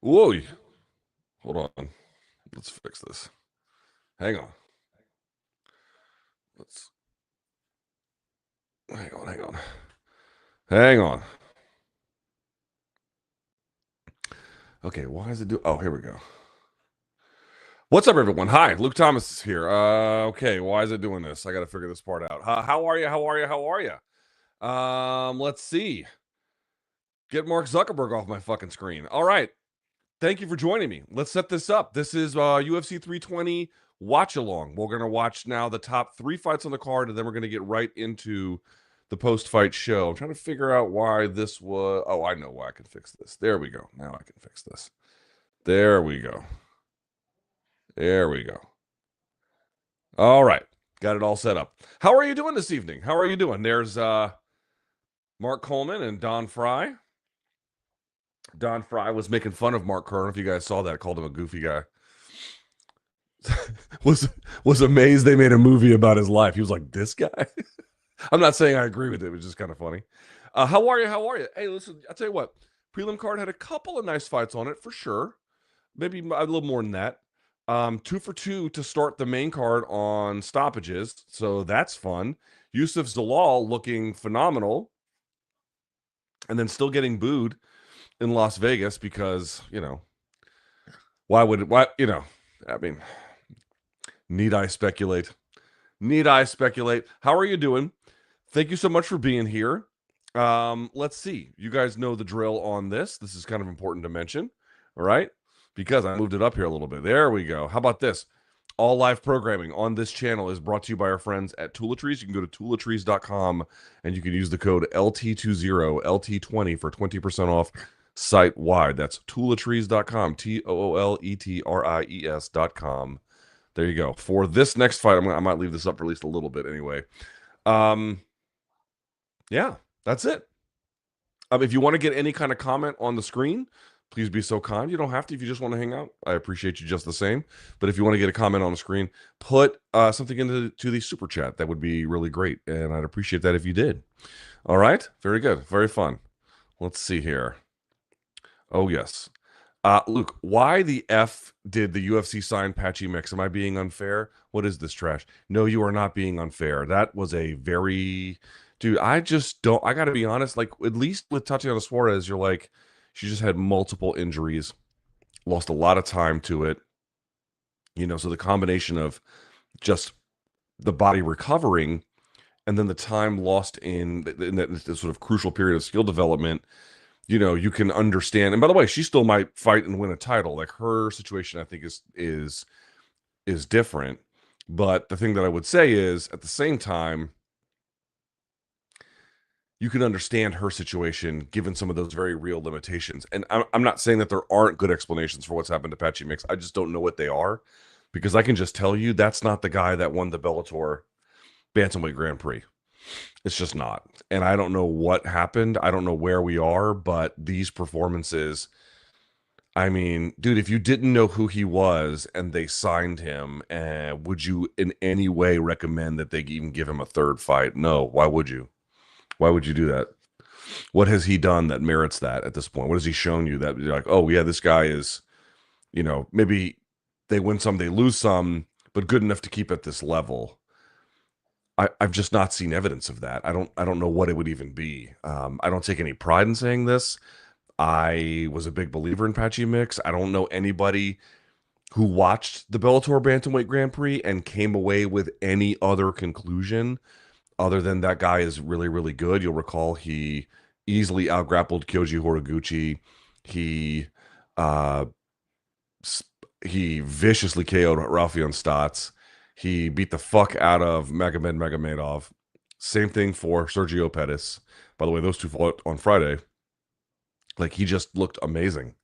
Whoa, hold on. Let's fix this. Hang on. Let's hang on. Okay, why is it do? Oh, here we go. What's up, everyone? Hi, Luke Thomas is here. Okay, why is it doing this? I got to figure this part out. How are you? How are you? How are you? Let's see. Get Mark Zuckerberg off my fucking screen. All right. Thank you for joining me. Let's set this up. This is UFC 320 Watchalong. We're going to watch now the top 3 fights on the card, and then we're going to get right into the post-fight show. I'm trying to figure out why this was... Oh, I know why I can fix this. There we go. Now I can fix this. There we go. There we go. All right. Got it all set up. How are you doing this evening? How are you doing? There's Mark Coleman and Don Fry. Don Fry was making fun of Mark Kern. If you guys saw that, called him a goofy guy. was amazed they made a movie about his life. He was like, this guy? I'm not saying I agree with it. It was just kind of funny. How are you? How are you? Hey, listen, I'll tell you what. Prelim card had a couple of nice fights on it, for sure. Maybe a little more than that. 2 for 2 to start the main card on stoppages. So that's fun. Yusuf Zalal looking phenomenal. And then still getting booed in Las Vegas because, why, I mean, need I speculate? Need I speculate? How are you doing? Thank you so much for being here. Let's see. You guys know the drill on this. This is kind of important to mention. All right. Because I moved it up here a little bit. There we go. How about this? All live programming on this channel is brought to you by our friends at Toolatrees. You can go to toolatrees.com and you can use the code LT20, LT20 for 20% off site wide. That's toolatrees.com, TOOLETRIES.com. There you go. For this next fight, I might leave this up for at least a little bit anyway. Yeah, that's it. If you want to get any kind of comment on the screen, please be so kind. You don't have to if you just want to hang out. I appreciate you just the same. But if you want to get a comment on the screen, put something into the super chat. That would be really great. And I'd appreciate that if you did. All right. Very good. Very fun. Let's see here. Oh, yes. Luke, why the F did the UFC sign Patchy Mix? Am I being unfair? What is this trash? No, you are not being unfair. That was a very... Dude, I just don't... I got to be honest. Like, at least with Tatiana Suarez, you're like... She just had multiple injuries, lost a lot of time to it. So the combination of just the body recovering and then the time lost in that sort of crucial period of skill development, you can understand. And by the way, she still might fight and win a title. Like, her situation, I think, is different. But the thing that I would say is, at the same time, you can understand her situation given some of those very real limitations. And I'm not saying that there aren't good explanations for what's happened to Patchy Mix. I just don't know what they are, because I can just tell you that's not the guy that won the Bellator Bantamweight Grand Prix. It's just not. And I don't know what happened. I don't know where we are, but these performances, I mean, dude, if you didn't know who he was and they signed him, would you in any way recommend that they even give him a third fight? No. Why would you? Why would you do that? What has he done that merits that at this point? What has he shown you that you're like, oh, yeah, this guy is, maybe they win some, they lose some, but good enough to keep at this level? I've just not seen evidence of that. I don't know what it would even be. I don't take any pride in saying this. I was a big believer in Patchy Mix. I don't know anybody who watched the Bellator Bantamweight Grand Prix and came away with any other conclusion other than that guy is really, really good. You'll recall he easily outgrappled Kyoji Horiguchi. He viciously KO'd Raufeon Stotts. He beat the fuck out of Magomedov. Same thing for Sergio Pettis. By the way, those two fought on Friday. Like, he just looked amazing.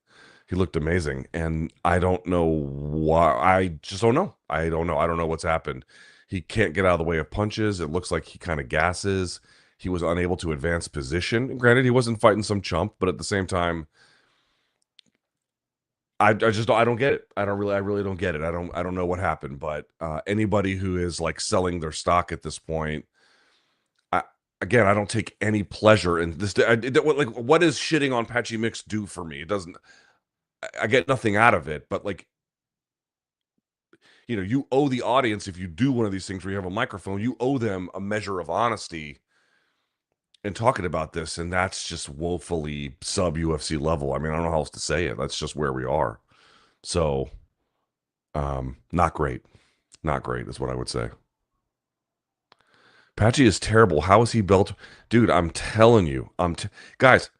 He looked amazing. And I don't know why. I just don't know. I don't know. I don't know what's happened. He can't get out of the way of punches. It looks like he kind of gasses. He was unable to advance position. And granted, he wasn't fighting some chump, but at the same time, I don't get it. I really don't get it. I don't know what happened. But anybody who is like selling their stock at this point, again, I don't take any pleasure in this. Like, what does shitting on Patchy Mix do for me? It doesn't. I get nothing out of it, but like, you owe the audience, if you do one of these things where you have a microphone, you owe them a measure of honesty in talking about this, and that's just woefully sub UFC level. I mean, I don't know how else to say it. That's just where we are. So, not great. Not great is what I would say. Patchy is terrible. How is he built? Dude, I'm telling you. Guys,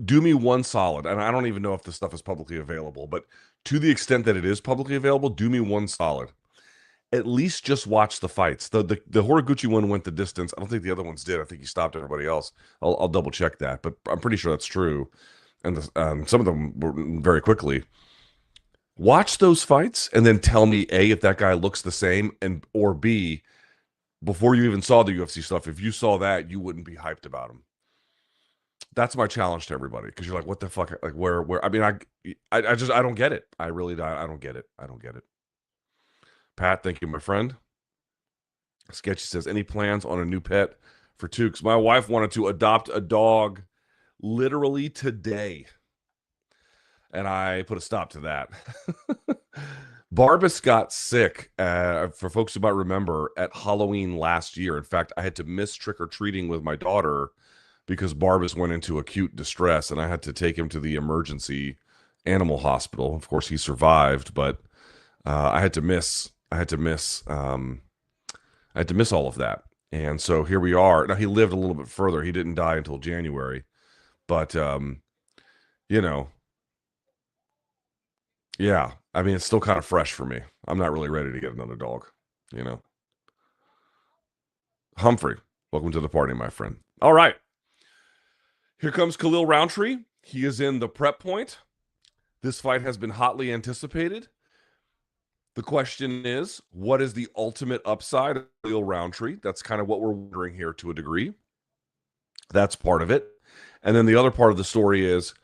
do me one solid, and I don't even know if this stuff is publicly available, but to the extent that it is publicly available, do me one solid. At least just watch the fights. The Horiguchi one went the distance. I don't think the other ones did. I think he stopped everybody else. I'll double check that, but I'm pretty sure that's true. And some of them were very quickly. Watch those fights and then tell me A, if that guy looks the same, and or B, before you even saw the UFC stuff, if you saw that, you wouldn't be hyped about him. That's my challenge to everybody, because you're like, what the fuck? Like, where? I mean, I don't get it. I really don't get it. I don't get it. Pat, thank you, my friend. Sketchy says, any plans on a new pet for Tukes? My wife wanted to adopt a dog literally today, and I put a stop to that. Barbas got sick, for folks who might remember, at Halloween last year. In fact, I had to miss trick-or-treating with my daughter because Barbas went into acute distress, and I had to take him to the emergency animal hospital. Of course, he survived, but I had to miss all of that. And so here we are. Now, he lived a little bit further. He didn't die until January. But, yeah, I mean, it's still kind of fresh for me. I'm not really ready to get another dog, Humphrey, welcome to the party, my friend. All right. Here comes Khalil Rountree. He is in the prep point. This fight has been hotly anticipated. The question is, what is the ultimate upside of Khalil Rountree? That's kind of what we're wondering here to a degree. That's part of it. And then the other part of the story is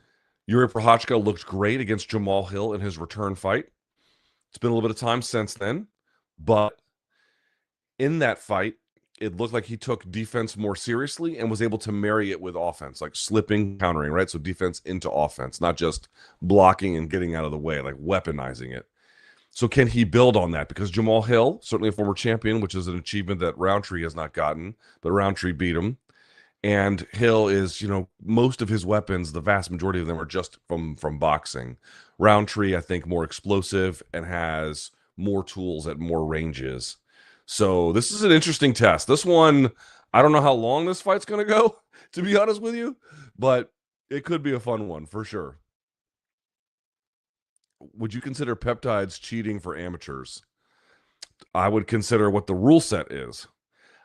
Jiri Prochazka looked great against Jamal Hill in his return fight. It's been a little bit of time since then, but in that fight, it looked like he took defense more seriously and was able to marry it with offense, like slipping, countering, right? So defense into offense, not just blocking and getting out of the way, like weaponizing it. So can he build on that? Because Jamal Hill, certainly a former champion, which is an achievement that Rountree has not gotten, but Rountree beat him. And Hill is, most of his weapons, the vast majority of them are just from boxing. Rountree, I think, more explosive and has more tools at more ranges. So this is an interesting test. This one, I don't know how long this fight's going to go, to be honest with you, but it could be a fun one for sure. Would you consider peptides cheating for amateurs? I would consider what the rule set is.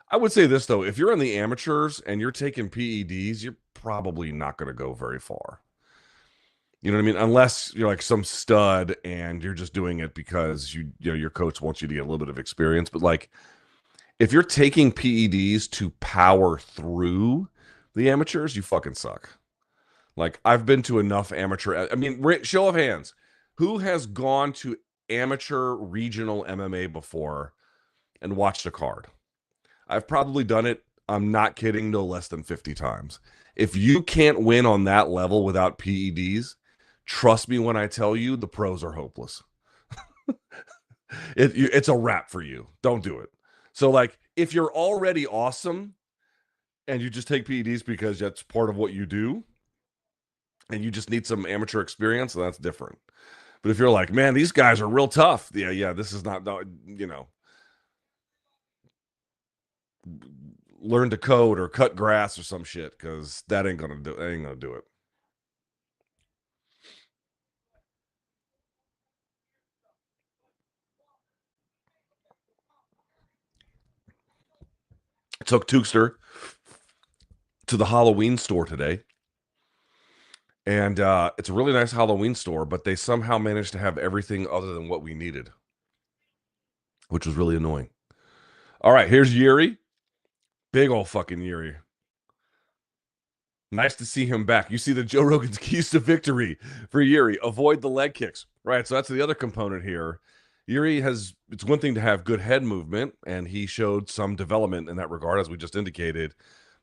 I would say this, though. If you're in the amateurs and you're taking PEDs, you're probably not going to go very far. You know what I mean? Unless you're like some stud and you're just doing it because your coach wants you to get a little bit of experience. But like, if you're taking PEDs to power through the amateurs, you fucking suck. Like, I've been to enough amateur. I mean, show of hands. Who has gone to amateur regional MMA before and watched a card? I've probably done it, I'm not kidding, no less than 50 times. If you can't win on that level without PEDs, trust me when I tell you the pros are hopeless. It's a wrap for you. Don't do it. So, like, if you're already awesome and you just take PEDs because that's part of what you do and you just need some amateur experience, that's different. But if you're like, man, these guys are real tough. Yeah, this is not, learn to code or cut grass or some shit, because that ain't gonna do it. I took Tukester to the Halloween store today, and it's a really nice Halloween store, but they somehow managed to have everything other than what we needed, which was really annoying. All right, here's Yuri. Big old fucking Yuri. Nice to see him back. You see the Joe Rogan's keys to victory for Yuri. Avoid the leg kicks. Right, so that's the other component here. Yuri it's one thing to have good head movement, and he showed some development in that regard, as we just indicated.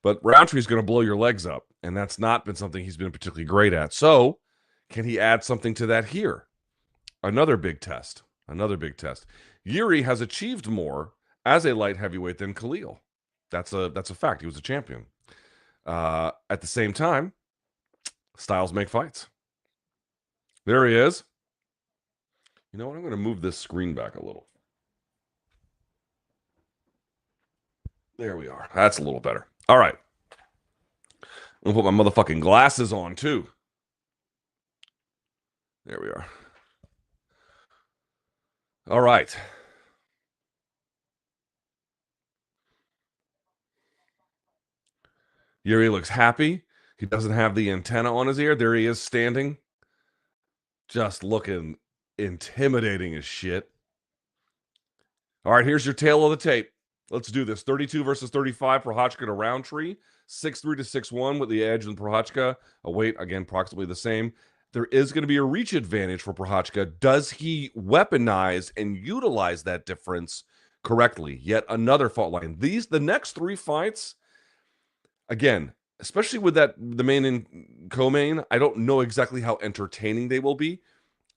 But Rountree is going to blow your legs up, and that's not been something he's been particularly great at. So Can he add something to that here? Another big test. Another big test. Yuri has achieved more as a light heavyweight than Khalil. That's a fact. He was a champion. At the same time, styles make fights. There he is. You know what? I'm going to move this screen back a little. There we are. That's a little better. All right. I'm going to put my motherfucking glasses on, too. There we are. All right. Yuri looks happy. He doesn't have the antenna on his ear. There he is standing. Just looking intimidating as shit. All right, here's your tail of the tape. Let's do this. 32 versus 35, Prochazka to Rountree. 6'3 to 6'1 with the edge in Prochazka. A weight, again, approximately the same. There is going to be a reach advantage for Prochazka. Does he weaponize and utilize that difference correctly? Yet another fault line. The next three fights, again, especially with the main and co-main, I don't know exactly how entertaining they will be.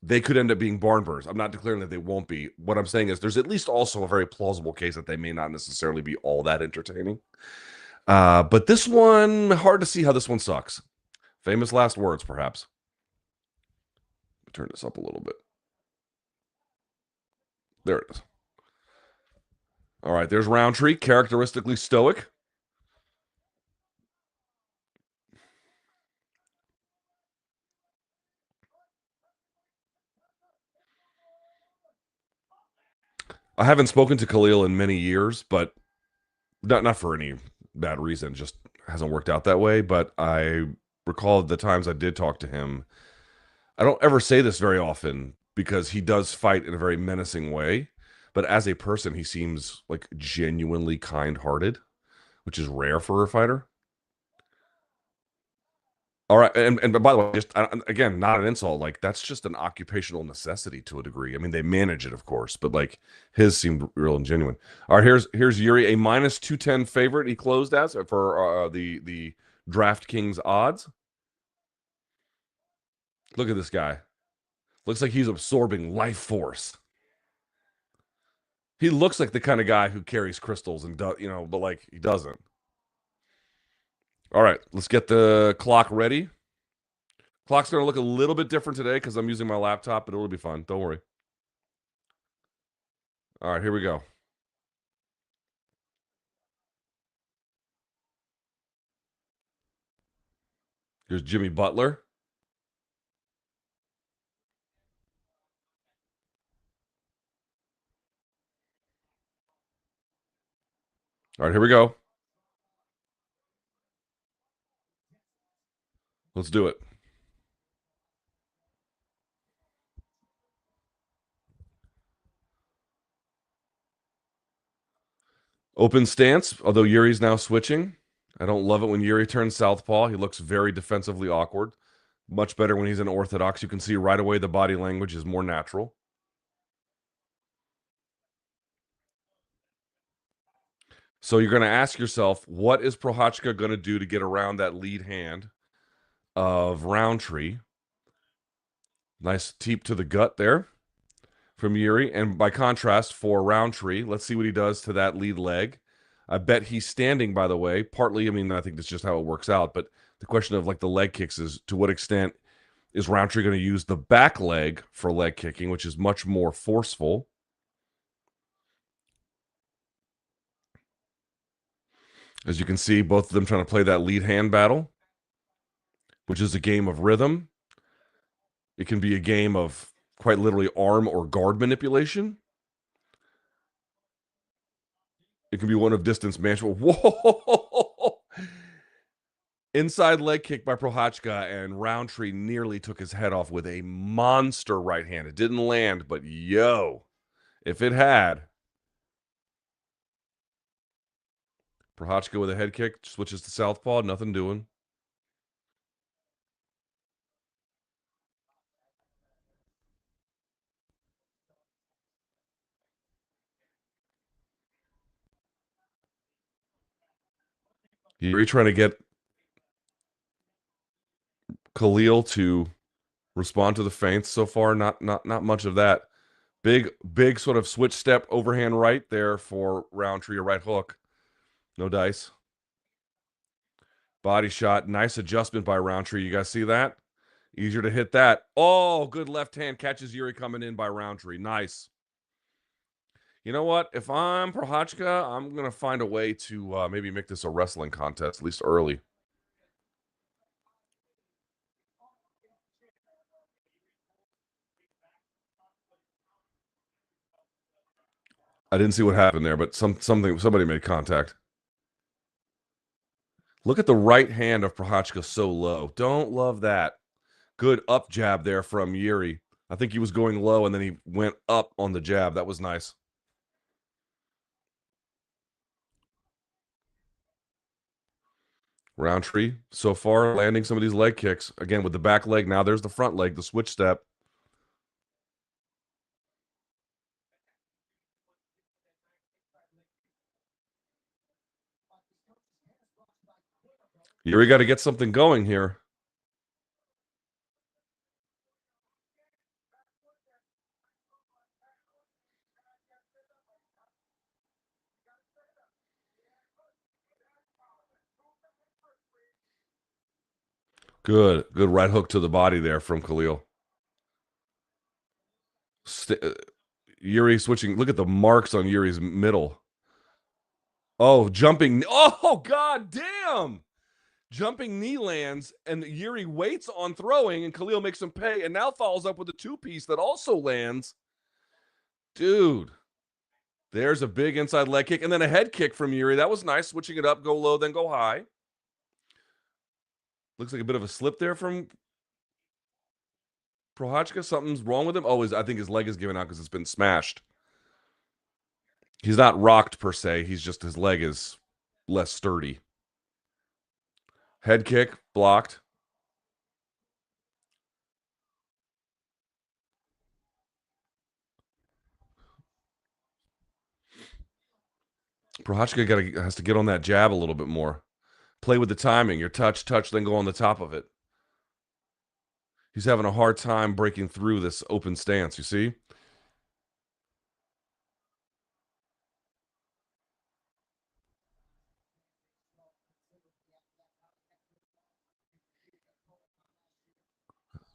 They could end up being barn burners. I'm not declaring that they won't be. What I'm saying is there's at least also a very plausible case that they may not necessarily be all that entertaining. But this one, hard to see how this one sucks. Famous last words, perhaps. Turn this up a little bit. There it is. All right, there's Rountree, characteristically stoic. I haven't spoken to Khalil in many years, but not for any bad reason. Just hasn't worked out that way. But I recall the times I did talk to him. I don't ever say this very often because he does fight in a very menacing way. But as a person, he seems like genuinely kind-hearted, which is rare for a fighter. All right, and by the way, just again, not an insult. Like that's just an occupational necessity to a degree. I mean, they manage it, of course, but like his seemed real and genuine. All right, here's Yuri, a minus 210 favorite. He closed as for the DraftKings odds. Look at this guy. Looks like he's absorbing life force. He looks like the kind of guy who carries crystals and does, but like he doesn't. All right, let's get the clock ready. Clock's going to look a little bit different today because I'm using my laptop, but it'll be fun. Don't worry. All right, here we go. Here's Jimmy Butler. All right, here we go. Let's do it. Open stance, although Yuri's now switching. I don't love it when Yuri turns southpaw. He looks very defensively awkward. Much better when he's in orthodox. You can see right away the body language is more natural. So you're going to ask yourself, what is Prochazka going to do to get around that lead hand of Rountree? Nice teep to the gut there from Yuri. And by contrast, for Rountree, let's see what he does to that lead leg. I bet he's standing, by the way. Partly, I mean, I think that's just how it works out. But the question of like the leg kicks is to what extent is Rountree going to use the back leg for leg kicking, which is much more forceful. As you can see, both of them trying to play that lead hand battle, which is a game of rhythm. It can be a game of quite literally arm or guard manipulation. It can be one of distance management. Whoa! Inside leg kick by Prochazka, and Rountree nearly took his head off with a monster right hand. It didn't land, but yo, if it had. Prochazka with a head kick, switches to southpaw, nothing doing. You're trying to get Khalil to Respond to the feints so far. Not much of that. Big sort of switch step overhand right there for Rountree, a right hook. No dice. Body shot. Nice adjustment by Rountree. You guys see that? Easier to hit that. Oh, good left hand. Catches Yuri coming in by Rountree. Nice. You know what? If I'm Prochazka, I'm going to find a way to maybe make this a wrestling contest, at least early. I didn't see what happened there, but somebody made contact. Look at the right hand of Prochazka so low. Don't love that. Good up jab there from Jiri. I think he was going low, and then he went up on the jab. That was nice. Rountree, so far, landing some of these leg kicks. Again, with the back leg. Now there's the front leg, the switch step. Jiri got to get something going here. Good right hook to the body there from Khalil. Jiri switching. Look at the marks on Yuri's middle. Oh, jumping. Oh, god damn. Jumping knee lands, and Jiri waits on throwing, and Khalil makes him pay, and now follows up with a two-piece that also lands. Dude. There's a big inside leg kick, and then a head kick from Jiri. That was nice. Switching it up, go low, then go high. Looks like a bit of a slip there from Prochazka. Something's wrong with him. Oh, I think his leg is giving out because it's been smashed. He's not rocked per se. He's just, his leg is less sturdy. Head kick, blocked. Prochazka has to get on that jab a little bit more. Play with the timing. Your touch, then go on the top of it. He's having a hard time breaking through this open stance, you see?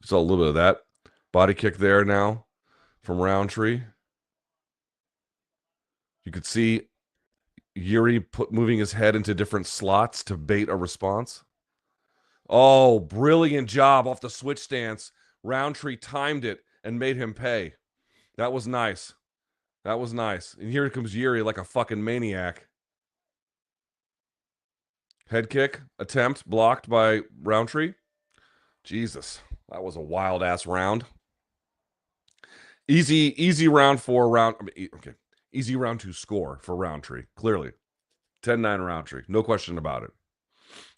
Saw a little bit of that. Body kick there now from Rountree. You could see Jiri moving his head into different slots to bait a response. Oh, brilliant job off the switch stance. Rountree timed it and made him pay. That was nice. That was nice. And here comes Jiri like a fucking maniac. Head kick attempt blocked by Rountree. Jesus, that was a wild ass round. Easy round 4 round. Okay, easy round 2 score for Rountree. Clearly, 10-9 Rountree. No question about it.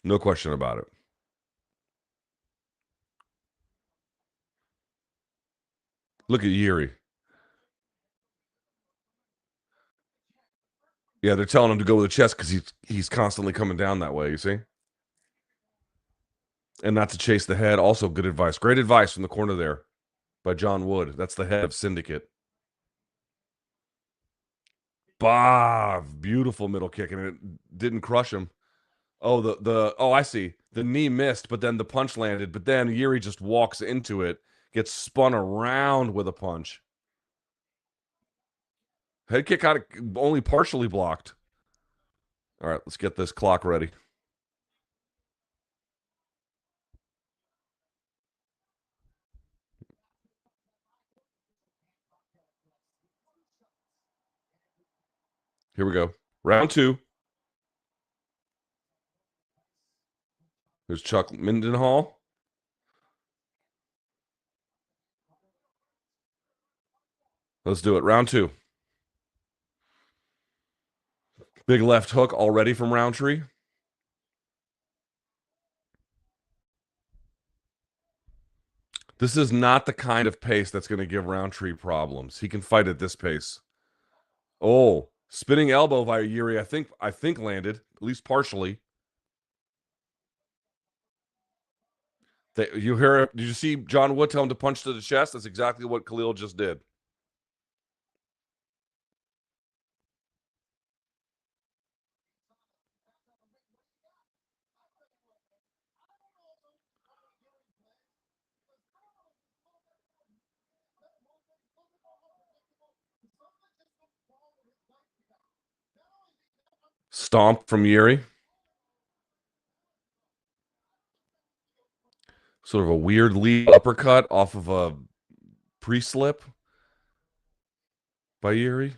No question about it. Look at Jiri. Yeah, they're telling him to go with the chest because he's constantly coming down that way. You see, and not to chase the head. Also, good advice. Great advice from the corner there by John Wood. That's the head of Syndicate. Bah, beautiful middle kick, and it didn't crush him. Oh, I see. The knee missed, but then the punch landed. But then Jiri just walks into it, gets spun around with a punch. Head kick out of, only partially blocked. All right, let's get this clock ready. Here we go. Round 2. There's Chuck Mindenhall. Let's do it. Round 2. Big left hook already from Rountree. This is not the kind of pace that's going to give Rountree problems. He can fight at this pace. Oh, spinning elbow via Jiri. I think landed, at least partially. You hear? Did you see John Wood tell him to punch to the chest? That's exactly what Khalil just did. Stomp from Yuri. Sort of a weird lead uppercut off of a pre-slip by Yuri.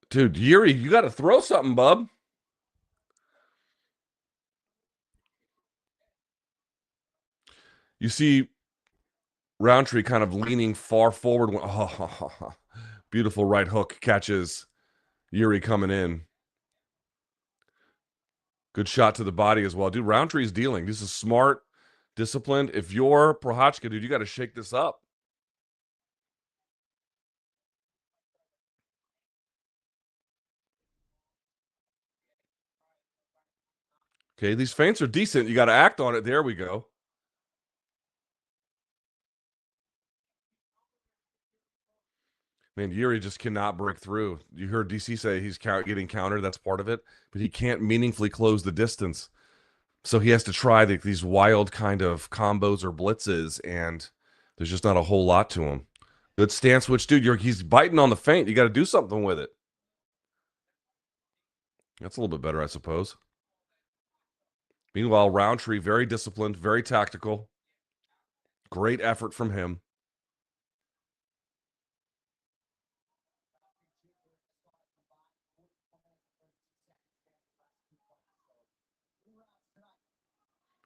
Dude, Yuri, you got to throw something, bub. You see Rountree kind of leaning far forward. Oh, beautiful right hook catches Yuri coming in. Good shot to the body as well. Dude, Rountree's dealing. This is smart, disciplined. If you're Prochazka, dude, you got to shake this up. Okay, these feints are decent. You got to act on it. There we go. Man, Yuri just cannot break through. You heard DC say he's getting countered. That's part of it, but he can't meaningfully close the distance. So he has to try these wild kind of combos or blitzes, and there's just not a whole lot to him. Good stance switch, dude. He's biting on the feint. You got to do something with it. That's a little bit better, I suppose. Meanwhile, Roundtree, very disciplined, very tactical. Great effort from him.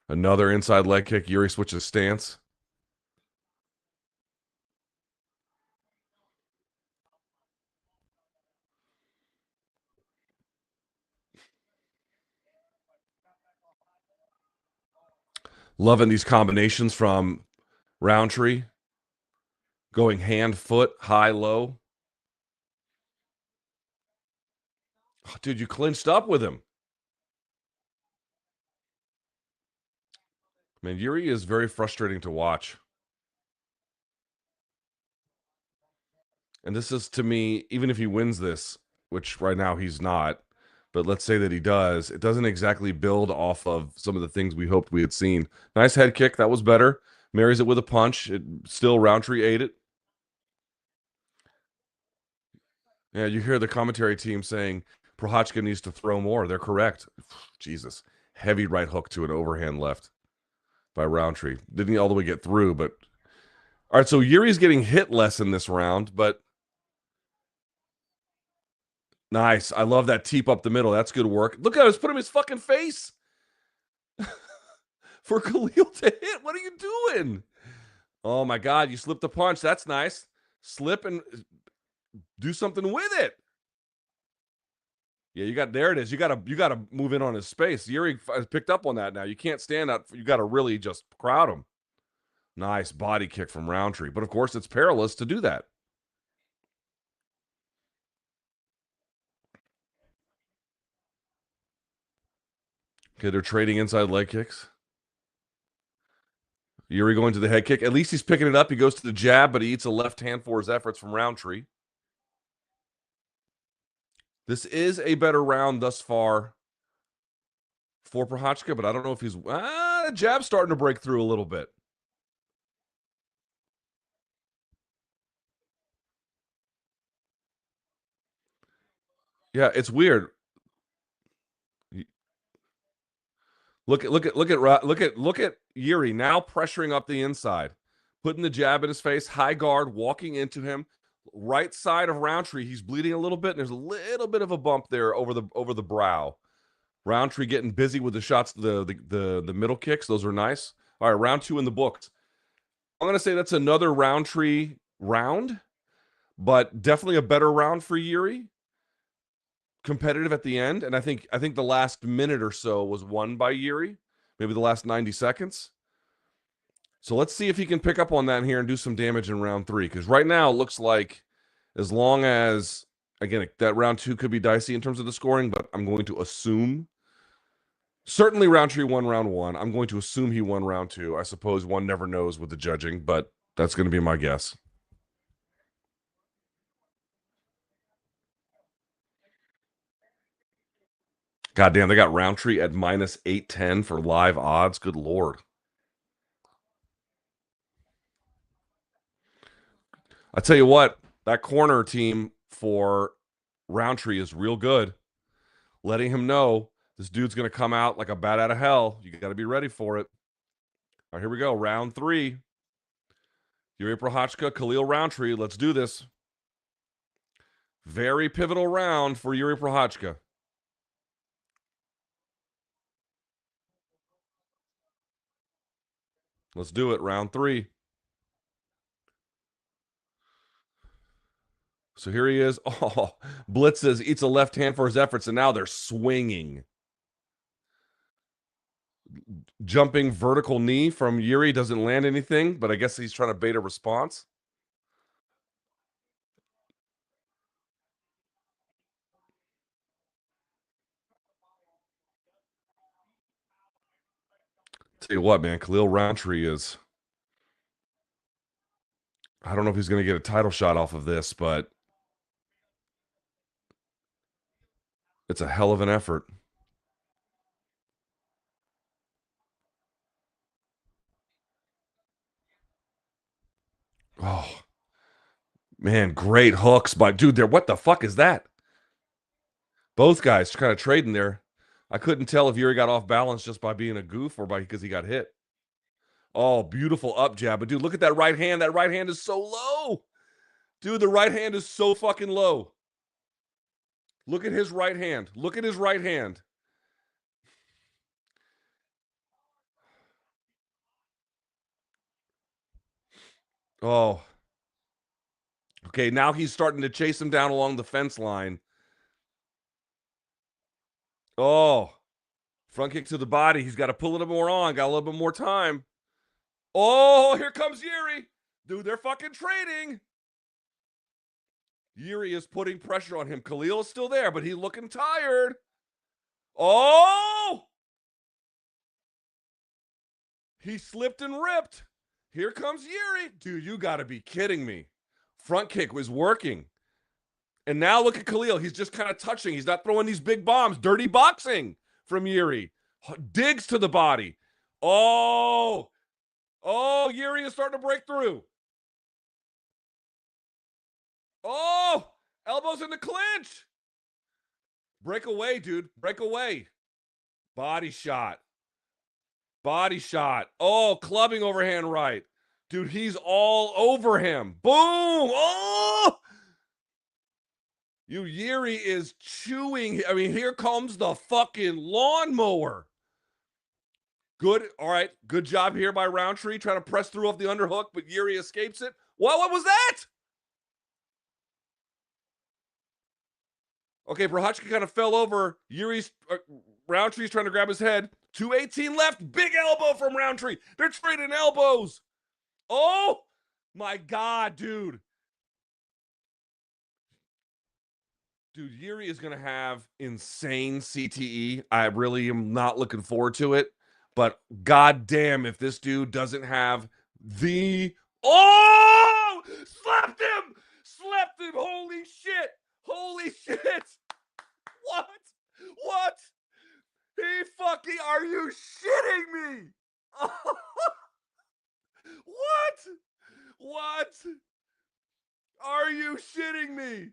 Another inside leg kick. Yuri switches stance. Loving these combinations from Roundtree. Going hand, foot, high, low. Oh, dude, you clinched up with him. Man, Yuri is very frustrating to watch. And this is, to me, even if he wins this, which right now he's not, but let's say that he does, it doesn't exactly build off of some of the things we hoped we had seen. Nice head kick. That was better. Marries it with a punch. It still Roundtree ate it. Yeah, you hear the commentary team saying Prochazka needs to throw more. They're correct. Jesus. Heavy right hook to an overhand left by Roundtree. Didn't all the way get through, but all right, so Yuri's getting hit less in this round, but nice. I love that teep up the middle. That's good work. Look at us put him in his fucking face for Khalil to hit. What are you doing? Oh my God, you slipped a punch. That's nice. Slip and do something with it. Yeah, there it is. You gotta move in on his space. Yuri picked up on that now. You can't stand out. You gotta really just crowd him. Nice body kick from Roundtree. But of course, it's perilous to do that. Okay, they're trading inside leg kicks. Yuri going to the head kick. At least he's picking it up. He goes to the jab, but he eats a left hand for his efforts from Roundtree. This is a better round thus far for Prochazka, but I don't know if he's the jab's starting to break through a little bit. Yeah, it's weird. Look at Yuri now pressuring up the inside, putting the jab in his face, high guard, walking into him, right side of Roundtree. He's bleeding a little bit, and there's a little bit of a bump there over the brow. Roundtree getting busy with the shots, the middle kicks. Those are nice. All right, round 2 in the books. I'm gonna say that's another Roundtree round, but definitely a better round for Yuri. Competitive at the end, and I think the last minute or so was won by Yuri, maybe the last 90 seconds. So let's see if he can pick up on that here and do some damage in round 3, because right now it looks like as long as Again, that round 2 could be dicey in terms of the scoring, but I'm going to assume certainly Rountree won round 1. I'm going to assume he won round 2. I suppose one never knows with the judging, but that's going to be my guess. God damn, they got Rountree at minus 810 for live odds. Good Lord. I tell you what, that corner team for Rountree is real good. Letting him know this dude's going to come out like a bat out of hell. You got to be ready for it. All right, here we go. Round 3. Jiri Prochazka, Khalil Rountree. Let's do this. Very pivotal round for Jiri Prochazka. Let's do it. Round 3. So here he is. Oh, blitzes, eats a left hand for his efforts, and now they're swinging. Jumping vertical knee from Jiri doesn't land anything, but I guess he's trying to bait a response. Tell you what, man, Khalil Rountree is. I don't know if he's going to get a title shot off of this, but it's a hell of an effort. Oh, man, great hooks by dude there. What the fuck is that? Both guys kind of trading there. I couldn't tell if Jiri got off balance just by being a goof or by because he got hit. Oh, beautiful up jab. But dude, look at that right hand. That right hand is so low. Dude, the right hand is so fucking low. Look at his right hand. Look at his right hand. Oh. Okay, now he's starting to chase him down along the fence line. Oh. Front kick to the body. He's got to pull a little more on. Got a little bit more time. Oh, here comes Jiri. Dude, they're fucking trading. Jiri is putting pressure on him. Khalil is still there, but he's looking tired. Oh! He slipped and ripped. Here comes Jiri. Dude, you got to be kidding me. Front kick was working. And now look at Khalil. He's just kind of touching. He's not throwing these big bombs. Dirty boxing from Jiri. Digs to the body. Oh! Oh, Jiri is starting to break through. Oh! Elbows in the clinch. Break away, dude. Break away. Body shot. Body shot. Oh, clubbing overhand right. Dude, he's all over him. Boom. Oh! Jiri is chewing. I mean, here comes the fucking lawnmower. Good. All right. Good job here by Rountree trying to press through off the underhook, but Jiri escapes it. What was that? Okay, Prochazka kind of fell over. Rountree's trying to grab his head. 2:18 left. Big elbow from Rountree. They're trading elbows. Oh my God, dude. Dude, Jiri is going to have insane CTE. I really am not looking forward to it. But goddamn, if this dude doesn't have the. Oh! Slapped him! Slapped him! Holy shit! Holy shit! What? What? He fucking. Are you shitting me? What? What? Are you shitting me?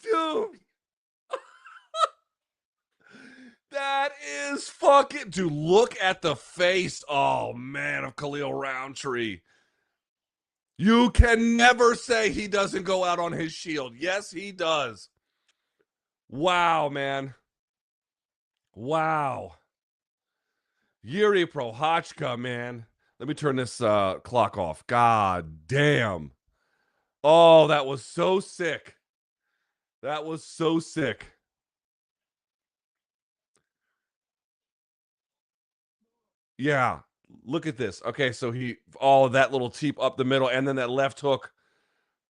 Dude. That is fucking. Dude, look at the face. Oh, man, of Khalil Rountree. You can never say he doesn't go out on his shield. Yes, he does. Wow, man. Wow. Jiri Prochazka, man. Let me turn this clock off. God damn. Oh, that was so sick. That was so sick. Yeah. Look at this. Okay, so that little teep up the middle and then that left hook.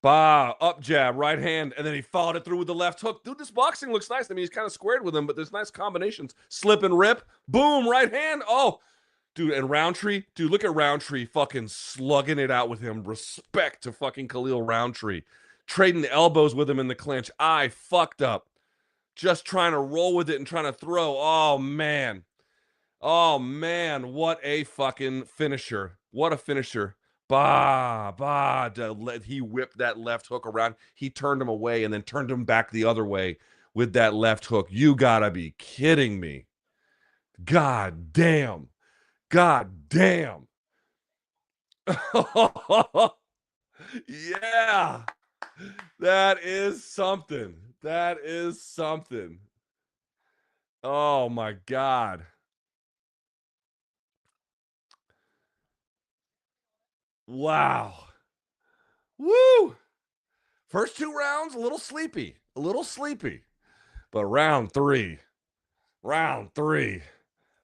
Bah, up jab, right hand, and then he followed it through with the left hook. Dude, this boxing looks nice. I mean, he's kind of squared with him, but there's nice combinations. Slip and rip, boom, right hand. Oh, dude, and Rountree, dude, look at Rountree fucking slugging it out with him. Respect to fucking Khalil Rountree. Trading elbows with him in the clinch. I fucked up. Just trying to roll with it and trying to throw. Oh, man. Oh, man. What a fucking finisher. What a finisher. He whipped that left hook around. He turned him away and then turned him back the other way with that left hook. You gotta be kidding me. God damn. God damn. Yeah. That is something. That is something. Oh my God. Wow. Woo. First two rounds, a little sleepy. A little sleepy. But round three,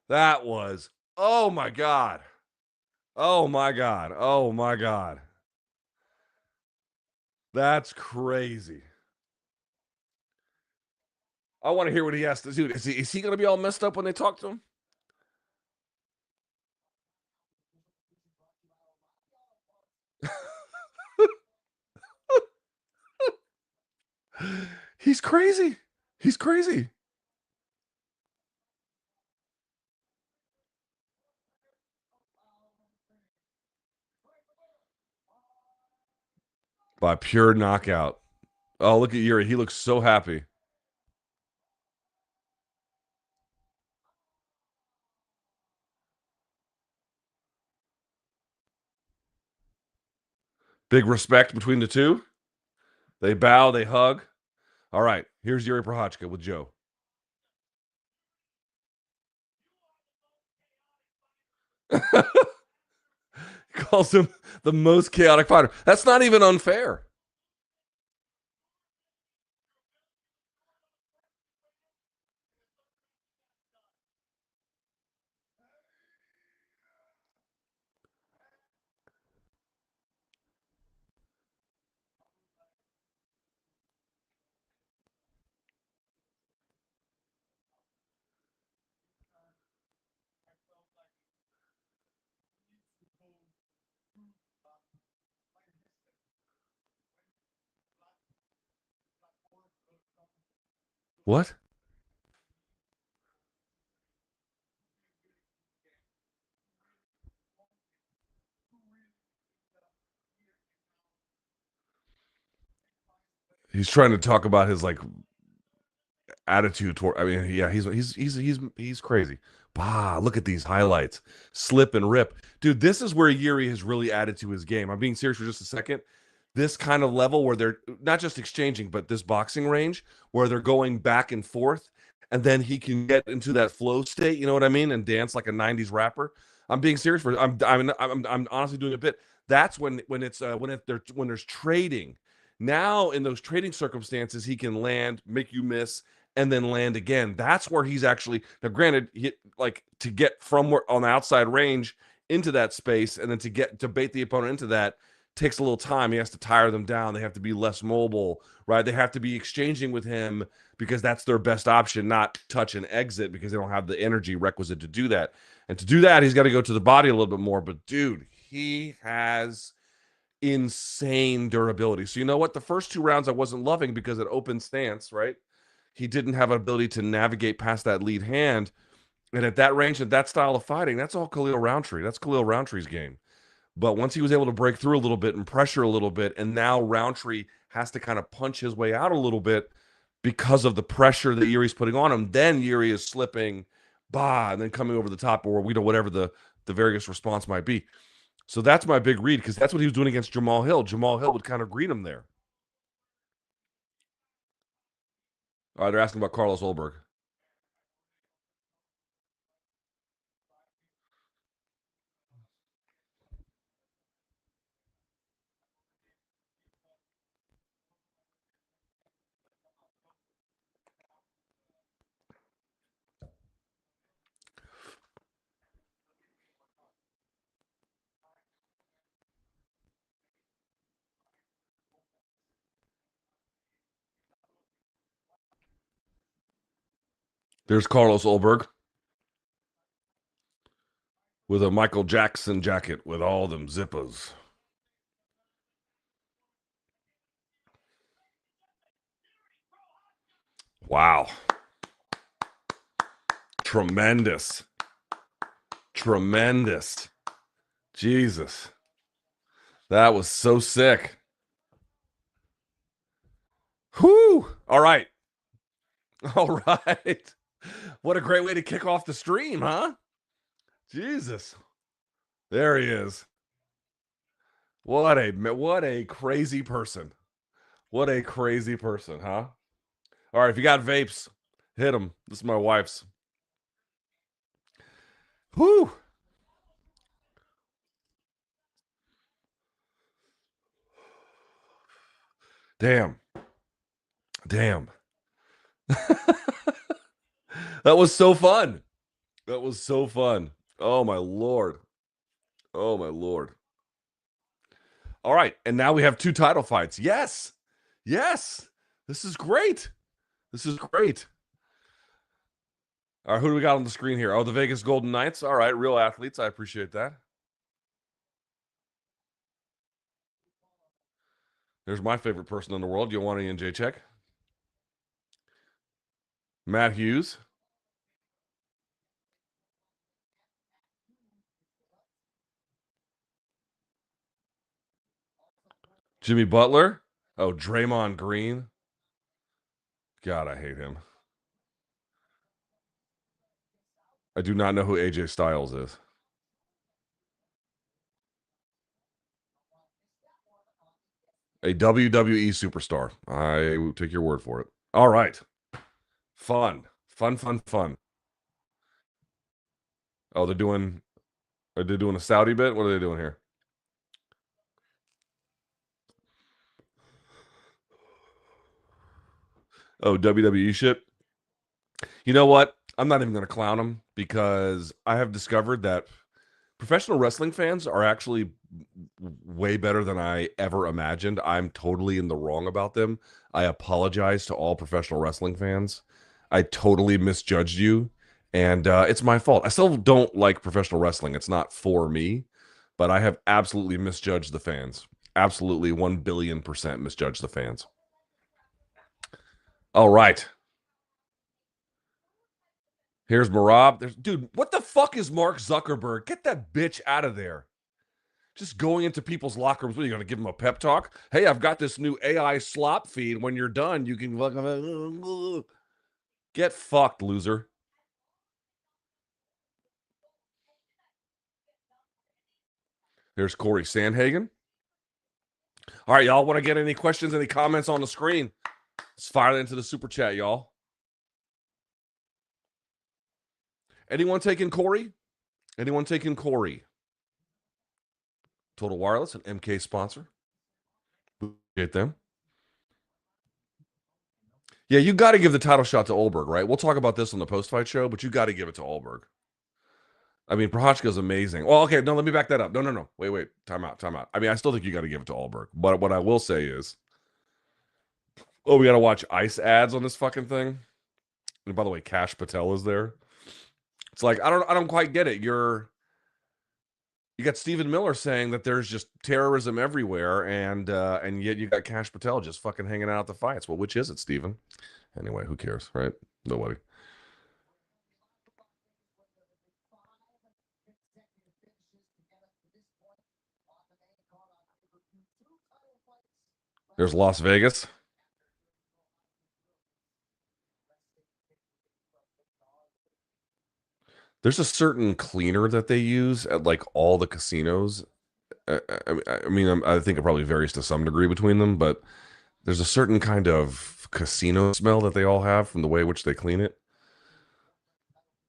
that was, oh my God. Oh my God. Oh my God. That's crazy. I want to hear what he has to do. Is he going to be all messed up when they talk to him? He's crazy. He's crazy. By pure knockout. Oh, look at Yuri. He looks so happy. Big respect between the two. They bow, they hug. All right, here's Jiri Prochazka with Joe. Calls him the most chaotic fighter. That's not even unfair. What? He's trying to talk about his like attitude toward. I mean, yeah, he's crazy. Bah, look at these highlights. Slip and rip. Dude, this is where Yuri has really added to his game. I'm being serious for just a second. This kind of level where they're not just exchanging, but this boxing range where they're going back and forth, and then he can get into that flow state. You know what I mean? And dance like a '90s rapper. I'm being serious for. I'm honestly doing a bit. That's when there's trading. Now in those trading circumstances, he can land, make you miss, and then land again. That's where he's actually now. Granted, like to get from where on the outside range into that space, and then to bait the opponent into that takes a little time. He has to tire them down. They have to be less mobile, right? They have to be exchanging with him because that's their best option, not touch and exit because they don't have the energy requisite to do that. And to do that, he's got to go to the body a little bit more. But dude, he has insane durability. So you know what? The first two rounds I wasn't loving because it open stance, right? He didn't have an ability to navigate past that lead hand. And at that range, at that style of fighting, that's all Khalil Rountree. That's Khalil Rountree's game. But once he was able to break through a little bit and pressure a little bit, and now Rountree has to kind of punch his way out a little bit because of the pressure that Yuri's putting on him, then Yuri is slipping, and then coming over the top, or whatever the various response might be. So that's my big read because that's what he was doing against Jamal Hill. Jamal Hill would kind of greet him there. All right, they're asking about Carlos Olberg. There's Carlos Ulberg with a Michael Jackson jacket with all them zippers. Wow. Tremendous. Tremendous. Jesus. That was so sick. Whew. All right. All right. What a great way to kick off the stream, huh? Jesus. There he is. What a crazy person. What a crazy person, huh? All right, if you got vapes, hit them. This is my wife's. Whew. Damn. Damn. That was so fun. That was so fun. Oh my lord. Oh my lord. All right, and now we have 2 title fights. Yes. Yes. This is great. This is great. All right, who do we got on the screen here? Oh, the Vegas Golden Knights. All right, real athletes. I appreciate that. There's my favorite person in the world, Ioana Jędrzejczyk. Matt Hughes. Jimmy Butler. Oh, Draymond Green. God, I hate him. I do not know who AJ Styles is. A WWE superstar. I will take your word for it. All right. Fun. Fun, fun, fun. Oh, are they doing a Saudi bit? What are they doing here? Oh, WWE shit. You know what? I'm not even going to clown them because I have discovered that professional wrestling fans are actually way better than I ever imagined. I'm totally in the wrong about them. I apologize to all professional wrestling fans. I totally misjudged you, and it's my fault. I still don't like professional wrestling. It's not for me, but I have absolutely misjudged the fans. Absolutely 1,000,000,000% misjudged the fans. All right. Here's Merab. Dude, what the fuck is Mark Zuckerberg? Get that bitch out of there. Just going into people's locker rooms. What are you going to give them a pep talk? Hey, I've got this new AI slop feed. When you're done, you can get fucked, loser. There's Cory Sandhagen. All right, y'all. Want to get any questions, any comments on the screen? Let's fire that into the super chat, y'all. Anyone taking Cory? Anyone taking Cory? Total Wireless, an MK sponsor. Get them. Yeah, you got to give the title shot to Ulberg, right? We'll talk about this on the post-fight show, but you got to give it to Ulberg. I mean, Prochazka is amazing. Well, okay, no, let me back that up. No. Wait. Time out. I mean, I still think you got to give it to Ulberg. But what I will say is, oh, we got to watch ice ads on this fucking thing. And by the way, Cash Patel is there. It's like I don't quite get it. You got Stephen Miller saying that there's just terrorism everywhere, and yet you got Cash Patel just fucking hanging out at the fights. Well, which is it, Stephen? Anyway, who cares, right? Nobody. There's Las Vegas. There's a certain cleaner that they use at like all the casinos. I think it probably varies to some degree between them, but there's a certain kind of casino smell that they all have from the way in which they clean it.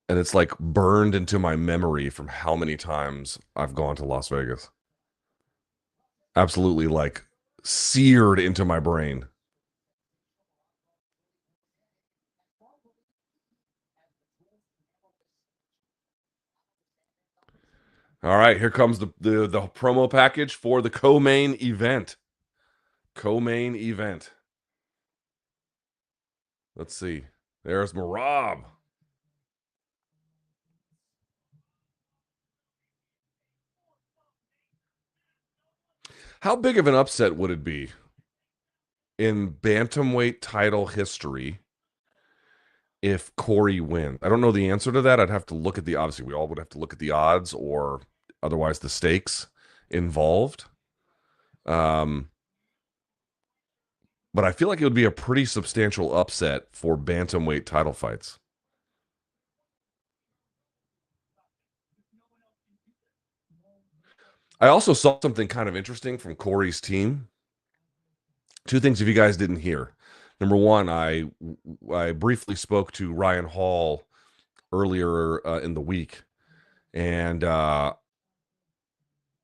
And it's like burned into my memory from how many times I've gone to Las Vegas. Absolutely like seared into my brain. All right, here comes the promo package for the co-main event. Co-main event. Let's see. There's Merab. How big of an upset would it be in bantamweight title history if Cory wins? I don't know the answer to that. I'd have to look at the, obviously we all would have to look at the odds or otherwise the stakes involved. But I feel like it would be a pretty substantial upset for bantamweight title fights. I also saw something kind of interesting from Cory's team. Two things if you guys didn't hear. Number one, I briefly spoke to Ryan Hall earlier in the week, and at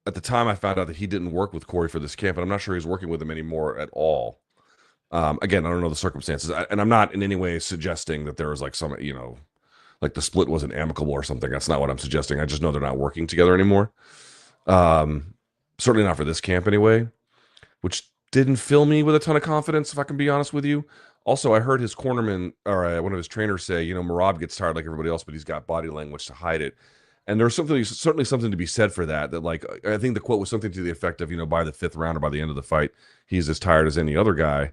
the time I found out that he didn't work with Cory for this camp, and I'm not sure he's working with him anymore at all. Again, I don't know the circumstances, and I'm not in any way suggesting that there was like some, like the split wasn't amicable or something. That's not what I'm suggesting. I just know they're not working together anymore. Um, Certainly not for this camp anyway, which didn't fill me with a ton of confidence, if I can be honest with you. Also, I heard his cornerman or one of his trainers say, Merab gets tired like everybody else, but he's got body language to hide it. And there's certainly something to be said for that. That like I think the quote was something to the effect of, by the fifth round or by the end of the fight, he's as tired as any other guy.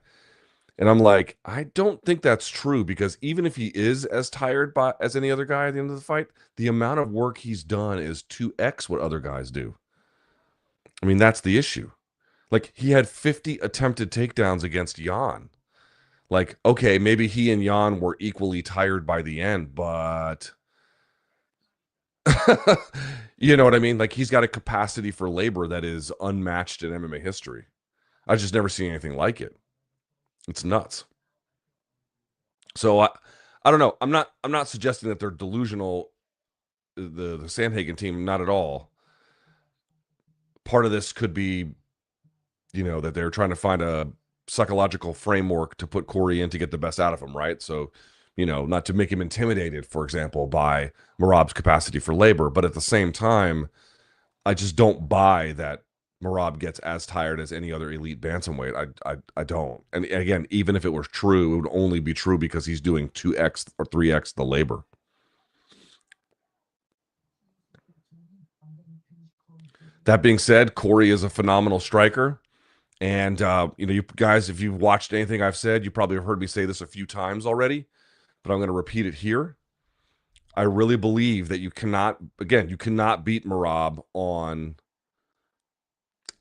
And I'm like, I don't think that's true because even if he is as tired as any other guy at the end of the fight, the amount of work he's done is 2x what other guys do. I mean, that's the issue. Like he had 50 attempted takedowns against Jan. Like, okay, maybe he and Jan were equally tired by the end, but you know what I mean? Like he's got a capacity for labor that is unmatched in MMA history. I've just never seen anything like it. It's nuts. So I don't know. I'm not suggesting that they're delusional. The Sandhagen team, not at all. Part of this could be, that they're trying to find a psychological framework to put Cory in to get the best out of him, right? So, not to make him intimidated, for example, by Merab's capacity for labor, but at the same time, I just don't buy that Merab gets as tired as any other elite bantamweight. I don't. And again, even if it were true, it would only be true because he's doing 2x or 3x the labor. That being said, Cory is a phenomenal striker. And, you guys, if you've watched anything I've said, you probably have heard me say this a few times already, but I'm going to repeat it here. I really believe that you cannot beat Merab on,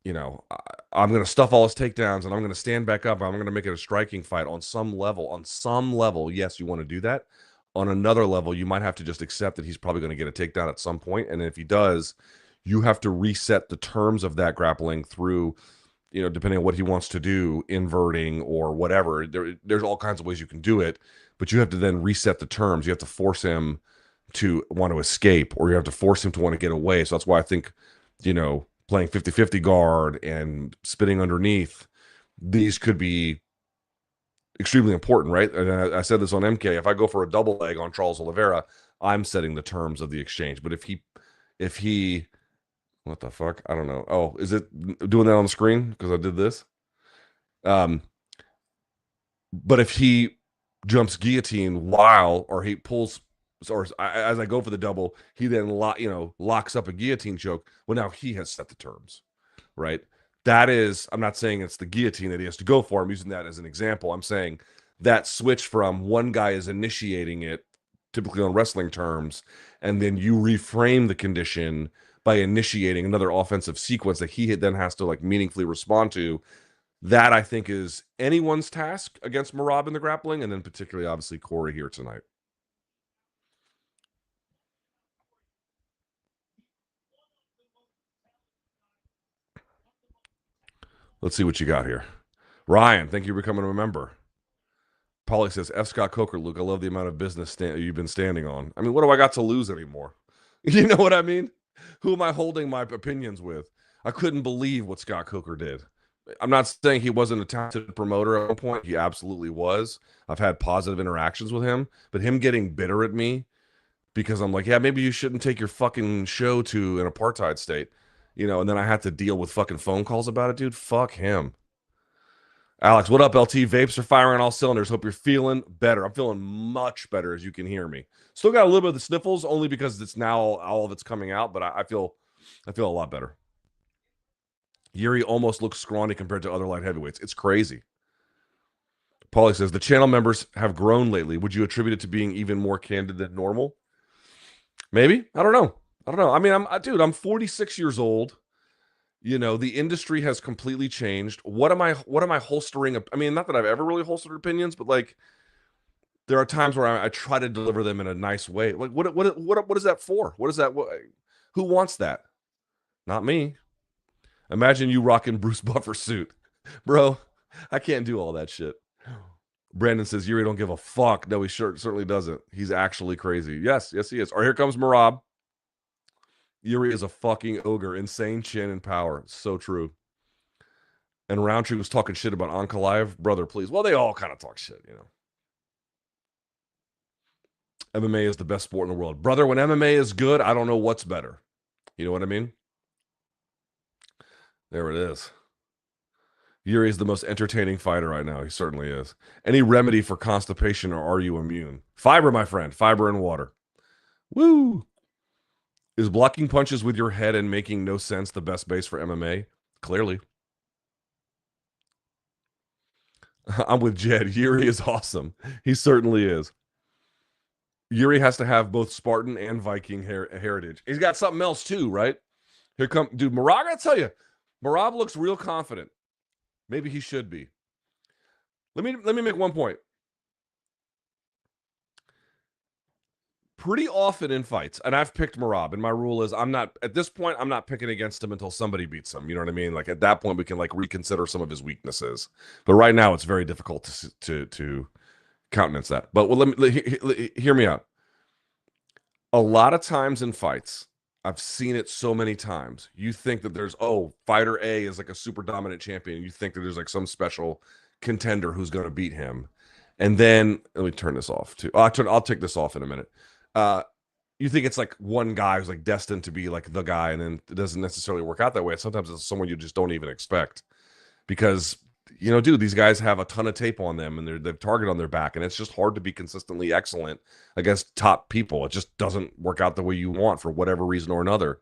I'm going to stuff all his takedowns and I'm going to stand back up. I'm going to make it a striking fight on some level. On some level, yes, you want to do that. On another level, you might have to just accept that he's probably going to get a takedown at some point. And if he does, you have to reset the terms of that grappling through, depending on what he wants to do, inverting or whatever. There's all kinds of ways you can do it, but you have to then reset the terms. You have to force him to want to escape, or you have to force him to want to get away. So that's why I think, playing 50-50 guard and spinning underneath, these could be extremely important, right? And I said this on MK. If I go for a double leg on Charles Oliveira, I'm setting the terms of the exchange. But if he, what the fuck? I don't know. Oh, is it doing that on the screen? Because I did this. But if he jumps guillotine or he pulls, or as I go for the double, he then locks up a guillotine choke. Well, now he has set the terms, right? That is, I'm not saying it's the guillotine that he has to go for. I'm using that as an example. I'm saying that switch from one guy is initiating it, typically on wrestling terms, and then you reframe the condition by initiating another offensive sequence that he then has to like meaningfully respond to. That I think is anyone's task against Merab in the grappling, and then particularly obviously Cory here tonight. Let's see what you got here. Ryan, thank you for becoming a member. Paulie says, F. Scott Coker, Luke, I love the amount of business you've been standing on. I mean, what do I got to lose anymore? You know what I mean? Who am I holding my opinions with? I couldn't believe what Scott Coker did. I'm not saying he wasn't a talented promoter at one point. He absolutely was. I've had positive interactions with him, but him getting bitter at me because I'm like, yeah, maybe you shouldn't take your fucking show to an apartheid state, and then I had to deal with fucking phone calls about it, dude. Fuck him. Alex, what up, LT? Vapes are firing on all cylinders. Hope you're feeling better. I'm feeling much better, as you can hear me. Still got a little bit of the sniffles, only because it's now all of it's coming out, but I feel a lot better. Yuri almost looks scrawny compared to other light heavyweights. It's crazy. Paulie says, the channel members have grown lately. Would you attribute it to being even more candid than normal? Maybe. I don't know. I mean, I'm 46 years old. You know, the industry has completely changed. What am I holstering? I mean, not that I've ever really holstered opinions, but like there are times where I try to deliver them in a nice way. Like what is that for? What is that? Who wants that? Not me. Imagine you rocking Bruce Buffer suit. Bro, I can't do all that shit. Brandon says, Yuri don't give a fuck. No, he certainly doesn't. He's actually crazy. Yes, he is. Or here comes Merab. Yuri is a fucking ogre. Insane chin and power. So true. And Rountree was talking shit about Ankalaev. Brother, please. Well, they all kind of talk shit, you know. MMA is the best sport in the world. Brother, when MMA is good, I don't know what's better. You know what I mean? There it is. Yuri is the most entertaining fighter right now. He certainly is. Any remedy for constipation, or are you immune? Fiber, my friend. Fiber and water. Woo! Is blocking punches with your head and making no sense the best base for MMA? Clearly. I'm with Jed. Yuri is awesome. He certainly is. Yuri has to have both Spartan and Viking heritage. He's got something else too, right? Here come, dude, Merab, I tell you, Merab looks real confident. Maybe he should be. Let me make one point. Pretty often in fights, and I've picked Merab, and my rule is I'm not picking against him until somebody beats him. You know what I mean? Like at that point, we can like reconsider some of his weaknesses. But right now, it's very difficult to countenance that. But hear me out. A lot of times in fights, I've seen it so many times. You think that there's fighter A is like a super dominant champion. You think that there's like some special contender who's going to beat him, and then let me turn this off too. I'll take this off in a minute. You think it's like one guy who's like destined to be like the guy, and then it doesn't necessarily work out that way. Sometimes it's someone you just don't even expect, because you know, dude, these guys have a ton of tape on them, and they've target on their back, and it's just hard to be consistently excellent against top people. It just doesn't work out the way you want for whatever reason or another.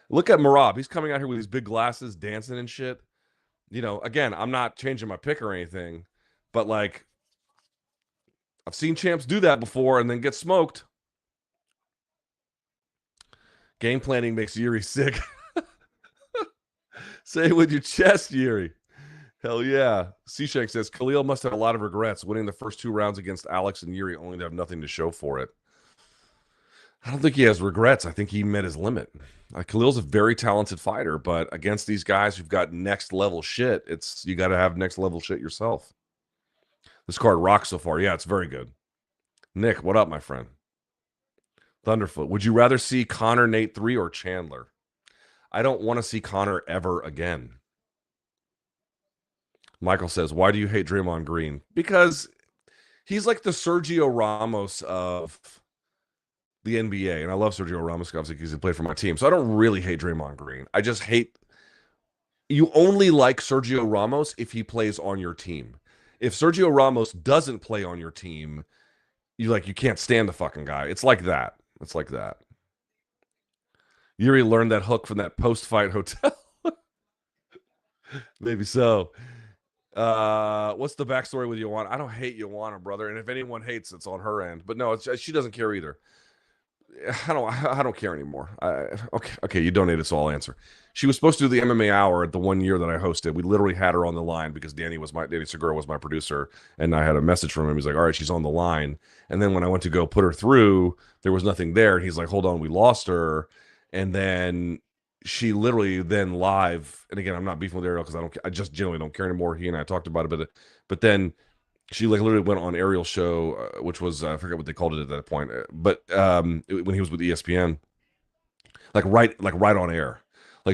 Look at Merab. He's coming out here with these big glasses, dancing and shit. You know, again, I'm not changing my pick or anything, but like I've seen champs do that before and then get smoked. Game planning makes Yuri sick. Say it with your chest, Yuri. Hell yeah. C-Shank says, Khalil must have a lot of regrets winning the first 2 rounds against Alex and Yuri, only to have nothing to show for it. I don't think he has regrets. I think he met his limit. Khalil's a very talented fighter, but against these guys who've got next level shit, you got to have next level shit yourself. This card rocks so far. Yeah, it's very good. Nick, what up, my friend? Thunderfoot, would you rather see Conor Nate 3 or Chandler? I don't want to see Conor ever again. Michael says, why do you hate Draymond Green? Because he's like the Sergio Ramos of the NBA. And I love Sergio Ramos, obviously, because he played for my team. So I don't really hate Draymond Green. I just hate... You only like Sergio Ramos if he plays on your team. If Sergio Ramos doesn't play on your team, you can't stand the fucking guy. It's like that. It's like that. Yuri learned that hook from that post-fight hotel. Maybe so. What's the backstory with Joanna? I don't hate Joanna, brother. And if anyone hates, it's on her end. But no, she doesn't care either. I don't care anymore. Okay, you donated, so I'll answer. She was supposed to do the MMA hour at the 1 year that I hosted. We literally had her on the line because Danny Segura was my producer, and I had a message from him. He's like, all right, she's on the line. And then when I went to go put her through, there was nothing there. And he's like, hold on, we lost her. And then she literally then live, and again, I'm not beefing with Ariel because I just generally don't care anymore. He and I talked about it, but then she literally went on Ariel's show, which was I forget what they called it at that point, but when he was with ESPN, right on air,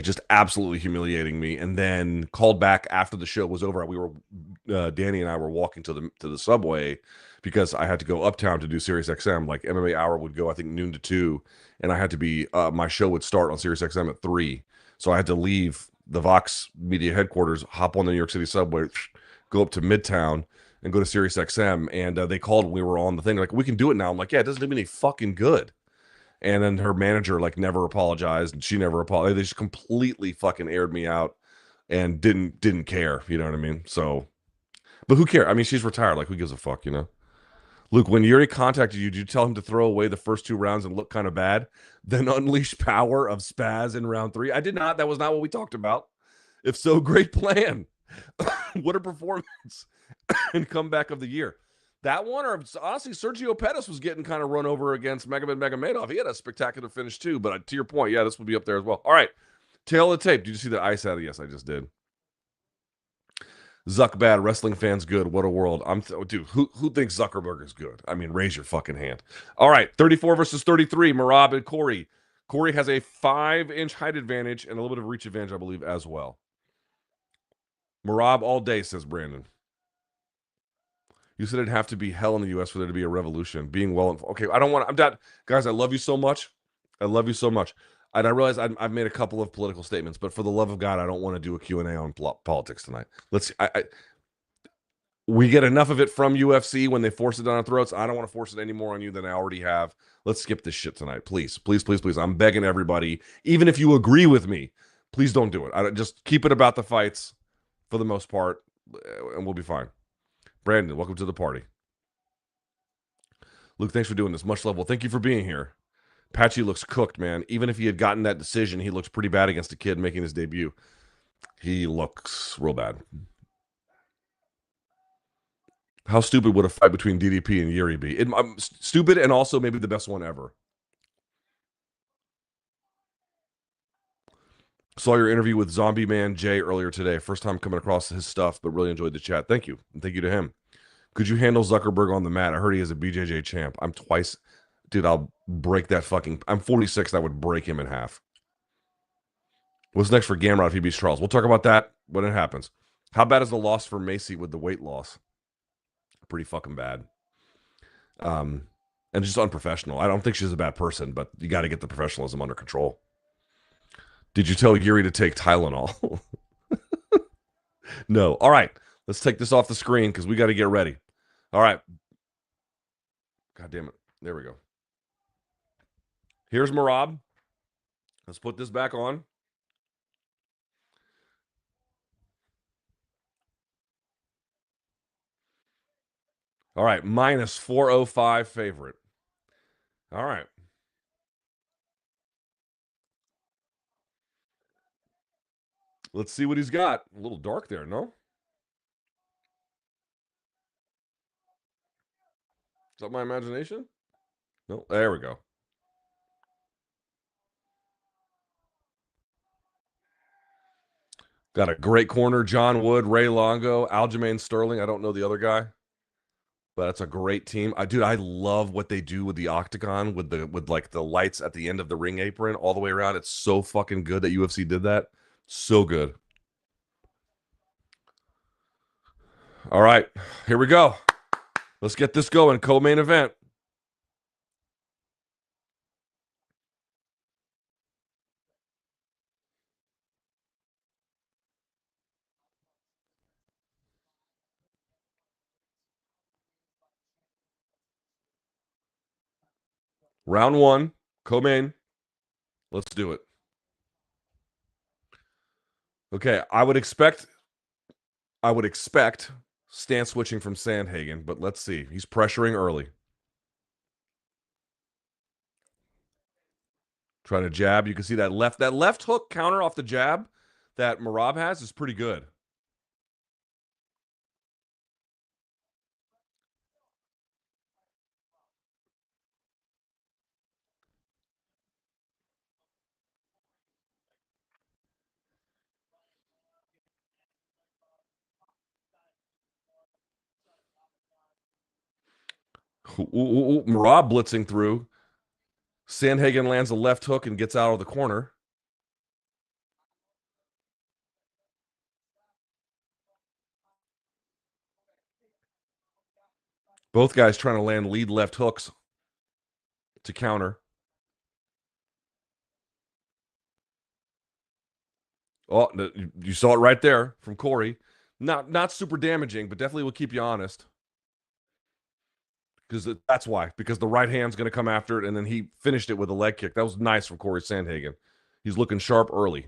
just absolutely humiliating me, and then called back after the show was over. We were Danny and I were walking to the subway because I had to go uptown to do Sirius XM. Like MMA hour would go, I think, noon to 2, and I had to be my show would start on Sirius XM at 3, so I had to leave the Vox Media headquarters, hop on the New York City subway, go up to Midtown, and go to Sirius XM, and they called when we were on the thing. Like, we can do it now. I'm like, yeah, it doesn't do me any fucking good. And then her manager never apologized, and she never apologized. They just completely fucking aired me out and didn't care. You know what I mean? So, but who cares? I mean, she's retired. Like, who gives a fuck? You know? Luke, when Yuri contacted you, did you tell him to throw away the first 2 rounds and look kind of bad, then unleash power of spaz in round 3? I did not. That was not what we talked about. If so, great plan. What a performance and comeback of the year. That one, or honestly, Sergio Pettis was getting kind of run over against Magomed. He had a spectacular finish too, but to your point, yeah, this would be up there as well. All right, tail of the tape. Did you see the ice out of? Yes, I just did. Zuck bad, wrestling fans good. What a world. Dude, who thinks Zuckerberg is good? I mean, raise your fucking hand. All right, 34 versus 33, Merab and Cory. Cory has a 5-inch height advantage and a little bit of reach advantage, I believe, as well. Merab all day, says Brandon. You said it'd have to be hell in the U.S. for there to be a revolution. Being well, okay. I don't want. I'm not, guys. I love you so much. I love you so much. And I realize I've made a couple of political statements, but for the love of God, I don't want to do a Q&A on politics tonight. We get enough of it from UFC when they force it down our throats. I don't want to force it any more on you than I already have. Let's skip this shit tonight, please, please, please, please. I'm begging everybody, even if you agree with me, please don't do it. Just keep it about the fights for the most part, and we'll be fine. Brandon, welcome to the party. Luke, thanks for doing this. Much love. Well, thank you for being here. Patchy looks cooked, man. Even if he had gotten that decision, he looks pretty bad against a kid making his debut. He looks real bad. How stupid would a fight between DDP and Yuri be? Stupid and also maybe the best one ever. Saw your interview with Zombie Man Jay earlier today. First time coming across his stuff, but really enjoyed the chat. Thank you. And thank you to him. Could you handle Zuckerberg on the mat? I heard he is a BJJ champ. I'm twice. Dude, I'll break that fucking. I'm 46. I would break him in half. What's next for Gamrot if he beats Charles? We'll talk about that when it happens. How bad is the loss for Macy with the weight loss? Pretty fucking bad. And just unprofessional. I don't think she's a bad person, but you got to get the professionalism under control. Did you tell Yuri to take Tylenol? No. All right. Let's take this off the screen because we got to get ready. All right. God damn it. There we go. Here's Merab. Let's put this back on. All right. Minus 405 favorite. All right. Let's see what he's got. A little dark there, no? Is that my imagination? No. There we go. Got a great corner. John Wood, Ray Longo, Aljamain Sterling. I don't know the other guy, but that's a great team. I love what they do with the octagon with like the lights at the end of the ring apron all the way around. It's so fucking good that UFC did that. So good. All right, here we go. Let's get this going. Co-main event. Round 1, co-main. Let's do it. Okay, I would expect stance switching from Sandhagen, but let's see. He's pressuring early. Trying to jab. You can see that left hook counter off the jab that Merab has is pretty good. Merab blitzing through. Sandhagen lands a left hook and gets out of the corner. Both guys trying to land lead left hooks to counter. Oh, you saw it right there from Cory. Not super damaging, but definitely will keep you honest. Because that's why. Because the right hand's going to come after it, and then he finished it with a leg kick. That was nice from Cory Sandhagen. He's looking sharp early.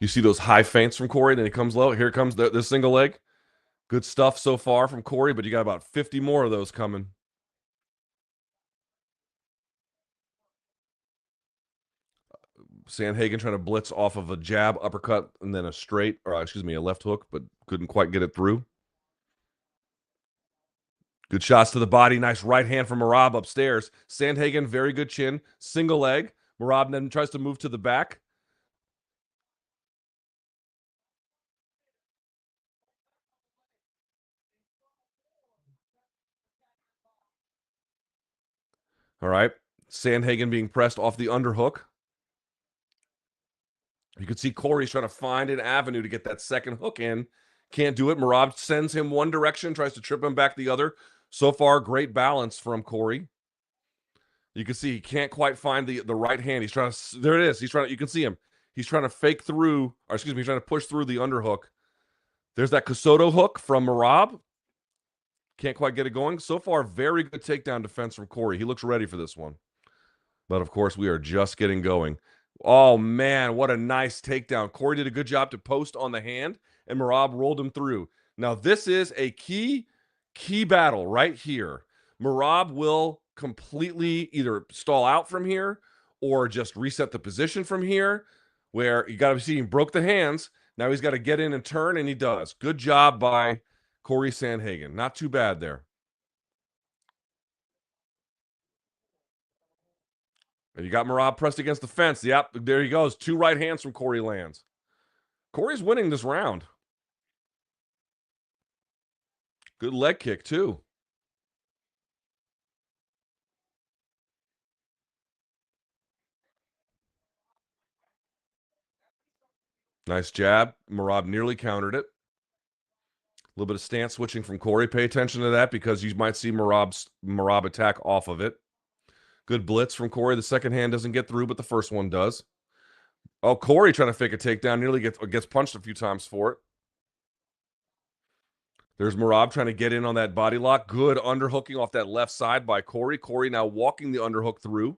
You see those high feints from Cory, then he comes low. Here comes the single leg. Good stuff so far from Cory, but you got about 50 more of those coming. Sandhagen trying to blitz off of a jab, uppercut, and then a straight, or excuse me, a left hook, but couldn't quite get it through. Good shots to the body. Nice right hand from Merab upstairs. Sandhagen, very good chin. Single leg. Merab then tries to move to the back. All right. Sandhagen being pressed off the underhook. You can see Cory's trying to find an avenue to get that second hook in. Can't do it. Merab sends him one direction, tries to trip him back the other. So far, great balance from Cory. You can see he can't quite find the right hand. He's trying to, there it is. He's trying to, you can see him. He's trying to fake through, or excuse me, he's trying to push through the underhook. There's that Kosoto hook from Merab. Can't quite get it going. So far, very good takedown defense from Cory. He looks ready for this one. But of course, we are just getting going. Oh man, what a nice takedown. Cory did a good job to post on the hand, and Merab rolled him through. Now, this is a key battle right here. Merab will completely either stall out from here or just reset the position from here, where you got to see he broke the hands. Now he's got to get in and turn, and he does. Good job by Cory Sandhagen. Not too bad there. And you got Merab pressed against the fence. Yep, there he goes. 2 right hands from Cory lands. Cory's winning this round. Good leg kick, too. Nice jab. Merab nearly countered it. A little bit of stance switching from Cory. Pay attention to that because you might see Merab attack off of it. Good blitz from Cory. The second hand doesn't get through, but the first one does. Oh, Cory trying to fake a takedown. Nearly gets punched a few times for it. There's Merab trying to get in on that body lock. Good underhooking off that left side by Cory. Cory now walking the underhook through.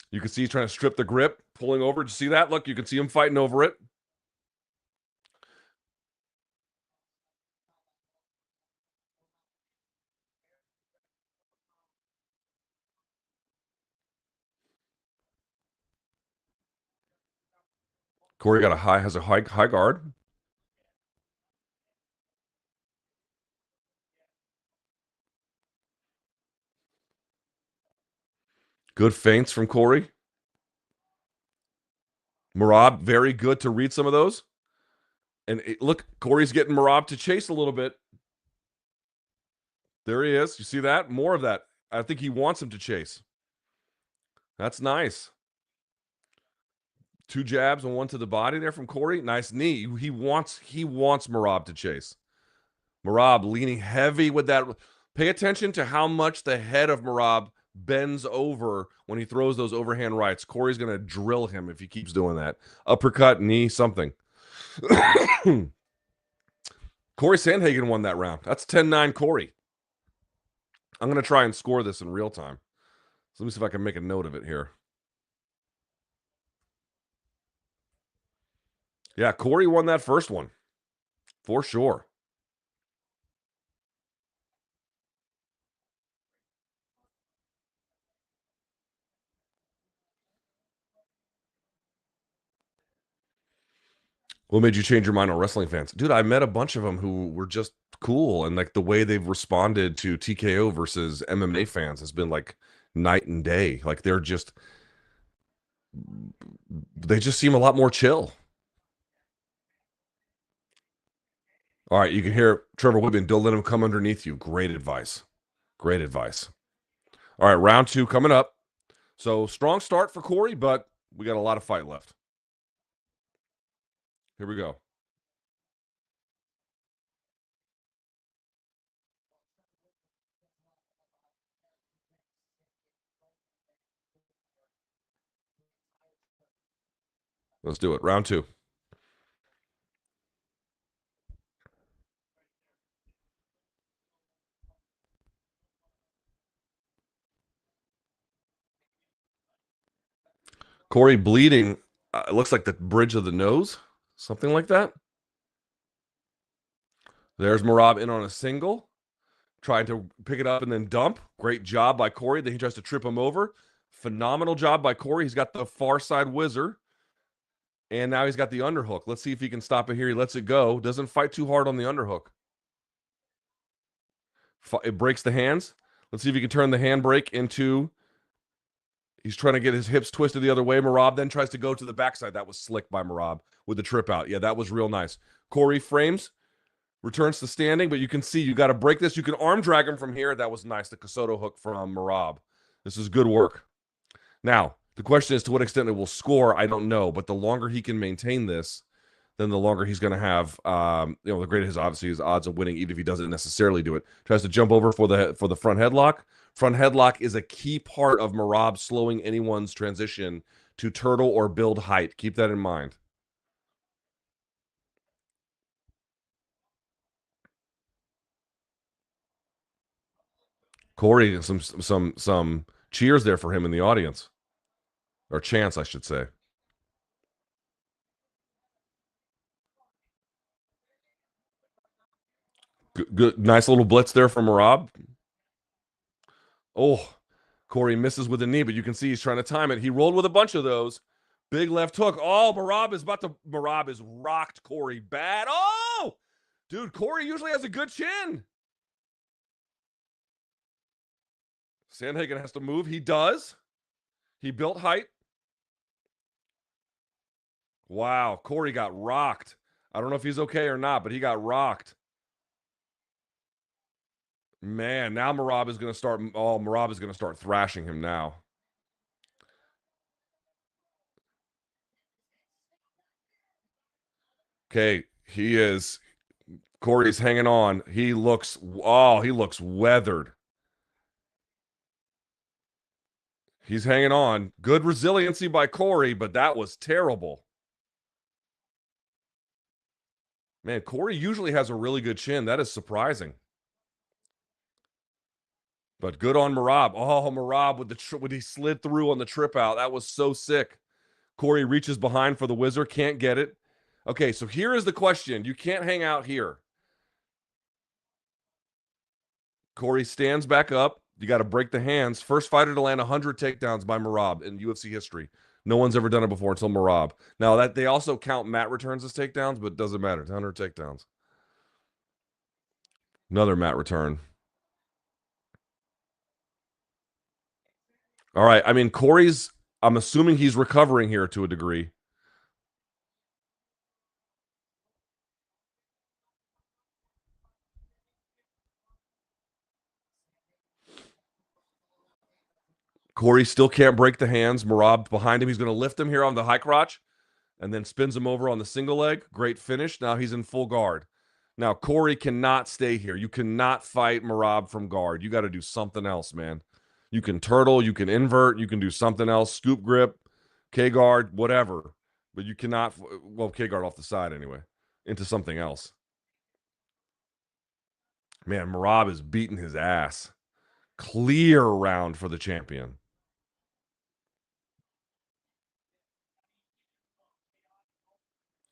You can see he's trying to strip the grip, pulling over. Did you see that? Look, you can see him fighting over it. Cory has a high guard. Good feints from Cory. Merab, very good to read some of those. And look, Cory's getting Merab to chase a little bit. There he is. You see that? More of that. I think he wants him to chase. That's nice. 2 jabs and 1 to the body there from Cory. Nice knee. He wants Merab to chase. Merab leaning heavy with that. Pay attention to how much the head of Merab bends over when he throws those overhand rights. Cory's going to drill him if he keeps doing that. Uppercut, knee, something. Cory Sandhagen won that round. That's 10-9 Cory. I'm going to try and score this in real time. So let me see if I can make a note of it here. Yeah, Cory won that first one. For sure. What made you change your mind on wrestling fans? Dude, I met a bunch of them who were just cool, and like the way they've responded to TKO versus MMA fans has been like night and day. Like they just seem a lot more chill. All right, you can hear Trevor Whitman, don't let him come underneath you. Great advice. Great advice. All right, round 2 coming up. So strong start for Cory, but we got a lot of fight left. Here we go. Let's do it. Round 2. Cory bleeding It looks like the bridge of the nose, something like that. There's Merab in on a single, trying to pick it up and then dump. Great job by Cory. Then he tries to trip him over. Phenomenal job by Cory. He's got the far side whizzer. And now he's got the underhook. Let's see if he can stop it here. He lets it go. Doesn't fight too hard on the underhook. It breaks the hands. Let's see if he can turn the handbrake into. He's trying to get his hips twisted the other way. Merab then tries to go to the backside. That was slick by Merab with the trip out. Yeah, that was real nice. Cory frames, returns to standing, but you can see you got to break this. You can arm drag him from here. That was nice. The Casoto hook from Merab. This is good work. Now, the question is to what extent it will score. I don't know, but the longer he can maintain this, then the longer he's going to have. The greater his obviously his odds of winning, even if he doesn't necessarily do it. Tries to jump over for the front headlock. Front headlock is a key part of Merab slowing anyone's transition to turtle or build height. Keep that in mind. Cory, some cheers there for him in the audience, or chance, I should say. Good, nice little blitz there from Merab. Oh, Cory misses with the knee, but you can see he's trying to time it. He rolled with a bunch of those. Big left hook. Oh, Merab is rocked Cory bad. Oh, dude, Cory usually has a good chin. Sandhagen has to move. He does. He built height. Wow, Cory got rocked. I don't know if he's okay or not, but he got rocked. Man, now Merab is going to start. Oh, Merab is going to start thrashing him now. Okay, he is. Cory's hanging on. He looks. Oh, he looks weathered. He's hanging on. Good resiliency by Cory, but that was terrible. Man, Cory usually has a really good chin. That is surprising. But good on Merab. Oh, Merab when he slid through on the trip out. That was so sick. Cory reaches behind for the whizzer, can't get it. Okay, so here is the question. You can't hang out here. Cory stands back up. You got to break the hands. First fighter to land 100 takedowns by Merab in UFC history. No one's ever done it before until Merab. Now that they also count mat returns as takedowns, but it doesn't matter. It's 100 takedowns. Another mat return. All right. I mean, I'm assuming he's recovering here to a degree. Cory still can't break the hands. Merab behind him. He's going to lift him here on the high crotch and then spins him over on the single leg. Great finish. Now he's in full guard. Now, Cory cannot stay here. You cannot fight Merab from guard. You got to do something else, man. You can turtle, you can invert, you can do something else, scoop grip, K guard, whatever. But you cannot, well, K guard off the side anyway, into something else. Man, Merab is beating his ass. Clear round for the champion.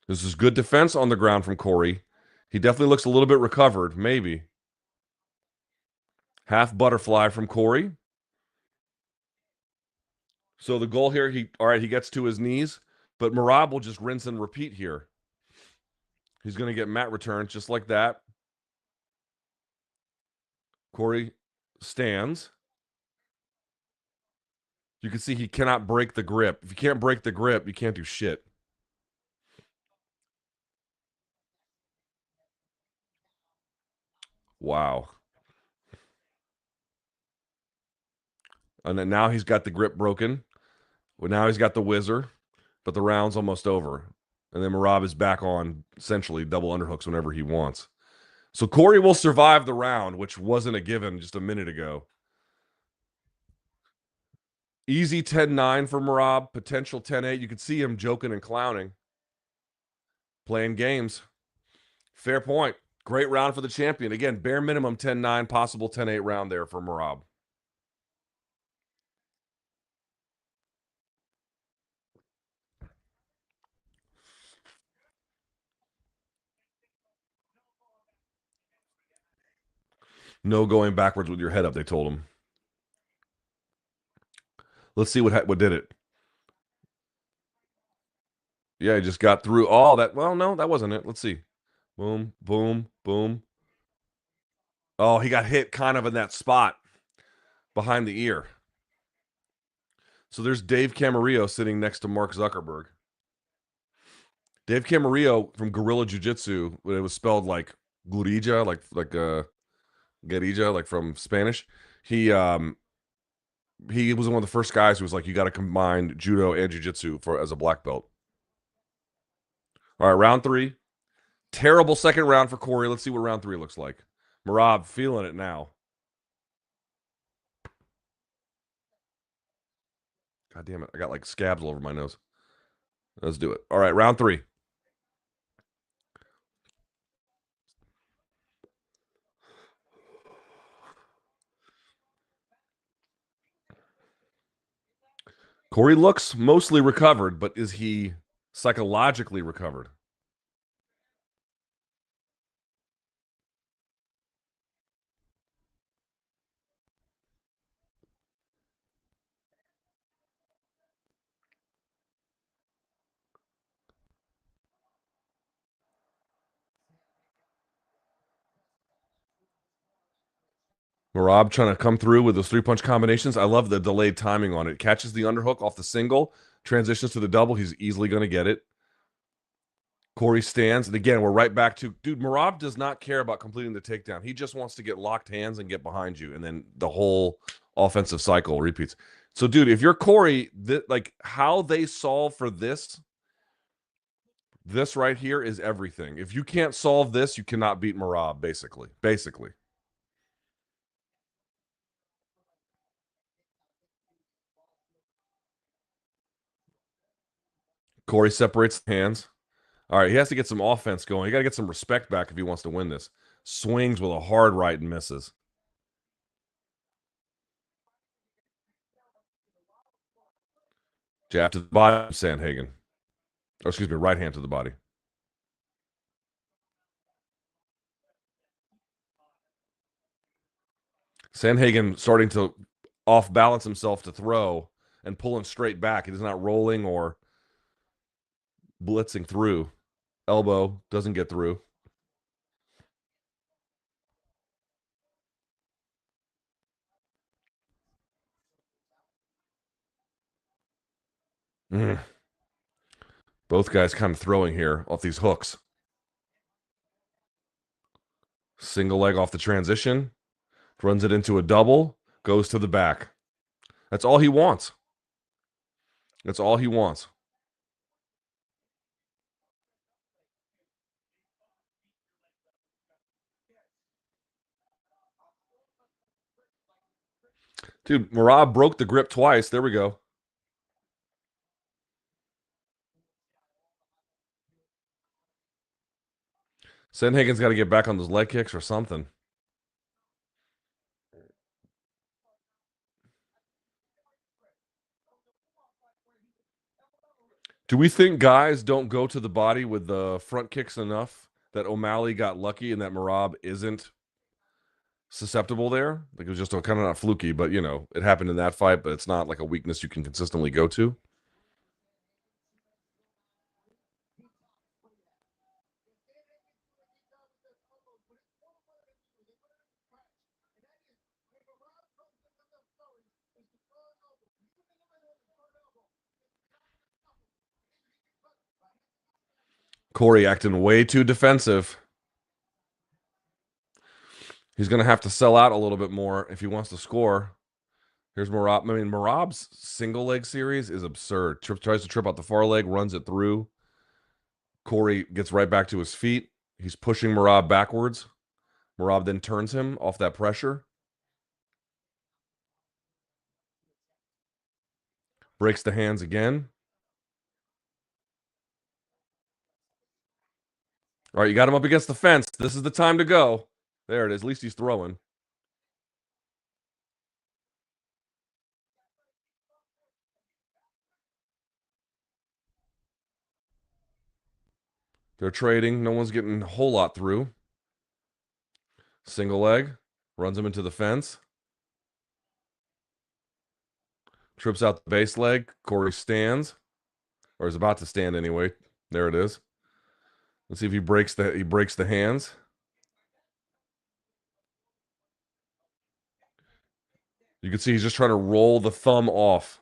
This is good defense on the ground from Cory. He definitely looks a little bit recovered, maybe. Half butterfly from Cory. So the goal here, he gets to his knees, but Merab will just rinse and repeat here. He's going to get mat returns just like that. Cory stands. You can see he cannot break the grip. If you can't break the grip, you can't do shit. Wow. And then now he's got the grip broken. Well, now he's got the whizzer, but the round's almost over. And then Merab is back on essentially double underhooks whenever he wants. So Cory will survive the round, which wasn't a given just a minute ago. Easy 10-9 for Merab, potential 10-8. You could see him joking and clowning, playing games. Fair point. Great round for the champion. Again, bare minimum 10-9, possible 10-8 round there for Merab. No going backwards with your head up, they told him. Let's see what did it. Yeah, he just got through all that. Well, no, that wasn't it. Let's see. Boom, boom, boom. Oh, he got hit kind of in that spot behind the ear. So there's Dave Camarillo sitting next to Mark Zuckerberg. Dave Camarillo from Guerrilla Jiu Jitsu, when it was spelled like Gurija, like Guerrilla, like from Spanish. He he was one of the first guys who was like, you got to combine judo and jiu-jitsu for as a black belt. All right, round 3. Terrible second round for Cory. Let's see what round 3 looks like. Merab feeling it now. God damn it. I got like scabs all over my nose. Let's do it. All right, round 3. Cory looks mostly recovered, but is he psychologically recovered? Merab trying to come through with those 3-punch combinations. I love the delayed timing on it. Catches the underhook off the single, transitions to the double. He's easily going to get it. Cory stands, and again, we're right back to, dude, Merab does not care about completing the takedown. He just wants to get locked hands and get behind you, and then the whole offensive cycle repeats. So, dude, if you're Cory, like how they solve for this right here is everything. If you can't solve this, you cannot beat Merab, basically. Basically. Cory separates the hands. All right, he has to get some offense going. He got to get some respect back if he wants to win this. Swings with a hard right and misses. Jab to the body, Sandhagen. Oh, excuse me, right hand to the body. Sandhagen starting to off balance himself to throw and pulling straight back. He's not rolling or blitzing through. Elbow doesn't get through. Mm. Both guys kind of throwing here off these hooks. Single leg off the transition, runs it into a double, goes to the back. That's all he wants. That's all he wants. Dude, Merab broke the grip twice. There we go. Sandhagen's got to get back on those leg kicks or something. Do we think guys don't go to the body with the front kicks enough that O'Malley got lucky and that Merab isn't susceptible there? Like it was just kind of not fluky, but you know, it happened in that fight, but it's not like a weakness you can consistently go to. Cory acting way too defensive. He's going to have to sell out a little bit more if he wants to score. Here's Merab. I mean, Merab's single leg series is absurd. Tries to trip out the far leg, runs it through. Cory gets right back to his feet. He's pushing Merab backwards. Merab then turns him off that pressure. Breaks the hands again. All right, you got him up against the fence. This is the time to go. There it is. At least he's throwing. They're trading. No one's getting a whole lot through. Single leg. Runs him into the fence. Trips out the base leg. Cory stands, or is about to stand anyway. There it is. Let's see if he breaks the hands. You can see he's just trying to roll the thumb off.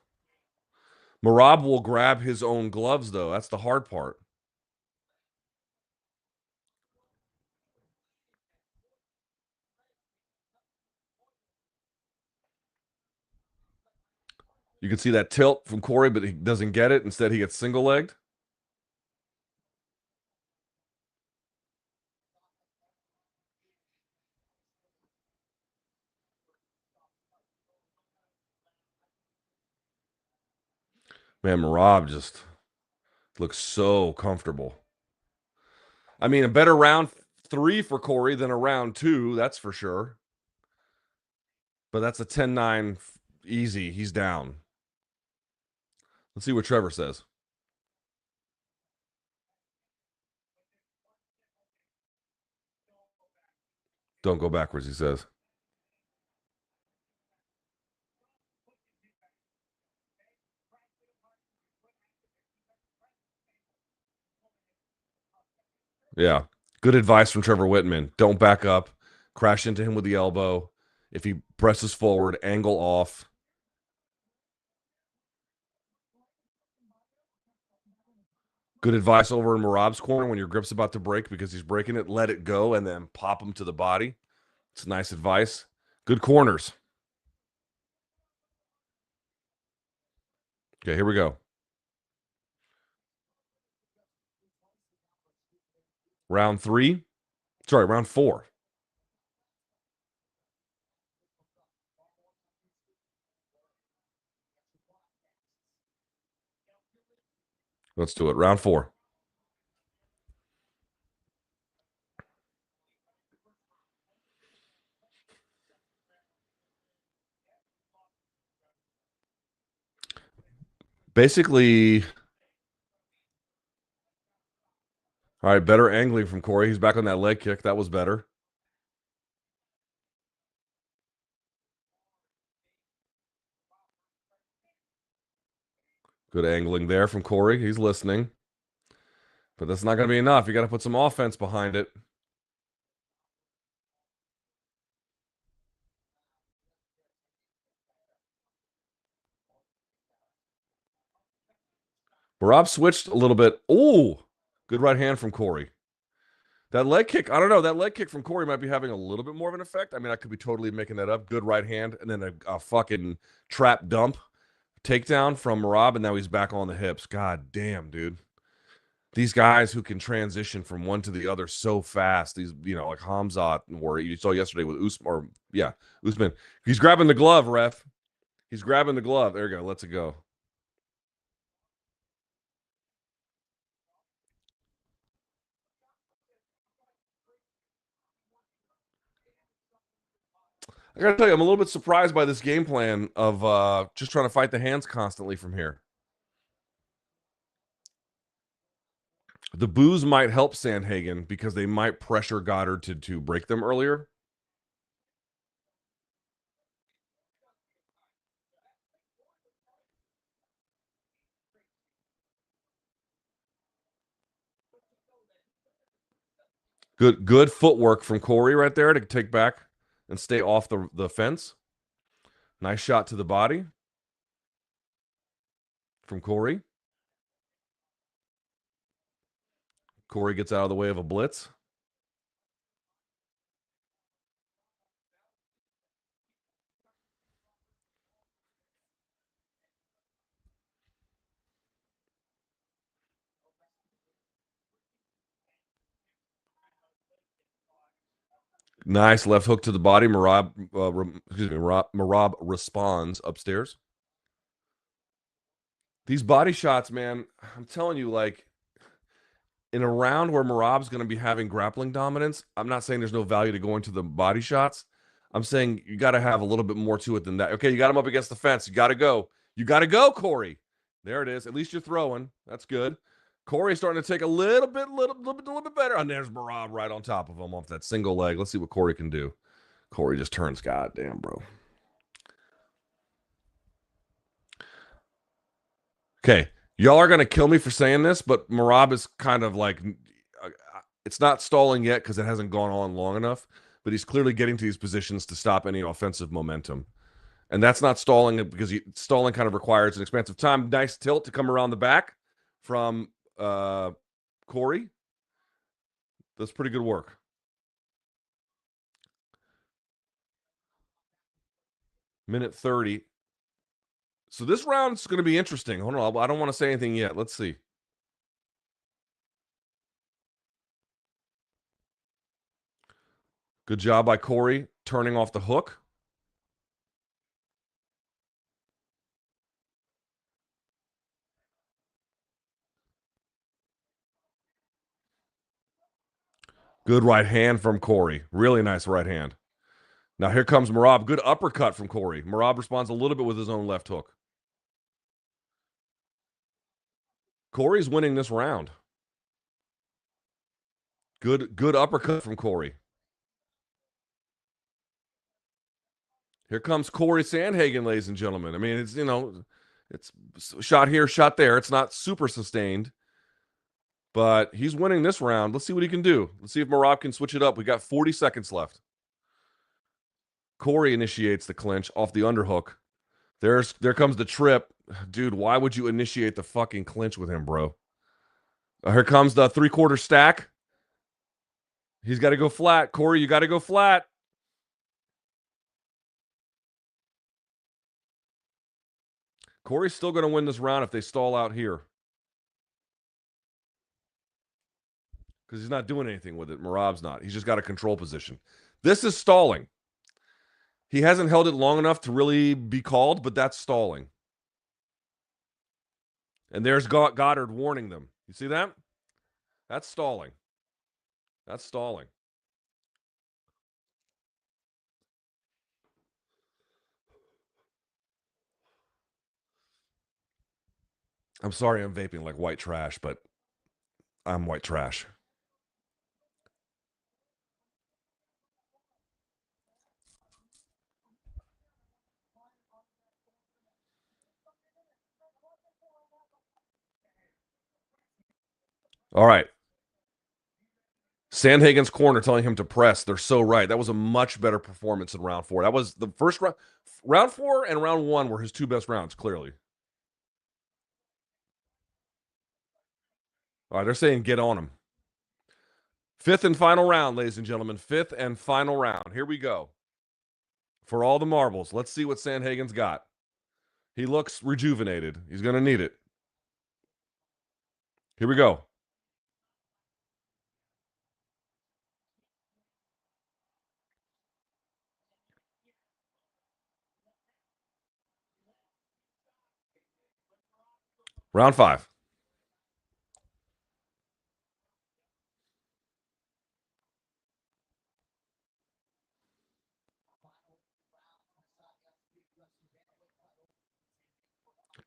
Merab will grab his own gloves, though. That's the hard part. You can see that tilt from Cory, but he doesn't get it. Instead, he gets single-legged. Man, Merab just looks so comfortable. I mean, a better round 3 for Cory than a round 2, that's for sure. But that's a 10-9 easy. He's down. Let's see what Trevor says. Don't go backwards, he says. Yeah. Good advice from Trevor Whitman. Don't back up. Crash into him with the elbow. If he presses forward, angle off. Good advice over in Merab's corner when your grip's about to break because he's breaking it. Let it go and then pop him to the body. It's nice advice. Good corners. Okay, here we go. Round 3. Sorry, round 4. Let's do it. Round 4. Basically, all right, better angling from Cory. He's back on that leg kick. That was better. Good angling there from Cory. He's listening. But that's not going to be enough. You got to put some offense behind it. Merab switched a little bit. Oh, good right hand from Cory. That leg kick, I don't know. That leg kick from Cory might be having a little bit more of an effect. I mean, I could be totally making that up. Good right hand, and then a fucking trap dump takedown from Merab, and now he's back on the hips. God damn, dude. These guys who can transition from one to the other so fast. These, like Hamzat, where you saw yesterday with Usman. Usman. He's grabbing the glove, ref. He's grabbing the glove. There you go. Let's it go. I gotta tell you, I'm a little bit surprised by this game plan of just trying to fight the hands constantly from here. The boos might help Sandhagen because they might pressure Goddard to break them earlier. Good footwork from Cory right there to take back and stay off the fence. Nice shot to the body from Cory. Cory gets out of the way of a blitz. Nice left hook to the body. Merab responds upstairs. These body shots, man, I'm telling you, like, in a round where Merab's going to be having grappling dominance, I'm not saying there's no value to going to the body shots. I'm saying you got to have a little bit more to it than that. Okay, you got him up against the fence. You got to go. You got to go, Cory. There it is. At least you're throwing. That's good. Cory's starting to take a little bit better. And there's Merab right on top of him off that single leg. Let's see what Cory can do. Cory just turns. Goddamn, bro. Okay. Y'all are going to kill me for saying this, but Merab is kind of like, it's not stalling yet because it hasn't gone on long enough, but he's clearly getting to these positions to stop any offensive momentum. And that's not stalling because stalling kind of requires an expansive time. Nice tilt to come around the back from Cory. That's pretty good work. Minute 30. So this round's going to be interesting. Hold on. I don't want to say anything yet. Let's see. Good job by Cory turning off the hook. Good right hand from Cory. Really nice right hand. Now here comes Merab. Good uppercut from Cory. Merab responds a little bit with his own left hook. Cory's winning this round. Good uppercut from Cory. Here comes Cory Sandhagen, ladies and gentlemen. I mean, it's, it's shot here, shot there. It's not super sustained, but he's winning this round. Let's see what he can do. Let's see if Merab can switch it up. We got 40 seconds left. Cory initiates the clinch off the underhook. There comes the trip. Dude, why would you initiate the fucking clinch with him, bro? Here comes the 3/4 stack. He's got to go flat. Cory, you got to go flat. Cory's still going to win this round if they stall out here. Because he's not doing anything with it. Merab's not. He's just got a control position. This is stalling. He hasn't held it long enough to really be called, but that's stalling. And there's Goddard warning them. You see that? That's stalling. That's stalling. I'm sorry I'm vaping like white trash, but I'm white trash. All right. Sandhagen's corner telling him to press. They're so right. That was a much better performance in round 4. That was the first round. Round 4 and round 1 were his two best rounds, clearly. All right, they're saying get on him. 5th and final round, ladies and gentlemen. 5th and final round. Here we go. For all the marbles, let's see what Sandhagen's got. He looks rejuvenated. He's going to need it. Here we go. Round 5.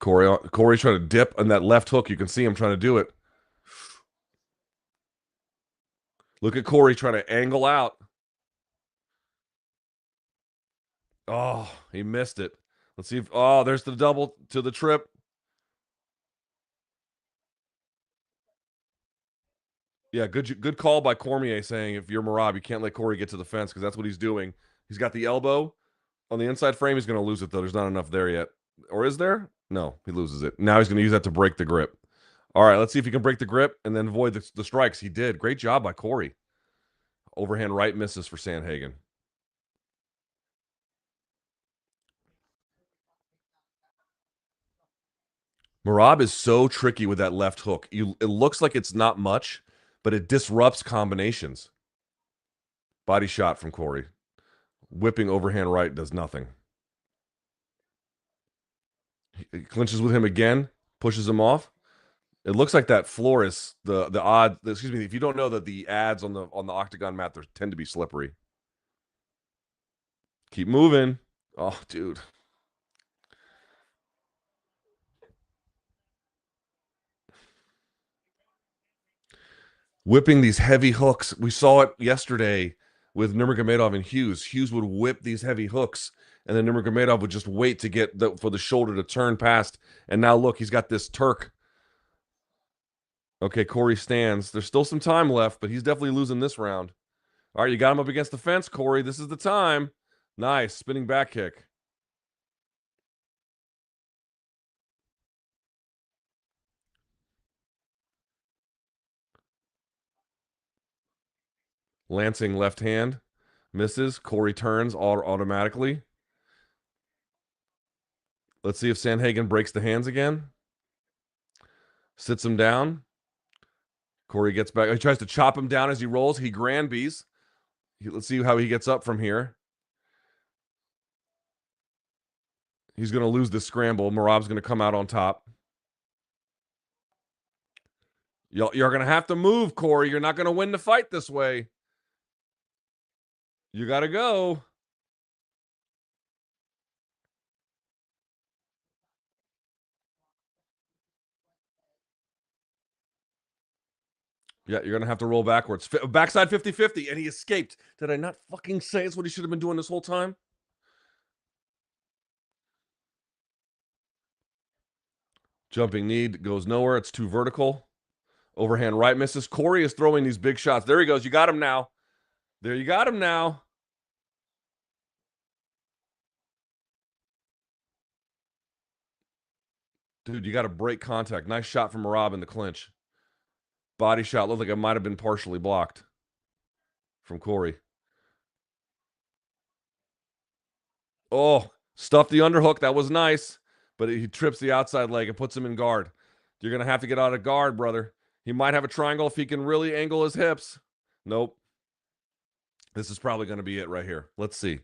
Cory's trying to dip on that left hook. You can see him trying to do it. Look at Cory trying to angle out. Oh, he missed it. Let's see if, oh, there's the double to the trip. Yeah, good call by Cormier saying if you're Merab, you can't let Cory get to the fence because that's what he's doing. He's got the elbow on the inside frame. He's going to lose it, though. There's not enough there yet. Or is there? No, he loses it. Now he's going to use that to break the grip. All right, let's see if he can break the grip and then avoid the strikes. He did. Great job by Cory. Overhand right misses for Sandhagen. Merab is so tricky with that left hook. It looks like it's not much, but it disrupts combinations. Body shot from Cory. Whipping overhand right does nothing. He clinches with him again, pushes him off. It looks like that floor is the odd. Excuse me. If you don't know that the ads on the octagon mat, they tend to be slippery. Keep moving. Oh, dude. Whipping these heavy hooks. We saw it yesterday with Nurmagomedov and Hughes. Hughes would whip these heavy hooks, and then Nurmagomedov would just wait to get for the shoulder to turn past. And now look, he's got this Turk. Okay, Cory stands. There's still some time left, but he's definitely losing this round. All right, you got him up against the fence, Cory. This is the time. Nice spinning back kick. Lancing left hand. Misses. Cory turns automatically. Let's see if Sandhagen breaks the hands again. Sits him down. Cory gets back. He tries to chop him down as he rolls. He Granbys. Let's see how he gets up from here. He's going to lose this scramble. Merab's going to come out on top. You're going to have to move, Cory. You're not going to win the fight this way. You got to go. Yeah, you're going to have to roll backwards. Backside 50-50, and he escaped. Did I not fucking say it's what he should have been doing this whole time? Jumping knee goes nowhere. It's too vertical. Overhand right misses. Cory is throwing these big shots. There he goes. You got him now. There you got him now. Dude, you got to break contact. Nice shot from Merab in the clinch. Body shot looked like it might have been partially blocked from Cory. Oh, stuffed the underhook. That was nice. But he trips the outside leg and puts him in guard. You're going to have to get out of guard, brother. He might have a triangle if he can really angle his hips. Nope. This is probably going to be it right here. Let's see.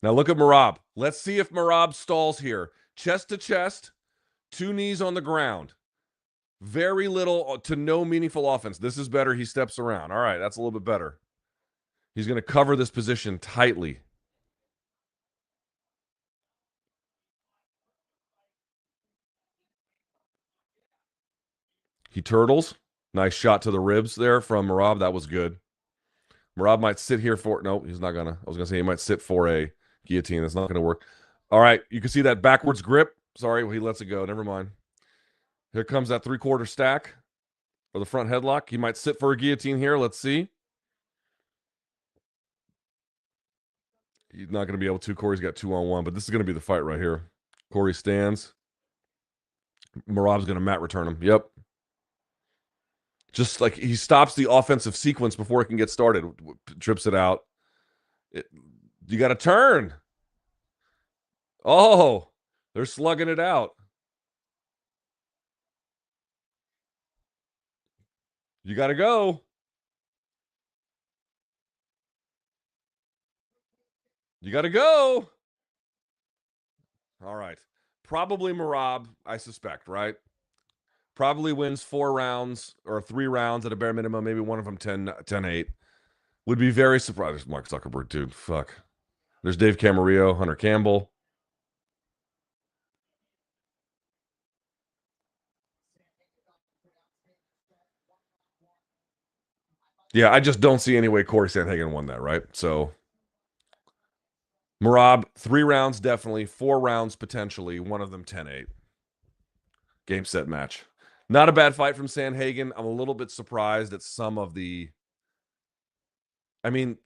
Now look at Merab. Let's see if Merab stalls here. Chest to chest, 2 knees on the ground. Very little to no meaningful offense. This is better. He steps around. All right, that's a little bit better. He's going to cover this position tightly. He turtles. Nice shot to the ribs there from Merab. That was good. Merab might sit here for... No, he's not going to. I was going to say he might sit for a guillotine. That's not going to work. All right, you can see that backwards grip. Sorry, he lets it go. Never mind. Here comes that 3/4 stack or the front headlock. He might sit for a guillotine here. Let's see. He's not going to be able to. Cory's got 2-on-1, but this is going to be the fight right here. Cory stands. Merab's going to mat return him. Yep. Just like he stops the offensive sequence before it can get started. Trips it out. You got to turn. Oh, they're slugging it out. You got to go. You got to go. All right. Probably Merab, I suspect, right? Probably wins 4 rounds or 3 rounds at a bare minimum. Maybe one of them 10-8. Would be very surprised. There's Mark Zuckerberg, dude. Fuck. There's Dave Camarillo, Hunter Campbell. Yeah, I just don't see any way Cory Sandhagen won that, right? So Merab, 3 rounds definitely, 4 rounds potentially, one of them 10-8. Game, set, match. Not a bad fight from Sandhagen. I'm a little bit surprised at some of the... I mean,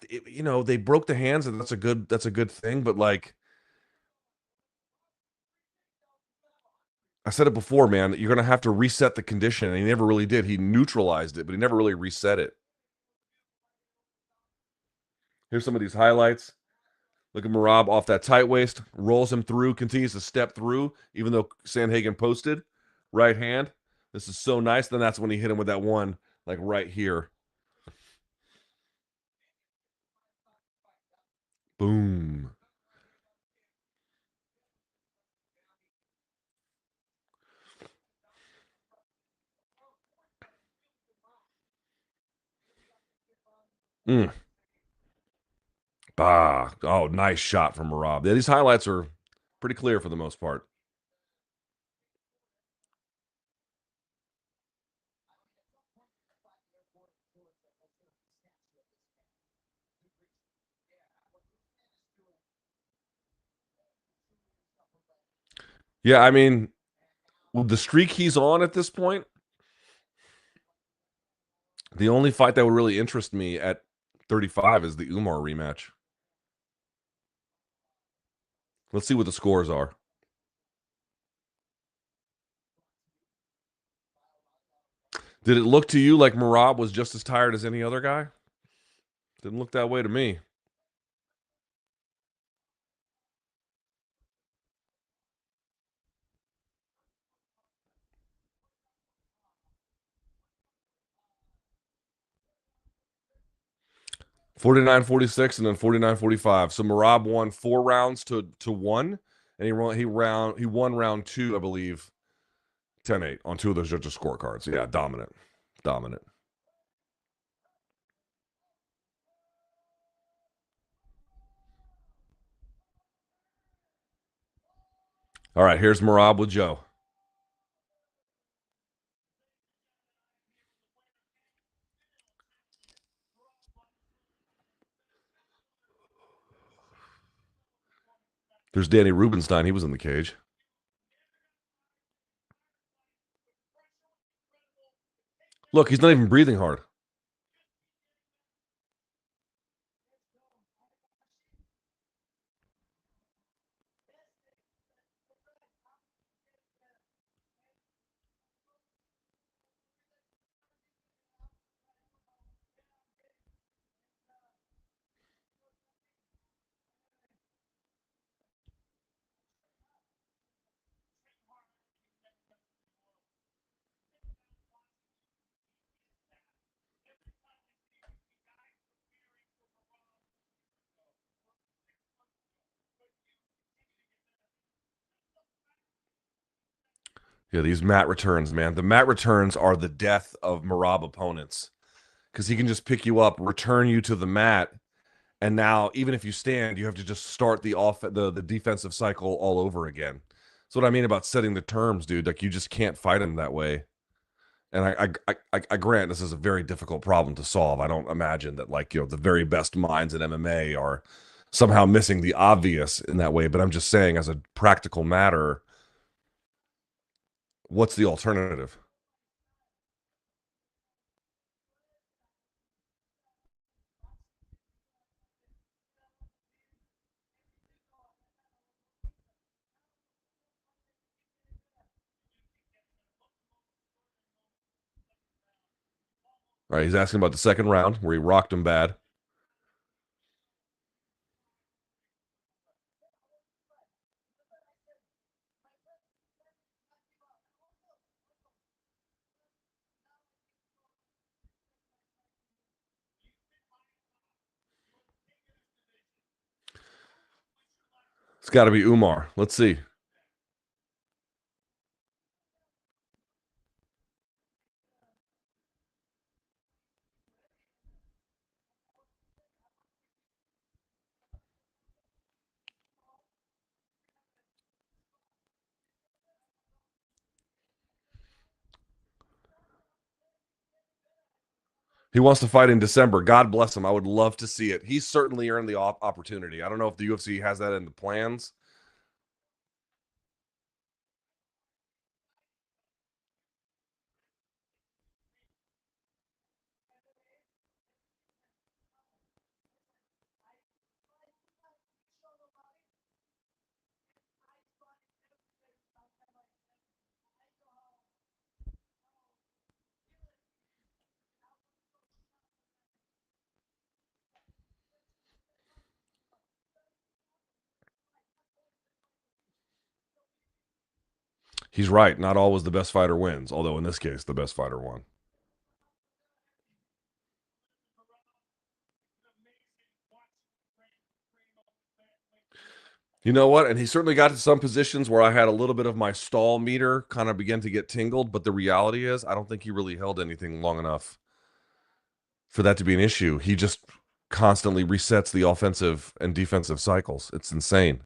they broke the hands, and that's a good thing, but like I said it before, man, you're going to have to reset the condition, and he never really did. He neutralized it, but he never really reset it. Here's some of these highlights. Look at Merab off that tight waist, rolls him through, continues to step through, even though Sandhagen posted. Right hand. This is so nice. Then that's when he hit him with that one, like right here. Boom. Bah. Oh, nice shot from Merab. Yeah, these highlights are pretty clear for the most part. Yeah, I mean, with the streak he's on at this point, the only fight that would really interest me at 35 is the Umar rematch. Let's see what the scores are. Did it look to you like Merab was just as tired as any other guy? Didn't look that way to me. 49-46 and then 49-45. So Merab won 4 rounds to one, and he won round two, I believe, 10-8 on two of those judges' scorecards. Yeah, dominant. Dominant. All right, here's Merab with Joe. There's Danny Rubenstein. He was in the cage. Look, he's not even breathing hard. Yeah, these mat returns, man. The mat returns are the death of Merab opponents because he can just pick you up, return you to the mat, and now even if you stand, you have to just start the defensive cycle all over again. That's what I mean about setting the terms, dude. Like you just can't fight him that way. And I grant this is a very difficult problem to solve. I don't imagine that the very best minds in MMA are somehow missing the obvious in that way. But I'm just saying, as a practical matter, what's the alternative? All right, he's asking about the second round where he rocked him bad. It's got to be Umar. Let's see. He wants to fight in December. God bless him. I would love to see it. He's certainly earned the opportunity. I don't know if the UFC has that in the plans. He's right. Not always the best fighter wins, although in this case, the best fighter won. You know what? And he certainly got to some positions where I had a little bit of my stall meter kind of begin to get tingled. But the reality is, I don't think he really held anything long enough for that to be an issue. He just constantly resets the offensive and defensive cycles. It's insane.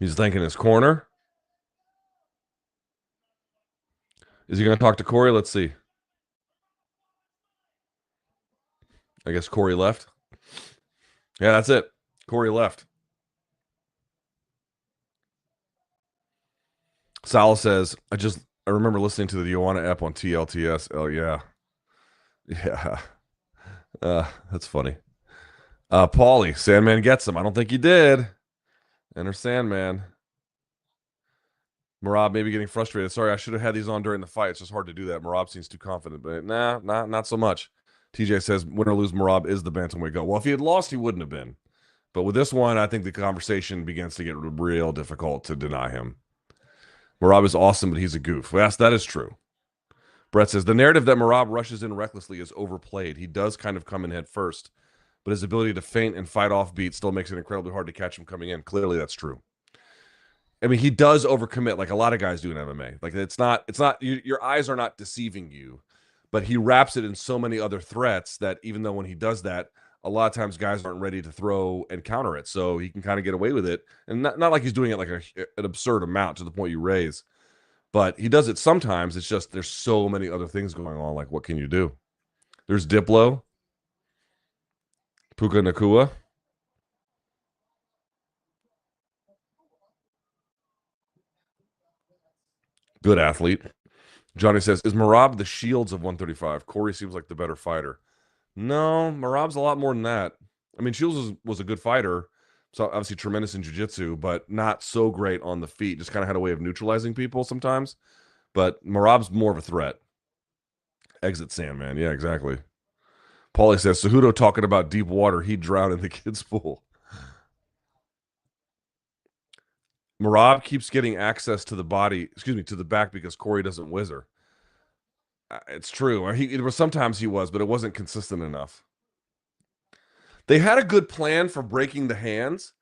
He's thanking his corner. Is he going to talk to Cory? Let's see. I guess Cory left. Yeah, that's it. Cory left. Sal says, I remember listening to the Ioana app on TLTS. Oh yeah. Yeah. That's funny. Paulie, Sandman gets him. I don't think he did. Enter Sandman. Merab maybe getting frustrated. Sorry, I should have had these on during the fight. It's just hard to do that. Merab seems too confident, but not so much. TJ says, win or lose, Merab is the bantamweight go. Well, if he had lost, he wouldn't have been. But with this one, I think the conversation begins to get real difficult to deny him. Merab is awesome, but he's a goof. Yes, that is true. Brett says, the narrative that Merab rushes in recklessly is overplayed. He does kind of come in head first, but his ability to feint and fight off beat still makes it incredibly hard to catch him coming in. Clearly, that's true. I mean, he does overcommit like a lot of guys do in MMA. Like it's not your eyes are not deceiving you, but he wraps it in so many other threats that even though when he does that, a lot of times guys aren't ready to throw and counter it. So he can kind of get away with it. And not like he's doing it like an absurd amount to the point you raise, but he does it sometimes. It's just there's so many other things going on. Like, what can you do? There's Diplo, Puka Nakua. Good athlete. Johnny says, is Merab the Shields of 135? Cory seems like the better fighter. No, Merab's a lot more than that. I mean, Shields was a good fighter, so obviously tremendous in jiu-jitsu, but not so great on the feet. Just kind of had a way of neutralizing people sometimes. But Merab's more of a threat. Exit Sandman. Yeah, exactly. Paulie says, Cejudo talking about deep water. He'd drown in the kids' pool. Merab keeps getting access to the body, to the back because Cory doesn't whizzer. It's true. It was sometimes he was, but it wasn't consistent enough. They had a good plan for breaking the hands,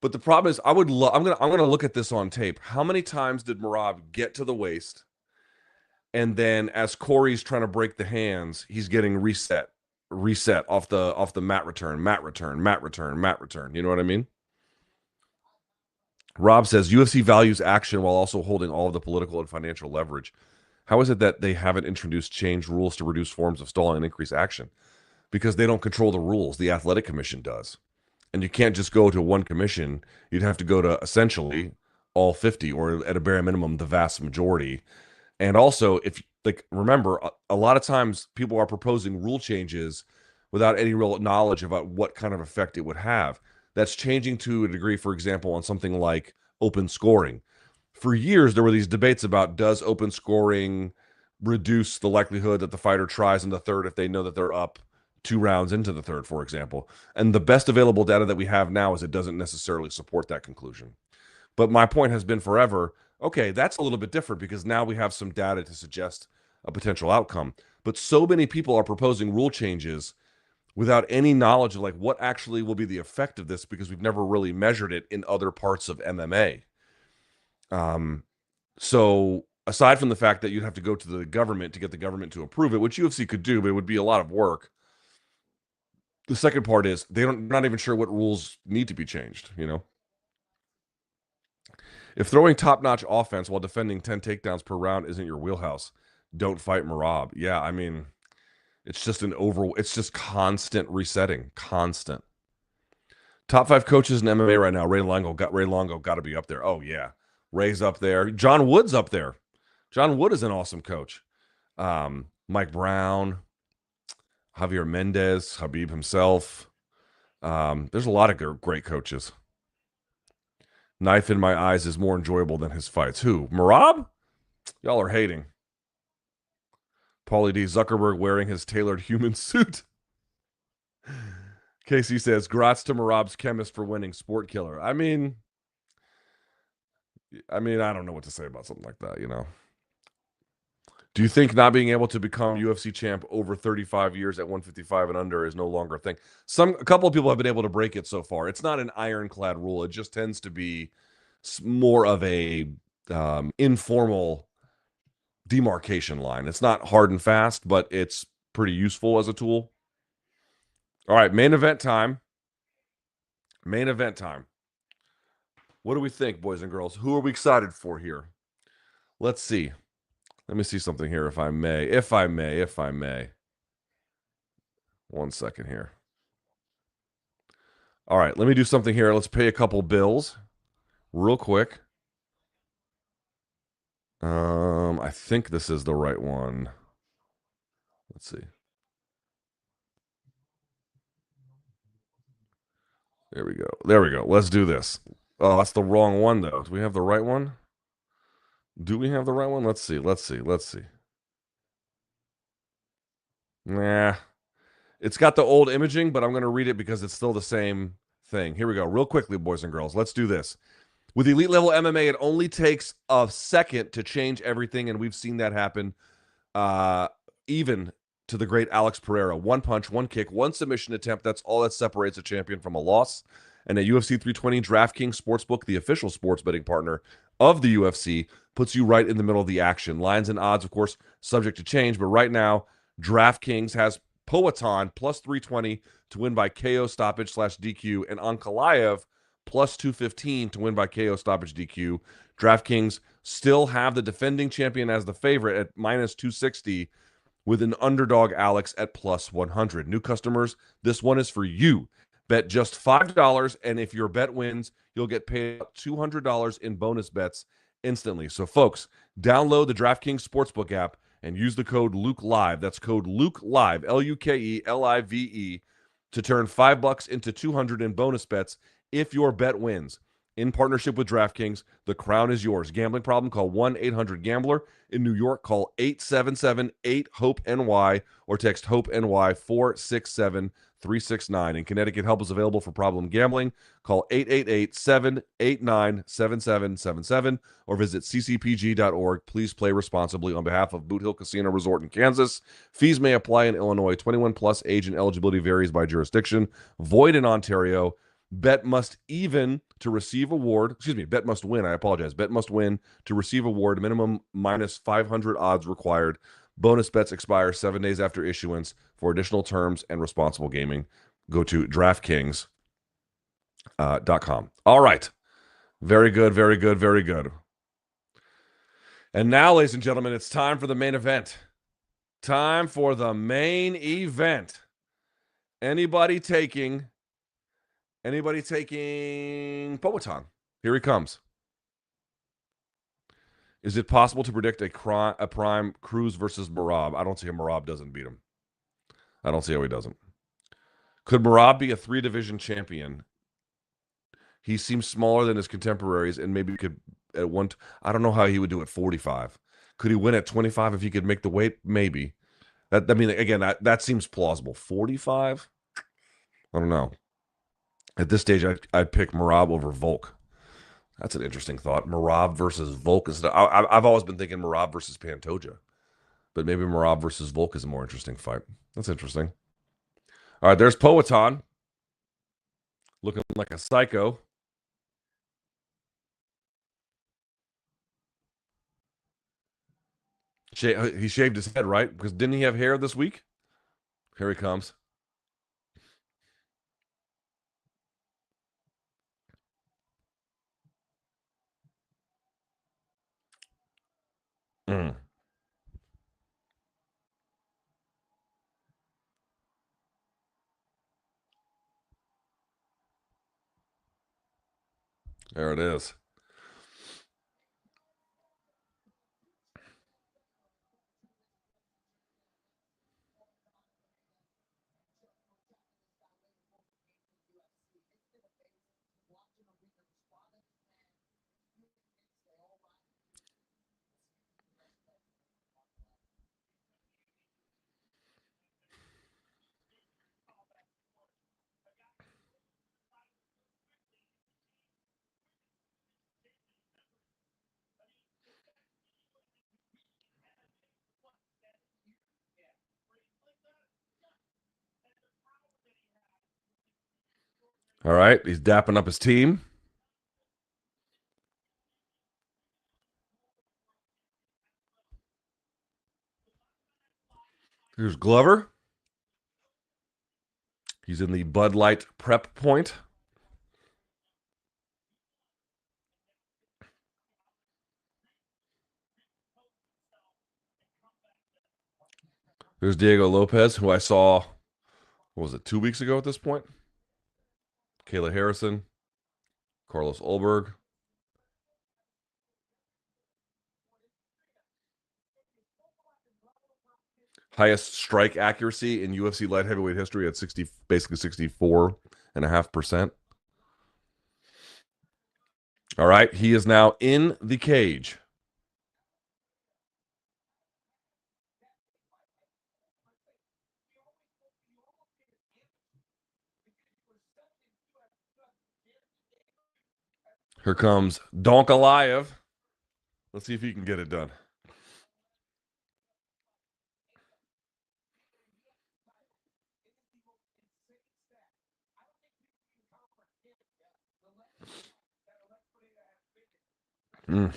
but the problem is, I'm gonna look at this on tape. How many times did Merab get to the waist, and then as Cory's trying to break the hands, he's getting reset off the mat return. You know what I mean? Rob says UFC values action while also holding all of the political and financial leverage. How is it that they haven't introduced change rules to reduce forms of stalling and increase action? Because they don't control the rules. The athletic commission does. And you can't just go to one commission. You'd have to go to essentially all 50, or at a bare minimum, the vast majority. And also, if like remember, a lot of times people are proposing rule changes without any real knowledge about what kind of effect it would have. That's changing to a degree, for example, on something like open scoring. For years, there were these debates about, does open scoring reduce the likelihood that the fighter tries in the third if they know that they're up 2 rounds into the third, for example. And the best available data that we have now is it doesn't necessarily support that conclusion. But my point has been forever, okay, that's a little bit different because now we have some data to suggest a potential outcome. But so many people are proposing rule changes without any knowledge of like what actually will be the effect of this, because we've never really measured it in other parts of MMA. So aside from the fact that you'd have to go to the government to get the government to approve it, which UFC could do, but it would be a lot of work. The second part is they're not even sure what rules need to be changed, you know? If throwing top-notch offense while defending 10 takedowns per round isn't your wheelhouse, don't fight Merab. Yeah, I mean, it's just constant resetting, constant. Top 5 coaches in MMA right now. Ray Longo got to be up there. Oh yeah. Ray's up there. John Wood's up there. John Wood is an awesome coach. Mike Brown, Javier Mendez, Habib himself. There's a lot of great coaches. Knife in my eyes is more enjoyable than his fights. Who? Merab? Y'all are hating. Paulie D. Zuckerberg wearing his tailored human suit. Casey says, grats to Merab's chemist for winning. Sport killer. I mean, I don't know what to say about something like that, you know? Do you think not being able to become UFC champ over 35 years at 155 and under is no longer a thing? A couple of people have been able to break it so far. It's not an ironclad rule. It just tends to be more of a informal demarcation line. It's not hard and fast, but it's pretty useful as a tool. All right, main event time. Main event time. What do we think, boys and girls? Who are we excited for here? Let's see. Let me see something here, if I may. If I may, if I may. 1 second here. All right, let me do something here. Let's pay a couple bills real quick. I think this is the right one. Let's see. There we go. There we go. Let's do this. Oh, that's the wrong one, though. Do we have the right one? Do we have the right one? Let's see. Let's see. Let's see. Nah. It's got the old imaging, but I'm going to read it because it's still the same thing. Here we go. Real quickly, boys and girls. Let's do this. With elite level MMA, it only takes a second to change everything, and we've seen that happen. Even to the great Alex Pereira. One punch, one kick, one submission attempt. That's all that separates a champion from a loss. And at UFC 320, DraftKings Sportsbook, the official sports betting partner of the UFC, puts you right in the middle of the action. Lines and odds, of course, subject to change. But right now, DraftKings has Powhatan plus 320 to win by KO stoppage / DQ, and Ankalaev plus 215 to win by KO stoppage DQ. DraftKings still have the defending champion as the favorite at minus 260 with an underdog Alex at plus 100. New customers, this one is for you. Bet just $5, and if your bet wins, you'll get paid $200 in bonus bets instantly. So, folks, download the DraftKings Sportsbook app and use the code LukeLive. That's code LukeLive, LukeLive, to turn $5 into $200 in bonus bets if your bet wins. In partnership with DraftKings, the crown is yours. Gambling problem? Call 1-800-GAMBLER. In New York, call 877-8-HOPE-NY or text HOPE-NY 467-369. In Connecticut, help is available for problem gambling. Call 888-789-7777 or visit ccpg.org. Please play responsibly on behalf of Boot Hill Casino Resort in Kansas. Fees may apply in Illinois. 21 plus, age and eligibility varies by jurisdiction. Void in Ontario. Bet must even to receive award. Excuse me. Bet must win. I apologize. Bet must win to receive award. Minimum minus 500 odds required. Bonus bets expire 7 days after issuance. For additional terms and responsible gaming, go to DraftKings.com. All right. Very good. Very good. Very good. And now, ladies and gentlemen, it's time for the main event. Time for the main event. Anybody taking Powhatan? Here he comes. Is it possible to predict a prime Cruz versus Merab? I don't see how Merab doesn't beat him. I don't see how he doesn't. Could Merab be a 3-division champion? He seems smaller than his contemporaries, and maybe could at one. I don't know how he would do at 45. Could he win at 25 if he could make the weight? Maybe. I mean, again, that seems plausible. 45? I don't know. At this stage, I'd pick Merab over Volk. That's an interesting thought. Merab versus Volk. I've always been thinking Merab versus Pantoja. But maybe Merab versus Volk is a more interesting fight. That's interesting. All right, there's Powhatan. Looking like a psycho. He shaved his head, right? Because didn't he have hair this week? Here he comes. Mm. There it is. All right, he's dapping up his team. Here's Glover. He's in the Bud Light prep point. There's Diego Lopez, who I saw, what was it, 2 weeks ago at this point? Kayla Harrison, Carlos Ulberg. Highest strike accuracy in UFC light heavyweight history at 60, basically 64.5%. All right. He is now in the cage. Here comes Ankalaev. Let's see if he can get it done. Mm.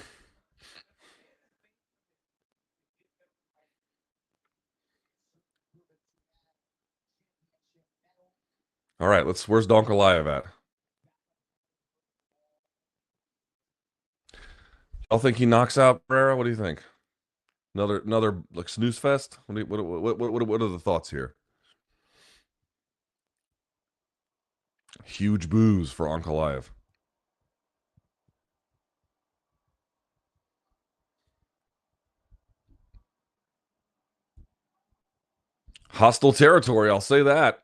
All right, where's Ankalaev at? Y'all think he knocks out Pereira? What do you think? Another like snooze fest? What are the thoughts here? Huge boos for Ankalaev. Hostile territory, I'll say that.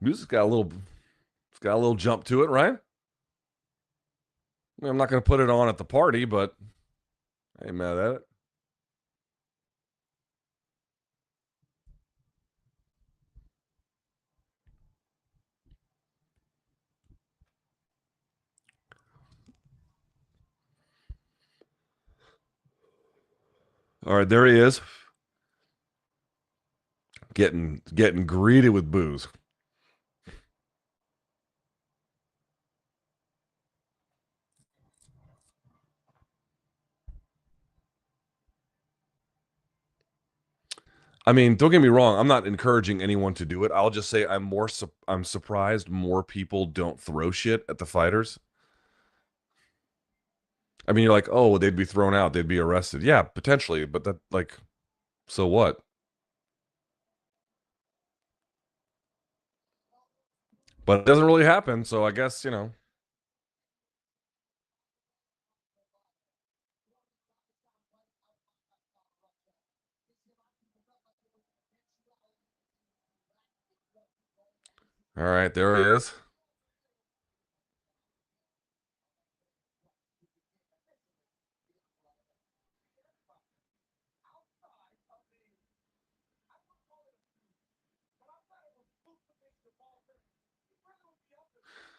Music's got a little jump to it, right? I mean, I'm not going to put it on at the party, but I ain't mad at it. All right, there he is. Getting greeted with booze. I mean, don't get me wrong. I'm not encouraging anyone to do it. I'll just say I'm surprised more people don't throw shit at the fighters. I mean, you're like, oh, they'd be thrown out, they'd be arrested. Yeah, potentially, but that like, so what? But it doesn't really happen. So I guess All right, there he is.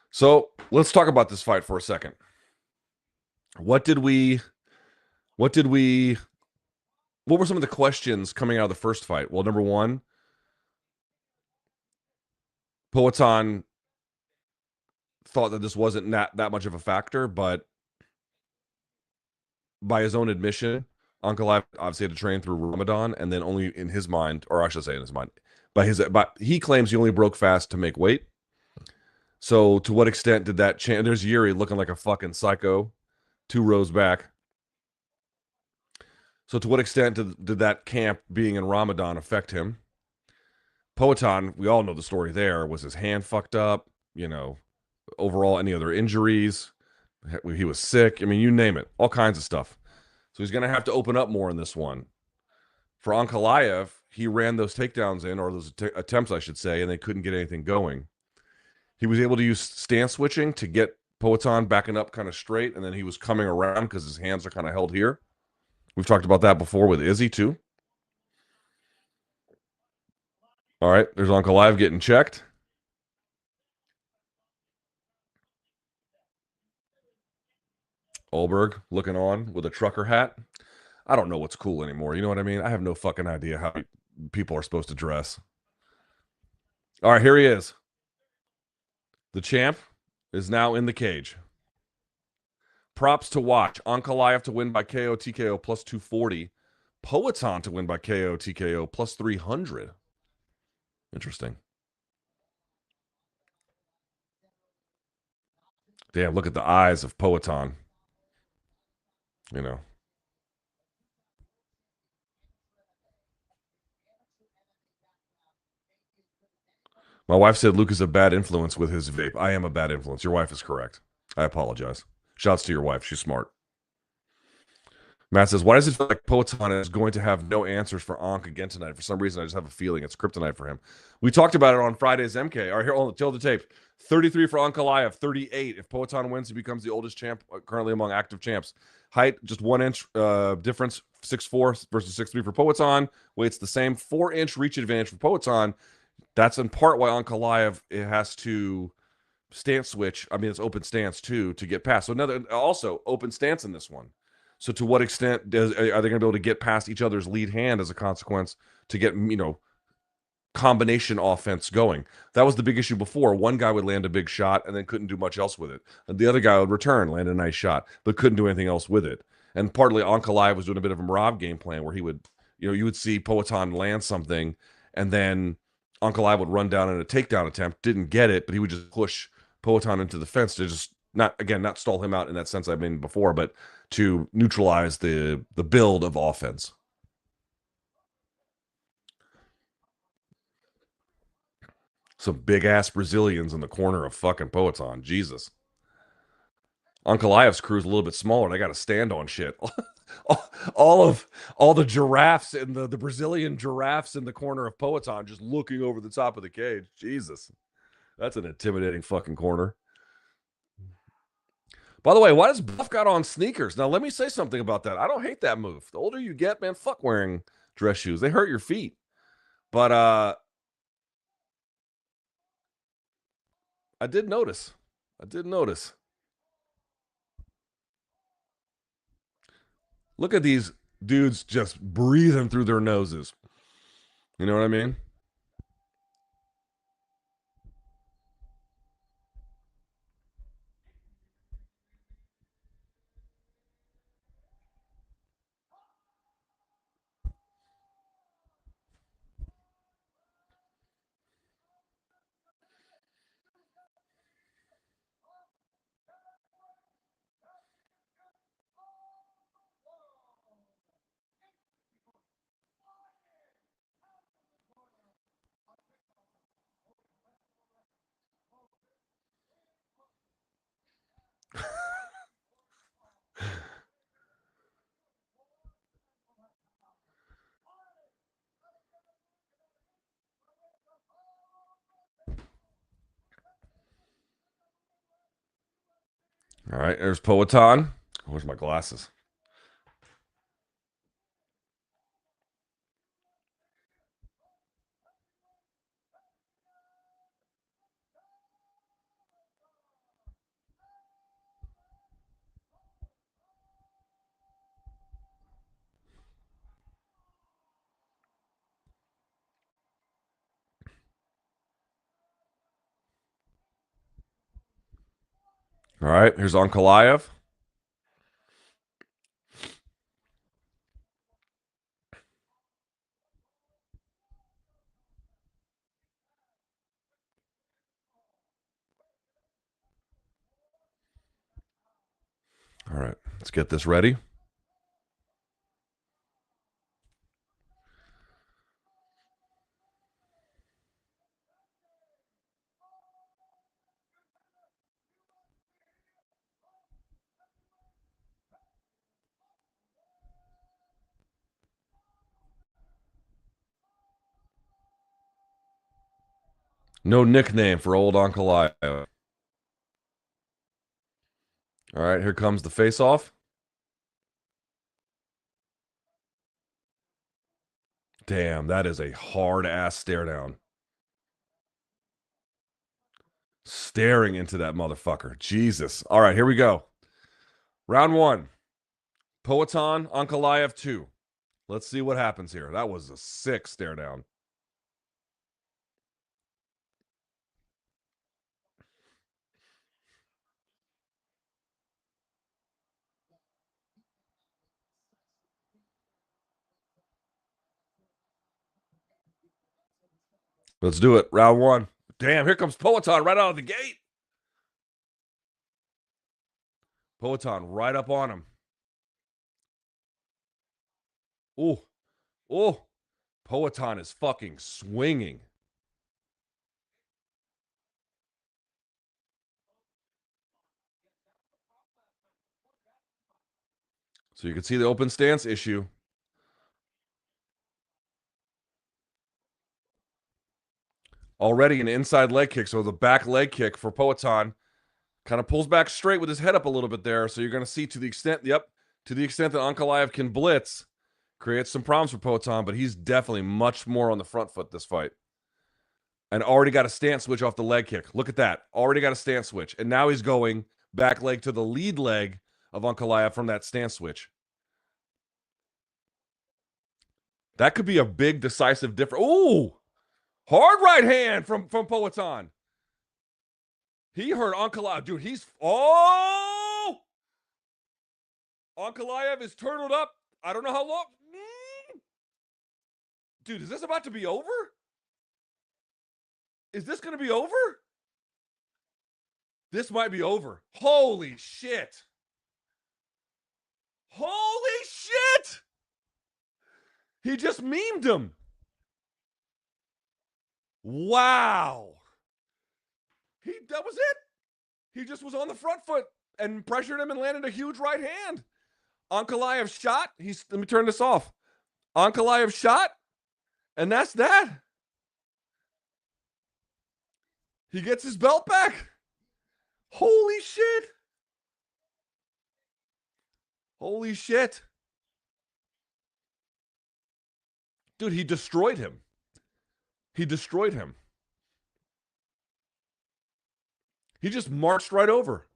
So let's talk about this fight for a second. What did we? What did we? What were some of the questions coming out of the first fight? Well, number one, Poatan thought that this wasn't that much of a factor, but by his own admission, Ankalaev obviously had to train through Ramadan, and then only in his mind, or I should say in his mind, but he claims he only broke fast to make weight. So to what extent did that change? There's Yuri looking like a fucking psycho, 2 rows back. So to what extent did that camp being in Ramadan affect him? Poatan, we all know the story there. Was his hand fucked up? Overall, any other injuries? He was sick. I mean, you name it. All kinds of stuff. So he's going to have to open up more in this one. For Ankalaev, he ran those takedowns in, or those attempts, I should say, and they couldn't get anything going. He was able to use stance switching to get Poatan backing up kind of straight, and then he was coming around because his hands are kind of held here. We've talked about that before with Izzy, too. All right, there's Ankalaev getting checked. Ulberg looking on with a trucker hat. I don't know what's cool anymore. You know what I mean? I have no fucking idea how people are supposed to dress. All right, here he is. The champ is now in the cage. Props to watch. Ankalaev to win by KO TKO plus 240. Poatan to win by KO TKO plus 300. Interesting. Damn, look at the eyes of Poatan. You know. My wife said Luke is a bad influence with his vape. I am a bad influence. Your wife is correct. I apologize. Shouts to your wife. She's smart. Matt says, why does it feel like Poatan is going to have no answers for Ankh again tonight? For some reason, I just have a feeling it's kryptonite for him. We talked about it on Friday's MK. All right, here, hold the tape. 33 for Ankalaev, 38. If Poatan wins, he becomes the oldest champ currently among active champs. Height, just 1 inch difference, 6'4 versus 6'3 for Poatan. Weight's the same, 4-inch reach advantage for Poatan. That's in part why Ankalaev has to stance switch. I mean, it's open stance too to get past. So another also open stance in this one. So to what extent are they going to be able to get past each other's lead hand as a consequence to get combination offense going? That was the big issue before. One guy would land a big shot and then couldn't do much else with it. And the other guy would return, land a nice shot, but couldn't do anything else with it. And partly Ankalaev was doing a bit of a Merab game plan where he would, you would see Poatan land something and then Ankalaev would run down in a takedown attempt, didn't get it, but he would just push Poatan into the fence to just not stall him out in that sense I've been before, but to neutralize the build of offense. Some big ass Brazilians in the corner of fucking Poatan. Jesus. Ankalaev's crew's a little bit smaller. They got to stand on shit. all the giraffes and the Brazilian giraffes in the corner of Poatan just looking over the top of the cage. Jesus. That's an intimidating fucking corner. By the way, why does Buff got on sneakers? Now, let me say something about that. I don't hate that move. The older you get, man, fuck wearing dress shoes. They hurt your feet. But I did notice. Look at these dudes just breathing through their noses. You know what I mean? All right, there's Poatan. Where's my glasses? All right, here's Ankalaev. All right, let's get this ready. No nickname for old Ankalaev. All right, here comes the face-off. Damn, that is a hard-ass stare down. Staring into that motherfucker. Jesus. All right, here we go. Round 1. Poatan, Ankalaev 2. Let's see what happens here. That was a sick stare down. Let's do it. Round 1. Damn, here comes Poatan right out of the gate. Poatan right up on him. Oh, oh, Poatan is fucking swinging. So you can see the open stance issue. Already an inside leg kick. So the back leg kick for Poatan kind of pulls back straight with his head up a little bit there. So you're going to see to the extent that Ankalaev can blitz, creates some problems for Poatan, but he's definitely much more on the front foot this fight. And already got a stance switch off the leg kick. Look at that. Already got a stance switch. And now he's going back leg to the lead leg of Ankalaev from that stance switch. That could be a big decisive difference. Ooh! Hard right hand from Poatan. He hurt Ankalaev. Dude, he's... Oh! Ankalaev is turtled up. I don't know how long. Dude, is this about to be over? Is this going to be over? This might be over. Holy shit. Holy shit. He just memed him. Wow. That was it. He just was on the front foot and pressured him and landed a huge right hand. Ankalaev shot. Let me turn this off. Ankalaev shot, and that's that. He gets his belt back. Holy shit. Holy shit. Dude, he destroyed him. He destroyed him. He just marched right over.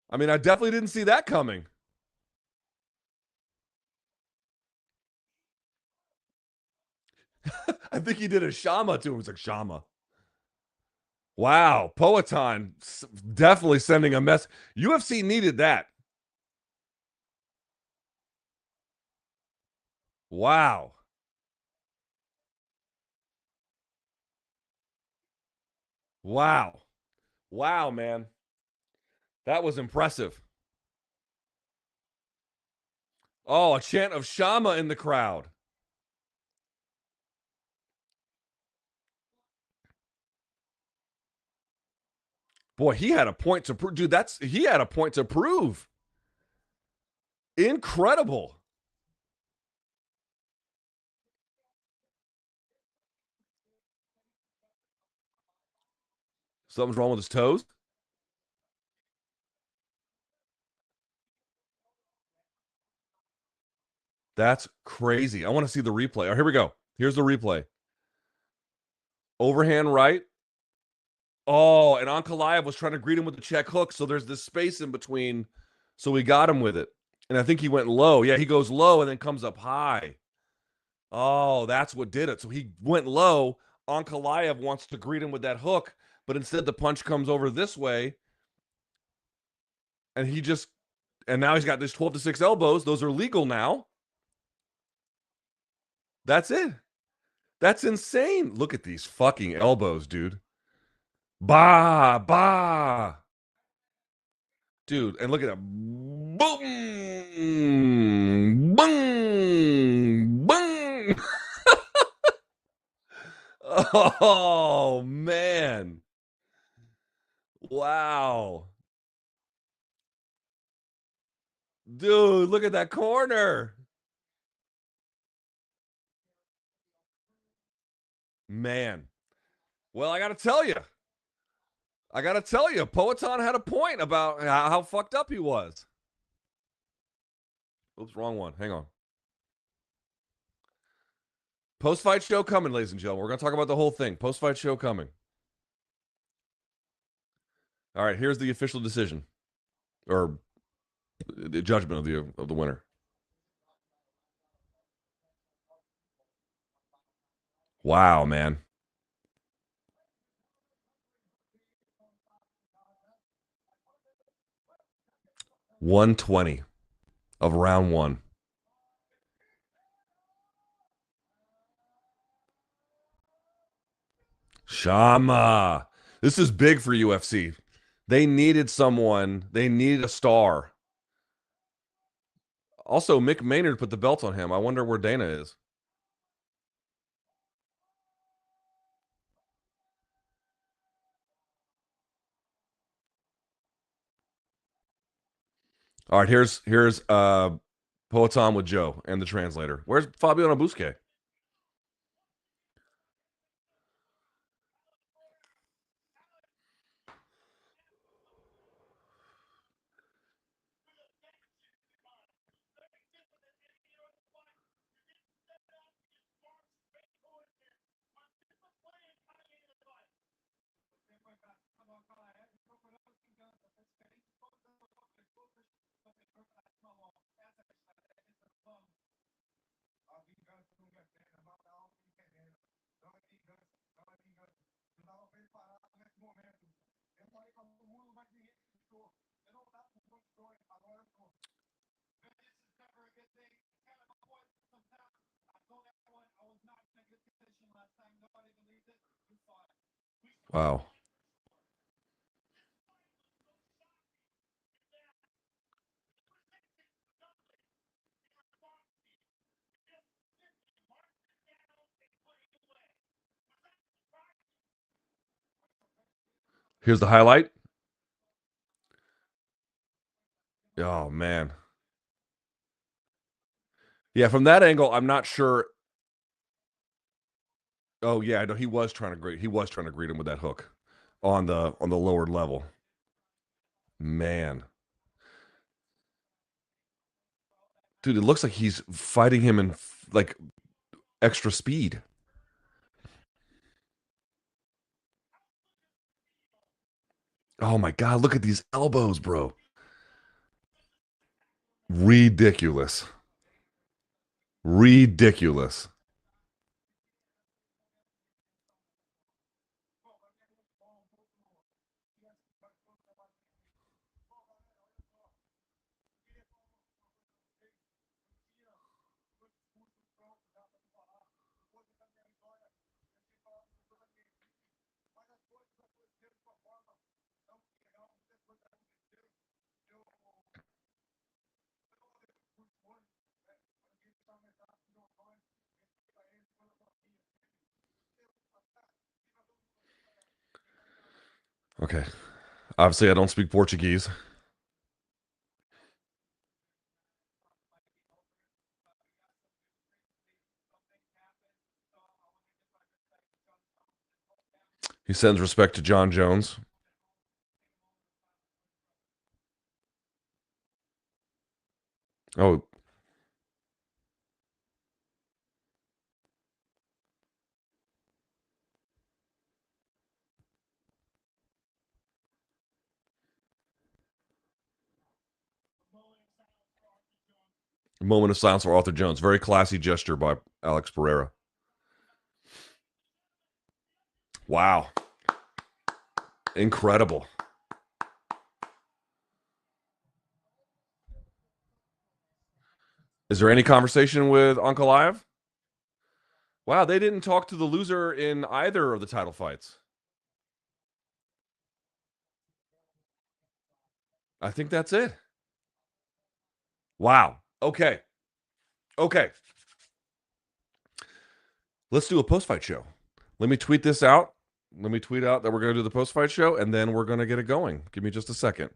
I mean, I definitely didn't see that coming. I think he did a Shama to him. It's like, Shama. Wow. Poatan definitely sending a mess. UFC needed that. Wow. Wow. Wow, man. That was impressive. Oh, a chant of Shama in the crowd. Boy, he had a point to prove. Dude, he had a point to prove. Incredible. Something's wrong with his toes. That's crazy. I want to see the replay. Oh, here we go. Here's the replay. Overhand right. Oh, and Ankalaev was trying to greet him with the check hook. So there's this space in between. So we got him with it. And I think he went low. Yeah, he goes low and then comes up high. Oh, that's what did it. So he went low. Ankalaev wants to greet him with that hook, but instead the punch comes over this way. And now he's got these 12-6 elbows. Those are legal now. That's it. That's insane. Look at these fucking elbows, dude. Bah, bah. Dude, and look at that. Boom. Boom. Boom. Oh, man. Wow. Dude, look at that corner. Man. Well, I got to tell you. Poatan had a point about how fucked up he was. Oops, wrong one. Hang on. Post-fight show coming, ladies and gentlemen. We're going to talk about the whole thing. Post-fight show coming. All right, here's the official decision. Or the judgment of the winner. Wow, man. 120 of round one. Shama. This is big for UFC. They needed someone. They needed a star. Also, Mick Maynard put the belt on him. I wonder where Dana is. All right, here's Poetan with Joe and the translator. Where's Fabiano Busquet? Wow. Here's the highlight. Oh man. Yeah, from that angle, I'm not sure. Oh yeah, no, he was trying to greet him with that hook on the lower level. Man. Dude, it looks like he's fighting him in like extra speed. Oh my god, look at these elbows, bro. Ridiculous. Ridiculous. Okay. Obviously, I don't speak Portuguese. He sends respect to John Jones. Oh, moment of silence for Arthur Jones. Very classy gesture by Alex Pereira. Wow. Incredible. Is there any conversation with Ankalaev? Wow, they didn't talk to the loser in either of the title fights. I think that's it. Wow. Okay. Okay. Let's do a post-fight show. Let me tweet this out. Let me tweet out that we're going to do the post-fight show, and then we're going to get it going. Give me just a second.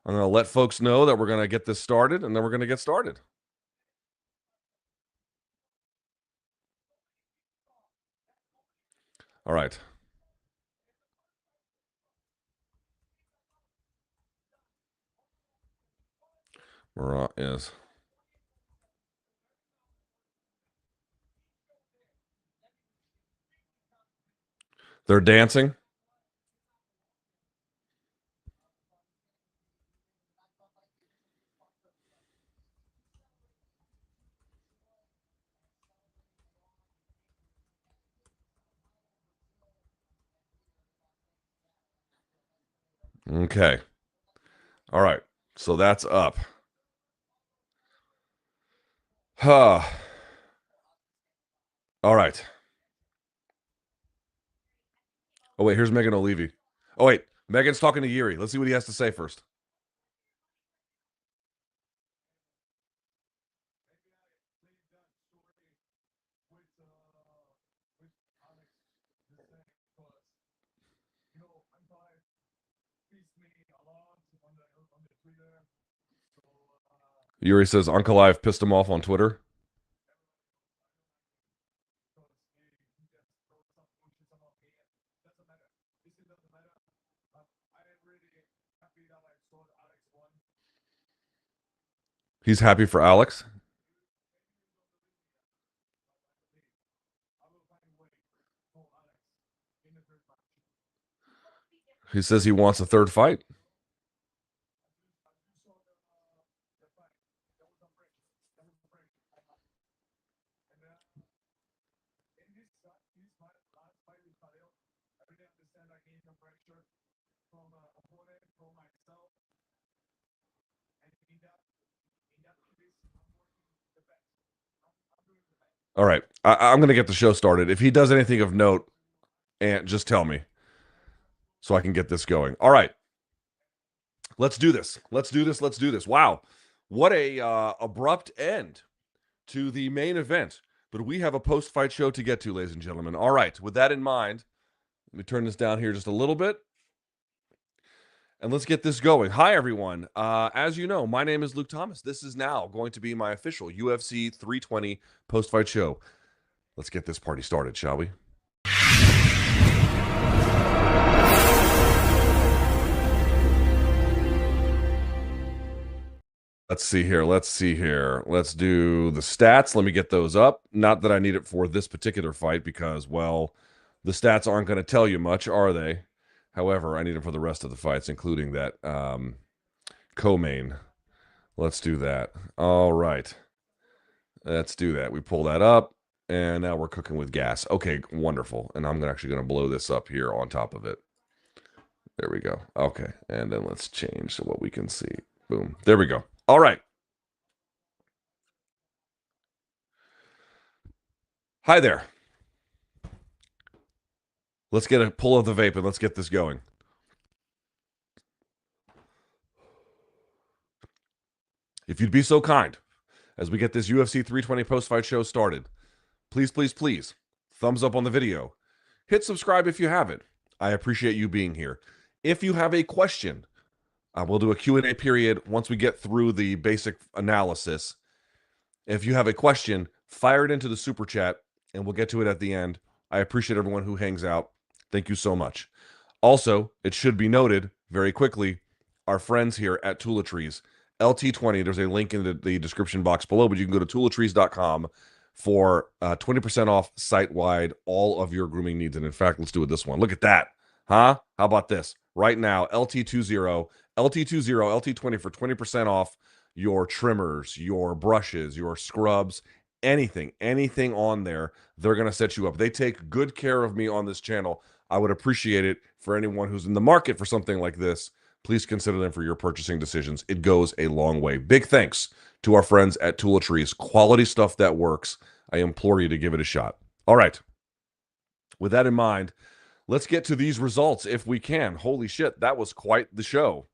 I'm going to let folks know that we're going to get this started, and then we're going to get started. All right. Murat is. They're dancing. Okay. All right. So that's up. Huh. All right. Oh, wait. Here's Megan O'Leary. Oh, wait. Megan's talking to Yuri. Let's see what he has to say first. Yuri says Ankalaev pissed him off on Twitter. He's happy for Alex. He says he wants a third fight. All right. I'm going to get the show started. If he does anything of note, and just tell me so I can get this going. All right. Let's do this. Let's do this. Let's do this. Wow. What a abrupt end to the main event. But we have a post-fight show to get to, ladies and gentlemen. All right. With that in mind, let me turn this down here just a little bit. And let's get this going. Hi, everyone. As you know, my name is Luke Thomas. This is now going to be my official UFC 320 post-fight show. Let's get this party started, shall we? Let's see here. Let's see here. Let's do the stats. Let me get those up. Not that I need it for this particular fight because, well, the stats aren't going to tell you much, are they? However, I need it for the rest of the fights, including that co-main. Let's do that. All right. Let's do that. We pull that up, and now we're cooking with gas. Okay, wonderful. And I'm actually going to blow this up here on top of it. There we go. Okay, and then let's change to what we can see. Boom. There we go. All right. Hi there. Let's get a pull of the vape and let's get this going. If you'd be so kind, as we get this UFC 320 post-fight show started, please, please, please, thumbs up on the video. Hit subscribe if you haven't. I appreciate you being here. If you have a question, we'll do a Q&A period once we get through the basic analysis. If you have a question, fire it into the super chat, and we'll get to it at the end. I appreciate everyone who hangs out. Thank you so much. Also, it should be noted very quickly, our friends here at Toiletries, LT20, there's a link in the description box below, but you can go to toiletries.com for 20% off site-wide all of your grooming needs. And in fact, let's do it this one. Look at that. Huh? How about this? Right now, LT20, LT20 for 20% off your trimmers, your brushes, your scrubs, anything on there. They're going to set you up. They take good care of me on this channel. I would appreciate it for anyone who's in the market for something like this. Please consider them for your purchasing decisions. It goes a long way. Big thanks to our friends at Toiletries. Quality stuff that works. I implore you to give it a shot. All right. With that in mind, let's get to these results if we can. Holy shit, that was quite the show.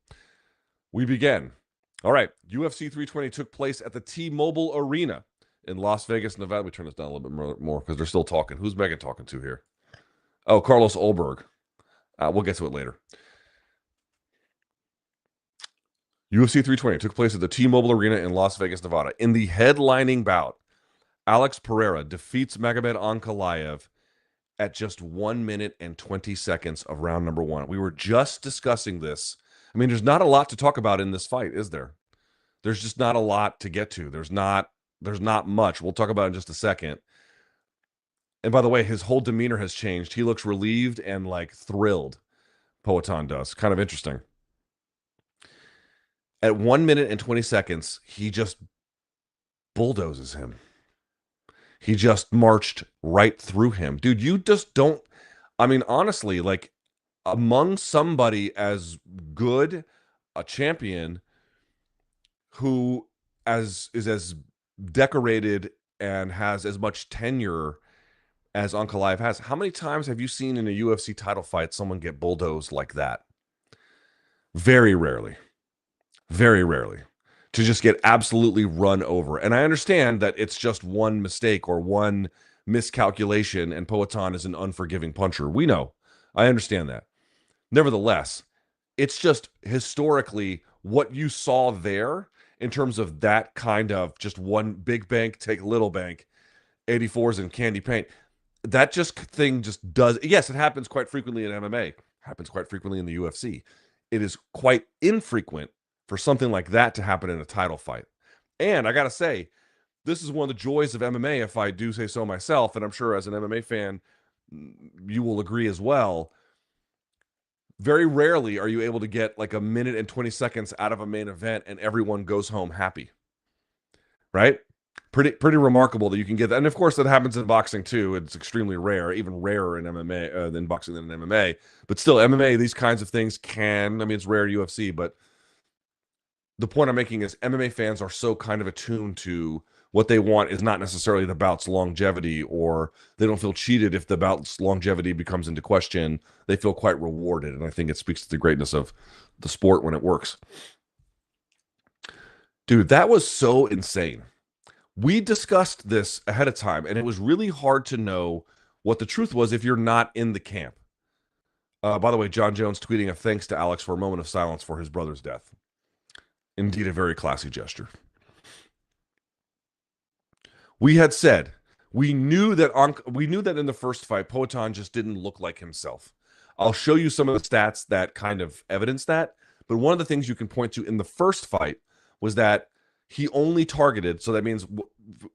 We begin. All right. UFC 320 took place at the T-Mobile Arena in Las Vegas, Nevada. Let me turn this down a little bit more because they're still talking. Who's Megan talking to here? Oh, Carlos Olberg. We'll get to it later. UFC 320 took place at the T-Mobile Arena in Las Vegas, Nevada. In the headlining bout, Alex Pereira defeats Magomed Ankalaev at just 1 minute and 20 seconds of round number one. We were just discussing this. I mean, there's not a lot to talk about in this fight, is there? There's just not a lot to get to. There's not much. We'll talk about it in just a second. And by the way, his whole demeanor has changed. He looks relieved and like thrilled. Poatan does. Kind of interesting. At 1 minute and 20 seconds, he just bulldozes him. He just marched right through him. Dude, you just don't... I mean, honestly, like, among somebody as good a champion who is as decorated and has as much tenure as Ankalaev has, how many times have you seen in a UFC title fight someone get bulldozed like that? Very rarely. Very rarely. To just get absolutely run over. And I understand that it's just one mistake or one miscalculation, and Poatan is an unforgiving puncher. We know. I understand that. Nevertheless, it's just historically what you saw there in terms of that kind of just one big bank, take little bank, 84s and candy paint, that just thing just does. Yes, it happens quite frequently in MMA, happens quite frequently in the UFC. It is quite infrequent for something like that to happen in a title fight. And I got to say, this is one of the joys of MMA, if I do say so myself, and I'm sure as an MMA fan, you will agree as well. Very rarely are you able to get like a minute and 20 seconds out of a main event and everyone goes home happy, right? Pretty remarkable that you can get that. And of course, that happens in boxing too. It's extremely rare, even rarer in MMA than boxing than in MMA. But still, MMA, these kinds of things can, I mean, it's rare in UFC, but the point I'm making is MMA fans are so kind of attuned to what they want is not necessarily the bout's longevity, or they don't feel cheated if the bout's longevity becomes into question. They feel quite rewarded, and I think it speaks to the greatness of the sport when it works. Dude, that was so insane. We discussed this ahead of time, and it was really hard to know what the truth was if you're not in the camp. By the way, John Jones tweeting a thanks to Alex for a moment of silence for his brother's death. Indeed, a very classy gesture. We had said we knew that in the first fight, Poatan just didn't look like himself. I'll show you some of the stats that kind of evidence that. But one of the things you can point to in the first fight was that he only targeted, so that means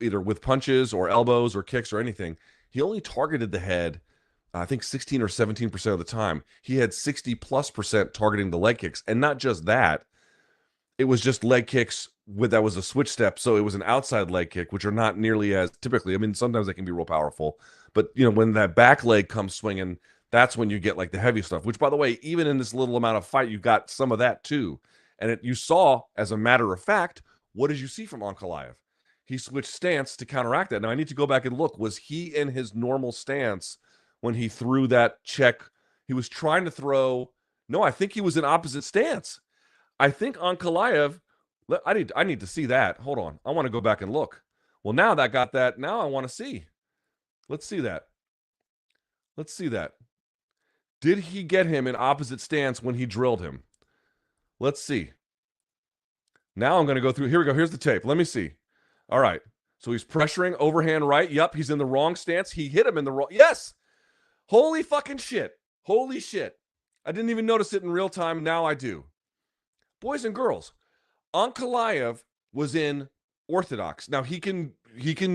either with punches or elbows or kicks or anything, he only targeted the head, I think 16 or 17% of the time. He had 60+% targeting the leg kicks. And not just that, it was just leg kicks that was a switch step. So it was an outside leg kick, which are not nearly as typically, I mean, sometimes they can be real powerful, but when that back leg comes swinging, that's when you get like the heavy stuff, which by the way, even in this little amount of fight, you got some of that too. And you saw, as a matter of fact, what did you see from Ankalaev? He switched stance to counteract that. Now I need to go back and look. Was he in his normal stance when he threw that check? He was trying to throw. No, I think he was in opposite stance. I think Ankalaev, I need to see that. Hold on. I want to go back and look. Well, now that got that. Now I want to see. Let's see that. Let's see that. Did he get him in opposite stance when he drilled him? Let's see. Now I'm going to go through. Here we go. Here's the tape. Let me see. All right. So he's pressuring overhand right. Yep. He's in the wrong stance. He hit him in the wrong. Yes. Holy fucking shit. Holy shit. I didn't even notice it in real time. Now I do. Boys and girls, Ankalaev was in orthodox. Now he can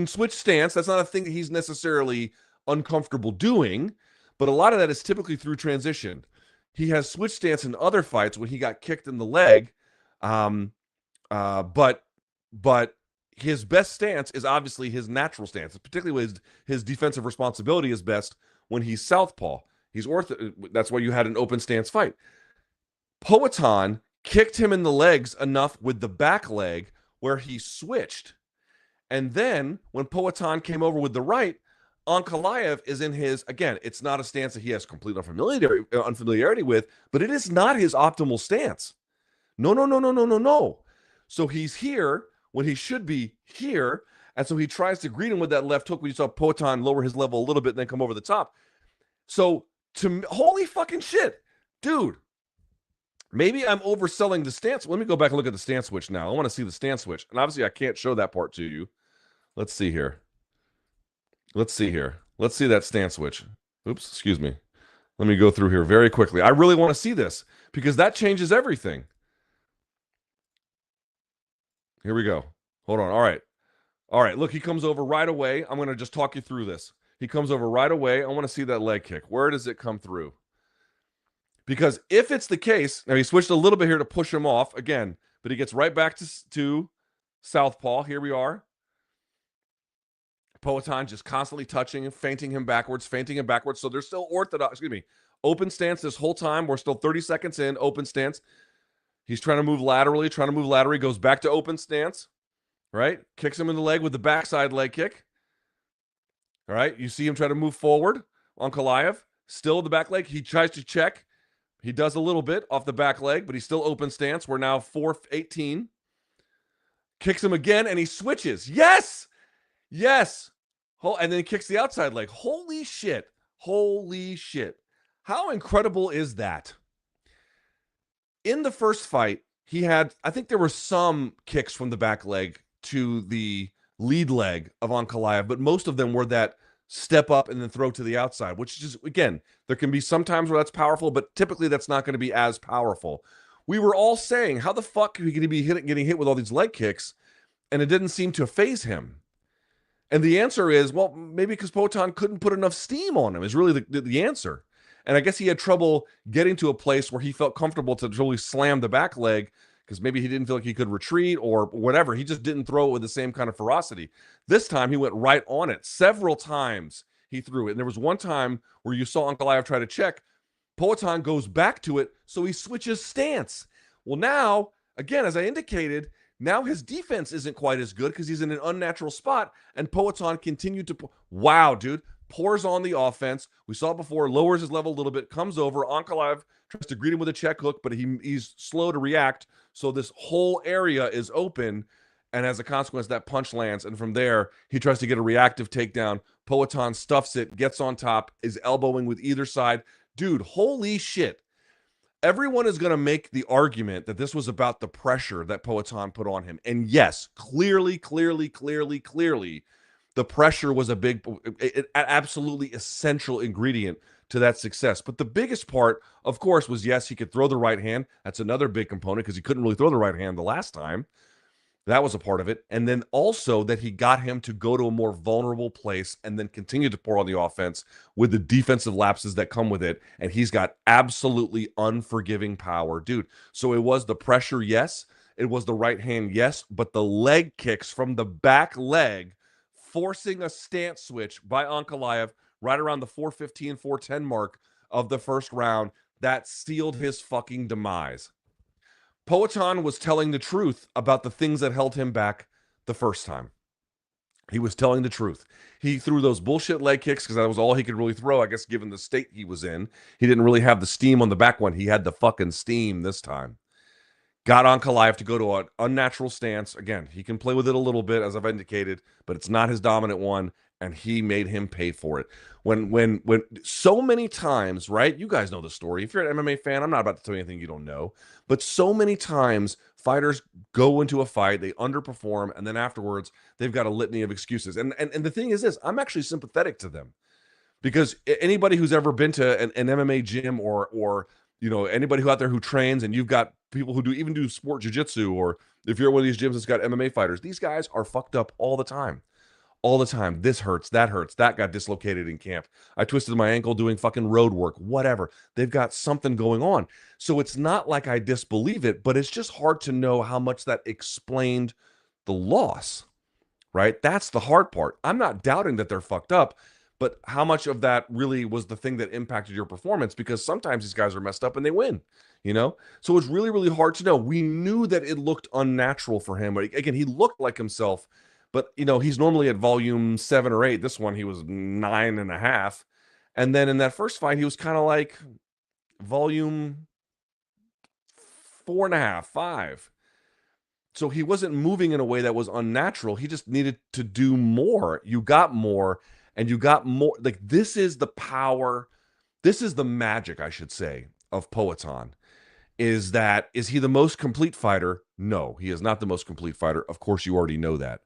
switch stance. That's not a thing that he's necessarily uncomfortable doing, but a lot of that is typically through transition. He has switched stance in other fights when he got kicked in the leg, but his best stance is obviously his natural stance, particularly when his defensive responsibility is best when he's southpaw. He's that's why you had an open stance fight. Poatan kicked him in the legs enough with the back leg where he switched. And then when Poatan came over with the right, Ankalaev is in his, again, it's not a stance that he has complete unfamiliarity with, but it is not his optimal stance. No. So he's here when he should be here. And so he tries to greet him with that left hook when you saw Poatan lower his level a little bit and then come over the top. So holy fucking shit, dude. Maybe I'm overselling the stance. Let me go back and look at the stance switch now. I want to see the stance switch. And obviously, I can't show that part to you. Let's see here. Let's see that stance switch. Oops, excuse me. Let me go through here very quickly. I really want to see this because that changes everything. Here we go. Hold on. All right. Look, he comes over right away. I'm going to just talk you through this. He comes over right away. I want to see that leg kick. Where does it come through? Because if it's the case, now he switched a little bit here to push him off again, but he gets right back to southpaw. Here we are. Poatan just constantly touching and feinting him backwards. So they're still orthodox, open stance this whole time. We're still 30 seconds in, open stance. He's trying to move laterally, goes back to open stance, right? Kicks him in the leg with the backside leg kick. All right, you see him try to move forward. Ankalaev, still the back leg. He tries to check. He does a little bit off the back leg, but he's still open stance. We're now 4:18. Kicks him again, and he switches. Yes! And then he kicks the outside leg. Holy shit. How incredible is that? In the first fight, he had, I think there were some kicks from the back leg to the lead leg of Ankalaev, but most of them were that step up and then throw to the outside, which is, again, there can be some times where that's powerful, but typically that's not going to be as powerful. We were all saying, how the fuck could he be getting hit with all these leg kicks? And it didn't seem to phase him. And the answer is, well, maybe because Poatan couldn't put enough steam on him is really the answer. And I guess he had trouble getting to a place where he felt comfortable to really slam the back leg because maybe he didn't feel like he could retreat or whatever. He just didn't throw it with the same kind of ferocity. This time he went right on it. Several times he threw it. And there was one time where you saw Ankalaev try to check. Poatan goes back to it, so he switches stance. Well, now, again, as I indicated, now his defense isn't quite as good because he's in an unnatural spot, and Poatan continued to... Wow, dude. Pours on the offense. We saw it before, lowers his level a little bit, comes over. Ankalaev tries to greet him with a check hook, but he's slow to react, so this whole area is open, and as a consequence, that punch lands, and from there, he tries to get a reactive takedown. Poatan stuffs it, gets on top, is elbowing with either side. Dude, holy shit. Everyone is going to make the argument that this was about the pressure that Poatan put on him. And yes, clearly, the pressure was an absolutely essential ingredient to that success. But the biggest part, of course, was yes, he could throw the right hand. That's another big component because he couldn't really throw the right hand the last time. That was a part of it. And then also that he got him to go to a more vulnerable place and then continue to pour on the offense with the defensive lapses that come with it. And he's got absolutely unforgiving power, dude. So it was the pressure, yes. It was the right hand, yes. But the leg kicks from the back leg, forcing a stance switch by Ankalaev right around the 4:15, 4:10 mark of the first round, that sealed his fucking demise. Poatan was telling the truth about the things that held him back the first time. He was telling the truth. He threw those bullshit leg kicks because that was all he could really throw, I guess, given the state he was in. He didn't really have the steam on the back one. He had the fucking steam this time. Got Ankalaev to go to an unnatural stance. Again, he can play with it a little bit, as I've indicated, but it's not his dominant one, and he made him pay for it. When so many times, right? You guys know the story. If you're an MMA fan, I'm not about to tell you anything you don't know, but so many times fighters go into a fight, they underperform, and then afterwards they've got a litany of excuses. And the thing is this, I'm actually sympathetic to them because anybody who's ever been to an MMA gym or you know, anybody who out there who trains, and you've got people who do sport jiu-jitsu, or if you're at one of these gyms that's got MMA fighters, these guys are fucked up all the time. All the time. This hurts, that got dislocated in camp. I twisted my ankle doing fucking road work, whatever. They've got something going on. So it's not like I disbelieve it, but it's just hard to know how much that explained the loss, right? That's the hard part. I'm not doubting that they're fucked up, but how much of that really was the thing that impacted your performance? Because sometimes these guys are messed up and they win, you know? So it's really hard to know. We knew that it looked unnatural for him. But again, he looked like himself, but, you know, he's normally at volume 7 or 8. This one, he was 9.5. And then in that first fight, he was kind of like volume 4.5, 5. So he wasn't moving in a way that was unnatural. He just needed to do more. You got more, and you got more. Like, this is the power. This is the magic, I should say, of Poatan. Is he the most complete fighter? No, he is not the most complete fighter. Of course, you already know that.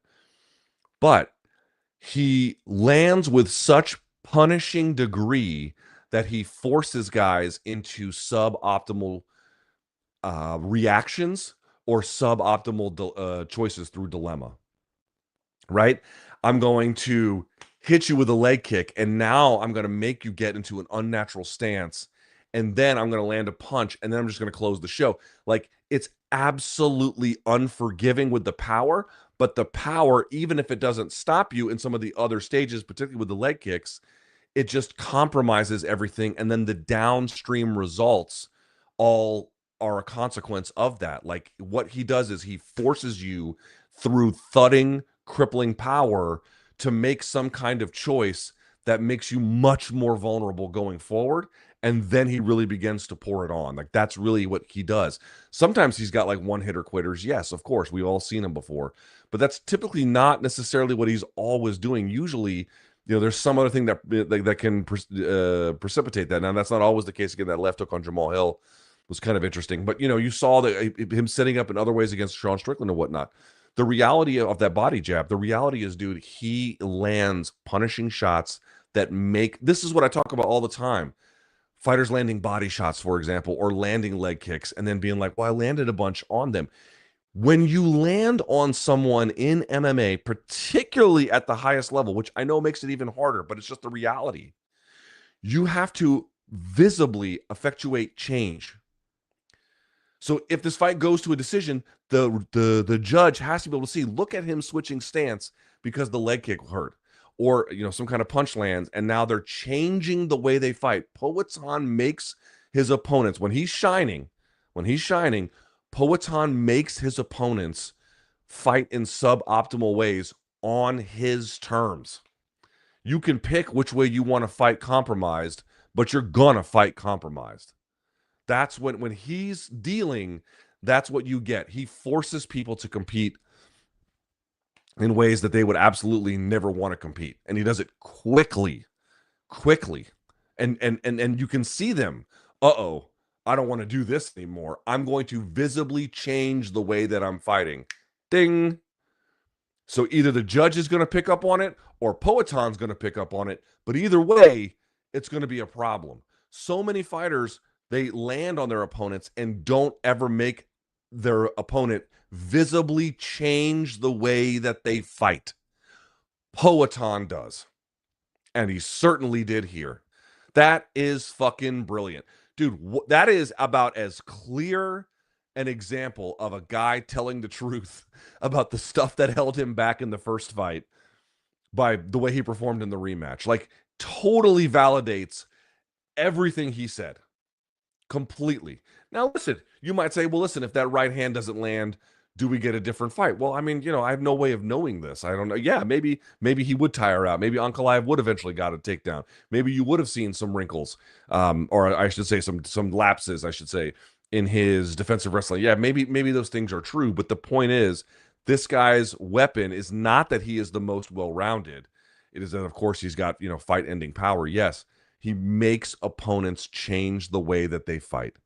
But he lands with such punishing degree that he forces guys into suboptimal reactions or suboptimal choices through dilemma, right? I'm going to hit you with a leg kick, and now I'm going to make you get into an unnatural stance, and then I'm going to land a punch, and then I'm just going to close the show. Like, it's absolutely unforgiving with the power, but the power, even if it doesn't stop you in some of the other stages, particularly with the leg kicks, it just compromises everything, and then the downstream results all are a consequence of that. Like, what he does is he forces you through thudding, crippling power to make some kind of choice that makes you much more vulnerable going forward. And then he really begins to pour it on. Like, that's really what he does. Sometimes he's got like one-hitter quitters. Yes, of course. We've all seen him before. But that's typically not necessarily what he's always doing. Usually, you know, there's some other thing that can precipitate that. Now, that's not always the case. Again, that left hook on Jamal Hill was kind of interesting. But, you saw him setting up in other ways against Sean Strickland and whatnot. The reality of that body jab, the reality is, dude, he lands punishing shots that this is what I talk about all the time. Fighters landing body shots, for example, or landing leg kicks and then being like, well, I landed a bunch on them. When you land on someone in MMA, particularly at the highest level, which I know makes it even harder, but it's just the reality, you have to visibly effectuate change. So if this fight goes to a decision, the judge has to be able to see, look at him switching stance because the leg kick hurt, or some kind of punch lands, and now they're changing the way they fight. Poatan makes his opponents, when he's shining, Poatan makes his opponents fight in suboptimal ways on his terms. You can pick which way you want to fight compromised, but you're gonna fight compromised. That's when he's dealing, that's what you get. He forces people to compete in ways that they would absolutely never want to compete. And he does it quickly. And you can see them. Uh-oh, I don't want to do this anymore. I'm going to visibly change the way that I'm fighting. Ding. So either the judge is going to pick up on it or Poatan's going to pick up on it. But either way, it's going to be a problem. So many fighters, they land on their opponents and don't ever make their opponent visibly change the way that they fight. Poatan does. And he certainly did here. That is fucking brilliant. Dude, that is about as clear an example of a guy telling the truth about the stuff that held him back in the first fight by the way he performed in the rematch. Like, totally validates everything he said. Completely. Now, listen, you might say, well, listen, if that right hand doesn't land, do we get a different fight? Well, I mean, I have no way of knowing this. I don't know. Yeah, maybe he would tire out. Maybe Ankalaev would eventually got a takedown. Maybe you would have seen some wrinkles, or I should say some lapses, I should say, in his defensive wrestling. Yeah, maybe those things are true. But the point is, this guy's weapon is not that he is the most well-rounded. It is that, of course, he's got, fight-ending power. Yes, he makes opponents change the way that they fight.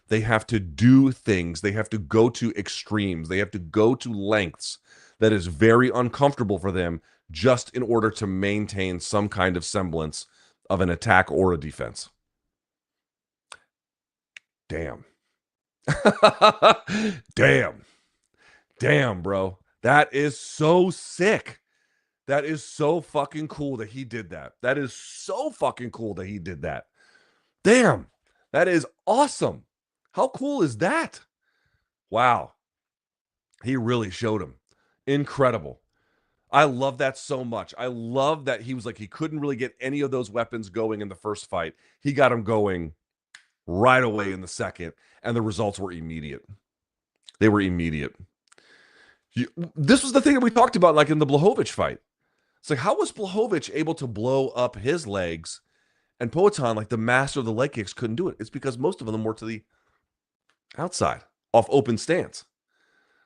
They have to do things. They have to go to extremes. They have to go to lengths that is very uncomfortable for them just in order to maintain some kind of semblance of an attack or a defense. Damn. Damn, bro. That is so sick. That is so fucking cool that he did that. That is so fucking cool that he did that. Damn. That is awesome. How cool is that? Wow. He really showed him. Incredible. I love that so much. I love that he was like, he couldn't really get any of those weapons going in the first fight. He got them going right away in the second, and the results were immediate. They were immediate. This was the thing that we talked about, like in the Blachowicz fight. It's like, how was Blachowicz able to blow up his legs, and Poatan, like the master of the leg kicks, couldn't do it? It's because most of them were to the outside, off open stance.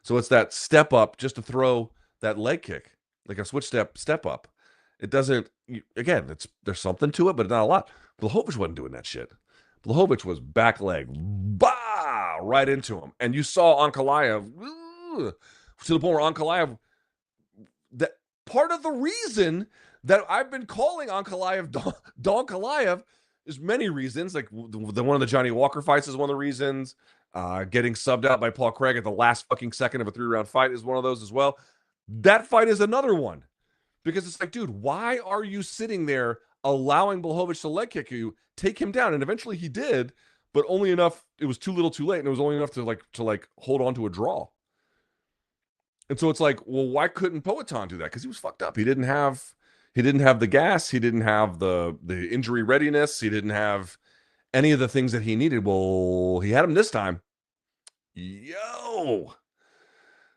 So it's that step up just to throw that leg kick, like a switch step up. It doesn't, again, there's something to it, but not a lot. Blachowicz wasn't doing that shit. Blachowicz was back leg, bah, right into him. And you saw Ankalaev, to the point where Ankalaev, that part of the reason that I've been calling Ankalaev Don Ankalaev is many reasons. Like one of the Johnny Walker fights is one of the reasons. Getting subbed out by Paul Craig at the last fucking second of a 3-round fight is one of those as well. That fight is another one. Because it's like, dude, why are you sitting there allowing Blachowicz to leg kick you, take him down? And eventually he did, but only enough, it was too little too late, and it was only enough to hold on to a draw. And so it's like, well, why couldn't Poatan do that? Because he was fucked up. He didn't have the gas, he didn't have the injury readiness, he didn't have any of the things that he needed. Well, he had him this time. Yo,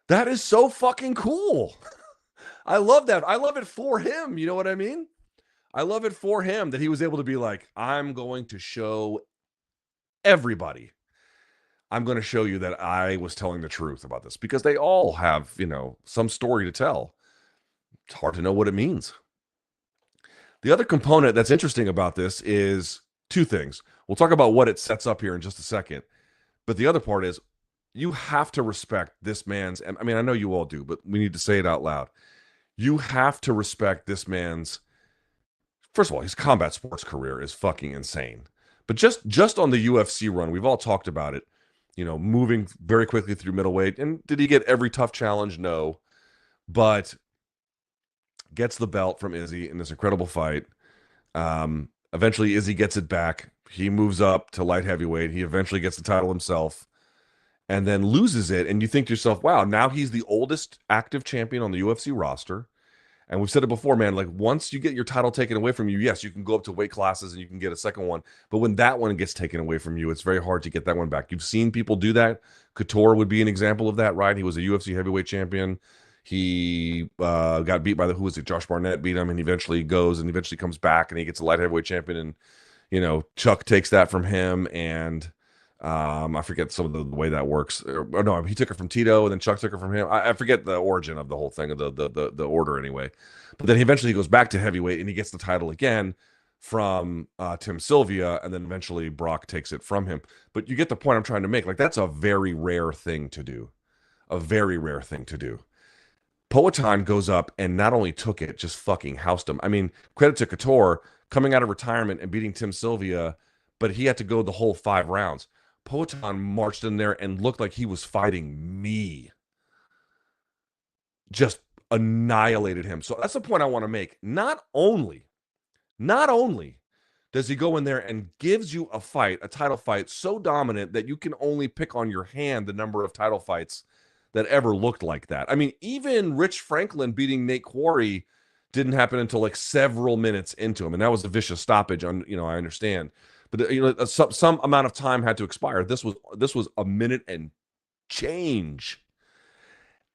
that is so fucking cool. I love that. I love it for him. You know what I mean? I love it for him that he was able to be like, I'm going to show everybody. I'm going to show you that I was telling the truth about this, because they all have, some story to tell. It's hard to know what it means. The other component that's interesting about this is two things. We'll talk about what it sets up here in just a second. But the other part is you have to respect this man's, I mean, I know you all do, but we need to say it out loud. You have to respect this man's, first of all, his combat sports career is fucking insane. But just on the UFC run, we've all talked about it, moving very quickly through middleweight. And did he get every tough challenge? No. But gets the belt from Izzy in this incredible fight. Eventually, Izzy gets it back. He moves up to light heavyweight. He eventually gets the title himself and then loses it. And you think to yourself, wow, now he's the oldest active champion on the UFC roster. And we've said it before, man, like once you get your title taken away from you, yes, you can go up to weight classes and you can get a second one. But when that one gets taken away from you, it's very hard to get that one back. You've seen people do that. Couture would be an example of that, right? He was a UFC heavyweight champion. He got beat by who was it? Josh Barnett beat him, and he eventually goes and eventually comes back and he gets a light heavyweight champion. And, Chuck takes that from him, and I forget some of the way that works. Or no, he took it from Tito, and then Chuck took it from him. I forget the origin of the whole thing, of the order anyway. But then he eventually goes back to heavyweight, and he gets the title again from Tim Sylvia, and then eventually Brock takes it from him. But you get the point I'm trying to make. Like, that's a very rare thing to do. A very rare thing to do. Poatan goes up and not only took it, just fucking housed him. I mean, credit to Couture coming out of retirement and beating Tim Sylvia, but he had to go the whole 5 rounds. Poatan marched in there and looked like he was fighting me. Just annihilated him. So that's the point I want to make. Not only does he go in there and gives you a fight, a title fight, so dominant that you can only pick on your hand the number of title fights that ever looked like that. I mean, even Rich Franklin beating Nate Quarry didn't happen until like several minutes into him, and that was a vicious stoppage. I understand, but some amount of time had to expire. This was a minute and change,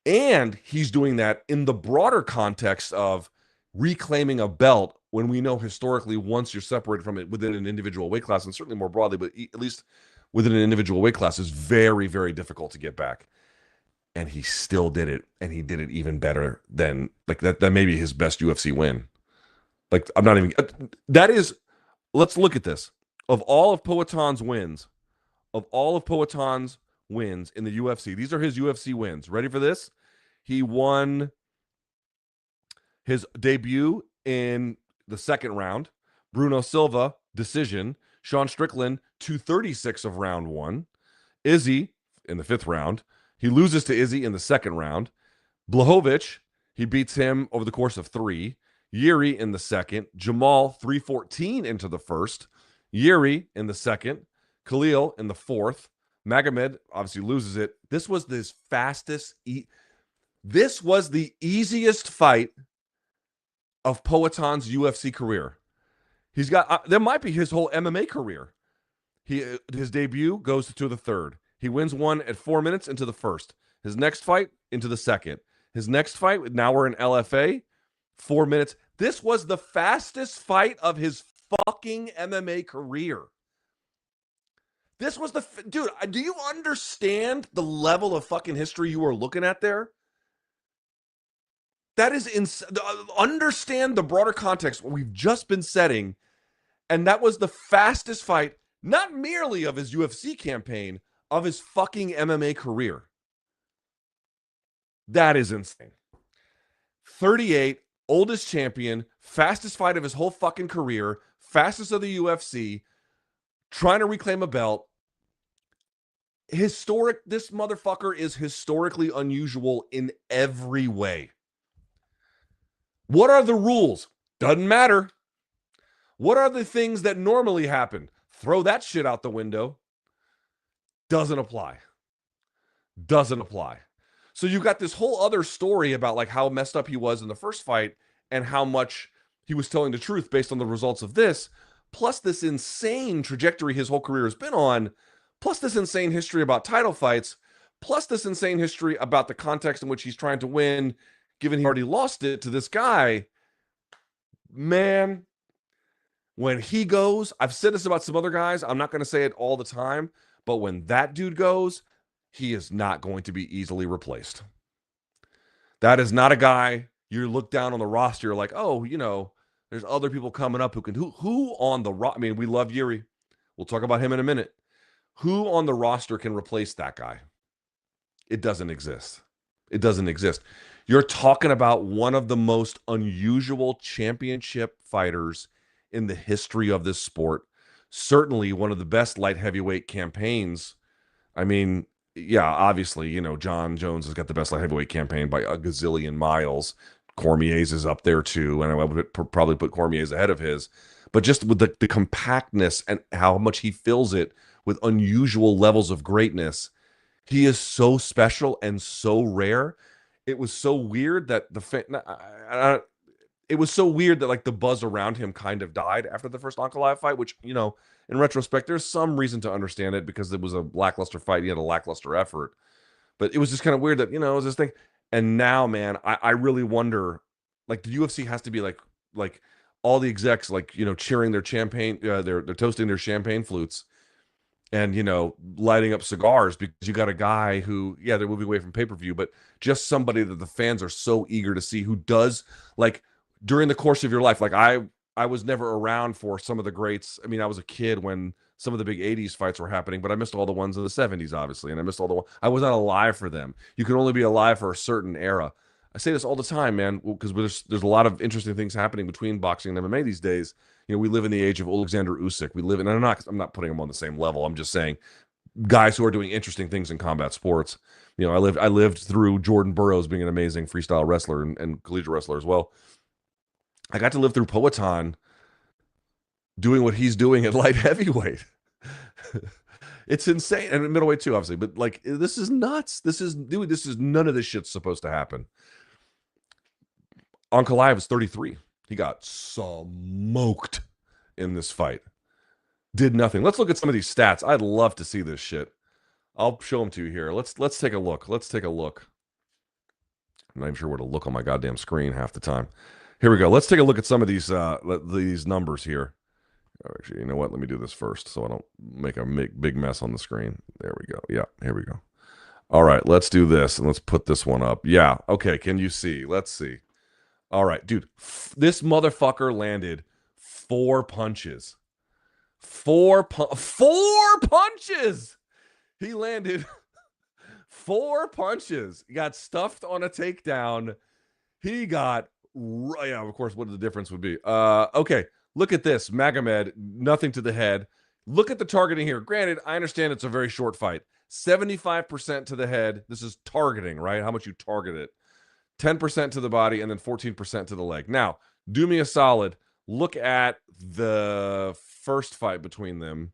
and he's doing that in the broader context of reclaiming a belt. When we know historically, once you're separated from it within an individual weight class, and certainly more broadly, but at least within an individual weight class, is very, very difficult to get back. And he still did it, and he did it even better than like that. That may be his best UFC win. Like, I'm not even. That is. Let's look at this. Of all of Poatan's wins in the UFC, these are his UFC wins. Ready for this? He won his debut in the second round. Bruno Silva, decision. Sean Strickland, 236 of round 1. Izzy in the 5th round. He loses to Izzy in the 2nd round. Blachowicz, he beats him over the course of 3. Yuri in the 2nd. Jamal, 314 into the 1st. Yuri in the 2nd. Khalil in the 4th. Magomed obviously loses it. This was the easiest fight of Poatan's UFC career. He's got, there might be his whole MMA career. His debut goes to the 3rd. He wins one at 4 minutes into the 1st. His next fight into the 2nd. His next fight, now we're in LFA, 4 minutes. This was the fastest fight of his fucking MMA career. This was dude, do you understand the level of fucking history you are looking at there? That is understand the broader context what we've just been setting, and that was the fastest fight, not merely of his UFC campaign, of his fucking MMA career. That is insane. 38, oldest champion, fastest fight of his whole fucking career, fastest of the UFC, trying to reclaim a belt. This motherfucker is historically unusual in every way. What are the rules? Doesn't matter. What are the things that normally happen? Throw that shit out the window. Doesn't apply. So you've got this whole other story about like how messed up he was in the first fight and how much he was telling the truth based on the results of this, plus this insane trajectory his whole career has been on, plus this insane history about title fights, plus this insane history about the context in which he's trying to win, given he already lost it to this guy. Man, when he goes, I've said this about some other guys, I'm not going to say it all the time, but when that dude goes, he is not going to be easily replaced. That is not a guy you look down on the roster, you're like, oh, there's other people coming up who can, who on the roster. I mean, we love Yuri. We'll talk about him in a minute. Who on the roster can replace that guy? It doesn't exist. It doesn't exist. You're talking about one of the most unusual championship fighters in the history of this sport. Certainly one of the best light heavyweight campaigns. I mean, yeah, obviously, John Jones has got the best light heavyweight campaign by a gazillion miles. Cormier's is up there too, and I would probably put Cormier's ahead of his. But just with the compactness and how much he fills it with unusual levels of greatness, he is so special and so rare. It was so weird that it was so weird that like the buzz around him kind of died after the first Ankalaev fight, which, in retrospect, there's some reason to understand it because it was a lackluster fight. He had a lackluster effort, but it was just kind of weird that, it was this thing. And now, man, I really wonder, like the UFC has to be like all the execs, like, cheering their champagne, they're toasting their champagne flutes and, lighting up cigars because you got a guy who, yeah, they're moving away from pay-per-view, but just somebody that the fans are so eager to see, who does, like, during the course of your life. Like I was never around for some of the greats. I mean, I was a kid when some of the big 80s fights were happening, but I missed all the ones in the 70s, obviously, and I missed all the ones. I was not alive for them. You can only be alive for a certain era. I say this all the time, man, because there's a lot of interesting things happening between boxing and MMA these days. We live in the age of Alexander Usyk. We live in, and I'm not putting him on the same level. I'm just saying guys who are doing interesting things in combat sports. I lived through Jordan Burroughs being an amazing freestyle wrestler and collegiate wrestler as well. I got to live through Poatan doing what he's doing at light heavyweight. It's insane. And middleweight too, obviously. But like, this is nuts. This is none of this shit's supposed to happen. Ankalaev is 33. He got smoked in this fight. Did nothing. Let's look at some of these stats. I'd love to see this shit. I'll show them to you here. Let's take a look. I'm not even sure where to look on my goddamn screen half the time. Here we go. Let's take a look at some of these numbers here. Actually, you know what? Let me do this first so I don't make a big mess on the screen. There we go. Yeah, here we go. All right, let's do this, and let's put this one up. Yeah, okay, can you see? Let's see. All right, dude, this motherfucker landed 4 punches. 4 punches! He landed 4 punches. He got stuffed on a takedown. He got... Yeah, of course, what the difference would be. Okay, look at this. Magomed, nothing to the head. Look at the targeting here. Granted, I understand it's a very short fight. 75% to the head. This is targeting, right? How much you target it. 10% to the body, and then 14% to the leg. Now, do me a solid. Look at the first fight between them.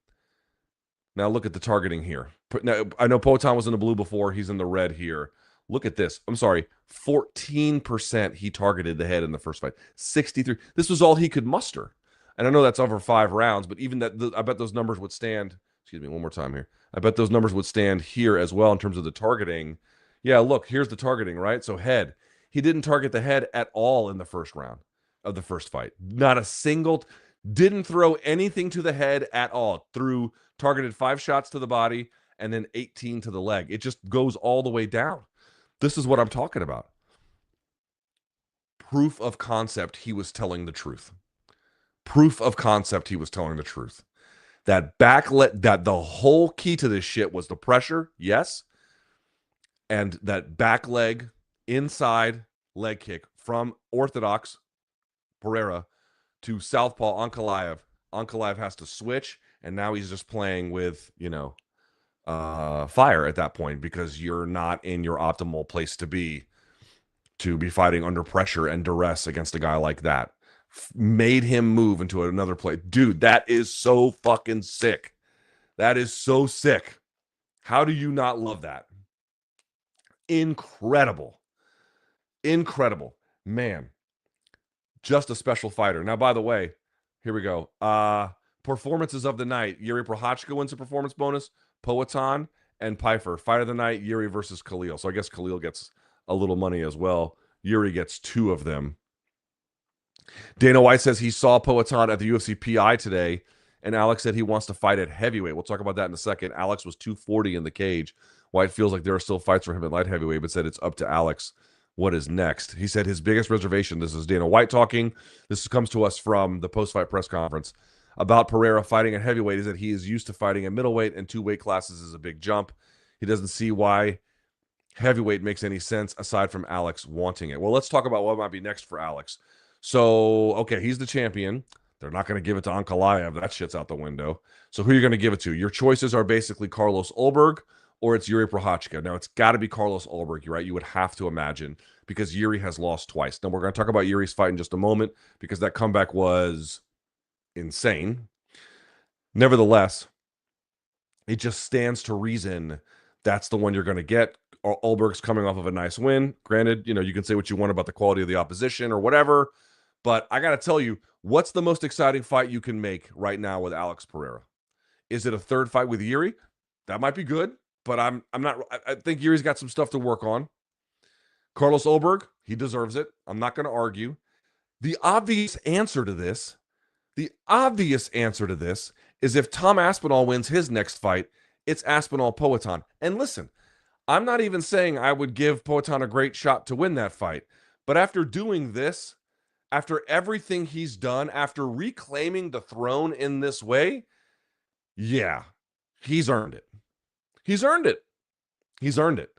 Now, look at the targeting here. Now, I know Poatan was in the blue before. He's in the red here. Look at this. I'm sorry. 14% he targeted the head in the first fight. 63. This was all he could muster. And I know that's over 5 rounds, but even that, I bet those numbers would stand. Excuse me, one more time here. I bet those numbers would stand here as well in terms of the targeting. Yeah, look, here's the targeting, right? So head. He didn't target the head at all in the first round of the first fight. Not a single, didn't throw anything to the head at all. Targeted 5 shots to the body and then 18 to the leg. It just goes all the way down. This is what I'm talking about. Proof of concept, he was telling the truth. Proof of concept, he was telling the truth. That the whole key to this shit was the pressure, yes. And that back leg, inside leg kick from orthodox Pereira to southpaw Ankalaev. Ankalaev has to switch, and now he's just playing with, fire at that point because you're not in your optimal place to be fighting under pressure and duress against a guy like that. Made him move into another play. Dude, that is so fucking sick. That is so sick. How do you not love that? Incredible. Incredible. Man. Just a special fighter. Now, by the way, here we go. Performances of the night. Jiri Prochazka wins a performance bonus. Poatan and Pfeiffer. Fight of the night, Jiri versus Khalil. So I guess Khalil gets a little money as well. Jiri gets 2 of them. Dana White says he saw Poatan at the UFC PI today, and Alex said he wants to fight at heavyweight. We'll talk about that in a second. Alex was 240 in the cage. White feels like there are still fights for him at light heavyweight, but said it's up to Alex what is next. He said his biggest reservation, this is Dana White talking. This comes to us from the post-fight press conference. about Pereira fighting at heavyweight is that he is used to fighting at middleweight, and 2 weight classes is a big jump. He doesn't see why heavyweight makes any sense aside from Alex wanting it. Well, let's talk about what might be next for Alex. So, okay, he's the champion. They're not going to give it to Ankalaev. That shit's out the window. So who are you going to give it to? Your choices are basically Carlos Ulberg or it's Jiri Prochazka. Now, it's got to be Carlos Ulberg, right? You would have to imagine because Jiri has lost twice. Now, we're going to talk about Yuri's fight in just a moment because that comeback was insane. Nevertheless, it just stands to reason that's the one you're going to get. Ulberg's coming off of a nice win. Granted, you can say what you want about the quality of the opposition or whatever, but I got to tell you, what's the most exciting fight you can make right now with Alex Pereira? Is it a third fight with Jiri? That might be good, but I'm not. I think Yuri's got some stuff to work on. Carlos Ulberg, he deserves it. I'm not going to argue. The obvious answer to this is if Tom Aspinall wins his next fight, it's Aspinall-Poatan. And listen, I'm not even saying I would give Poatan a great shot to win that fight. But after doing this, after everything he's done, after reclaiming the throne in this way, yeah, he's earned it. He's earned it. He's earned it.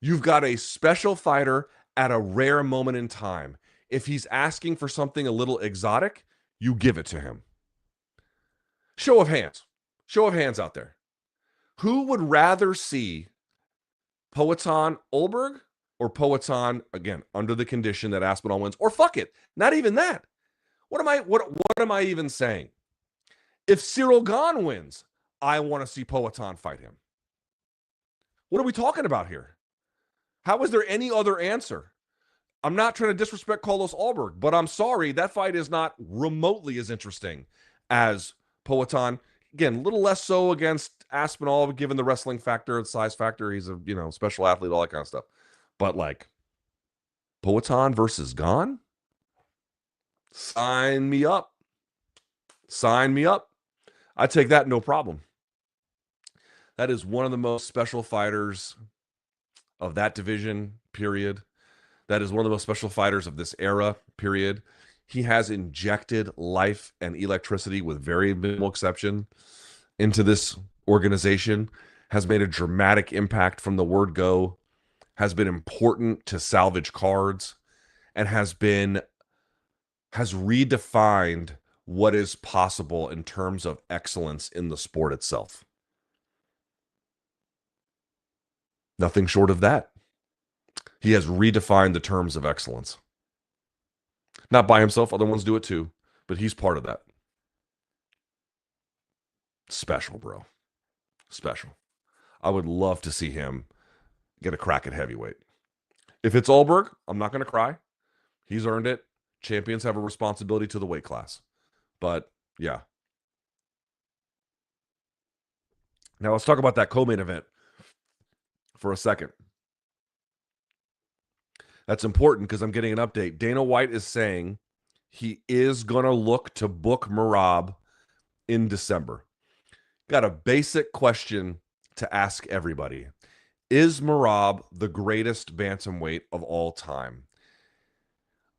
You've got a special fighter at a rare moment in time. If he's asking for something a little exotic, you give it to him. Show of hands. Show of hands out there. Who would rather see Poatan Ulberg or Poatan, again, under the condition that Aspinall wins? Or fuck it, not even that. What am I even saying? If Cyril Gane wins, I want to see Poatan fight him. What are we talking about here? How is there any other answer? I'm not trying to disrespect Carlos Ulberg, but I'm sorry, that fight is not remotely as interesting as Poatan. Again, a little less so against Aspinall, given the wrestling factor, the size factor. He's a special athlete, all that kind of stuff. But like Poatan versus Gane, sign me up. Sign me up. I take that no problem. That is one of the most special fighters of that division, period. That is one of the most special fighters of this era, period. He has injected life and electricity with very minimal exception into this organization, has made a dramatic impact from the word go, has been important to salvage cards, and has redefined what is possible in terms of excellence in the sport itself. Nothing short of that. He has redefined the terms of excellence. Not by himself, other ones do it too, but he's part of that. Special, bro. Special. I would love to see him get a crack at heavyweight. If it's Ulberg, I'm not going to cry. He's earned it. Champions have a responsibility to the weight class. But, yeah. Now, let's talk about that co-main event for a second. That's important because I'm getting an update. Dana White is saying he is going to look to book Merab in December. Got a basic question to ask everybody. Is Merab the greatest bantamweight of all time?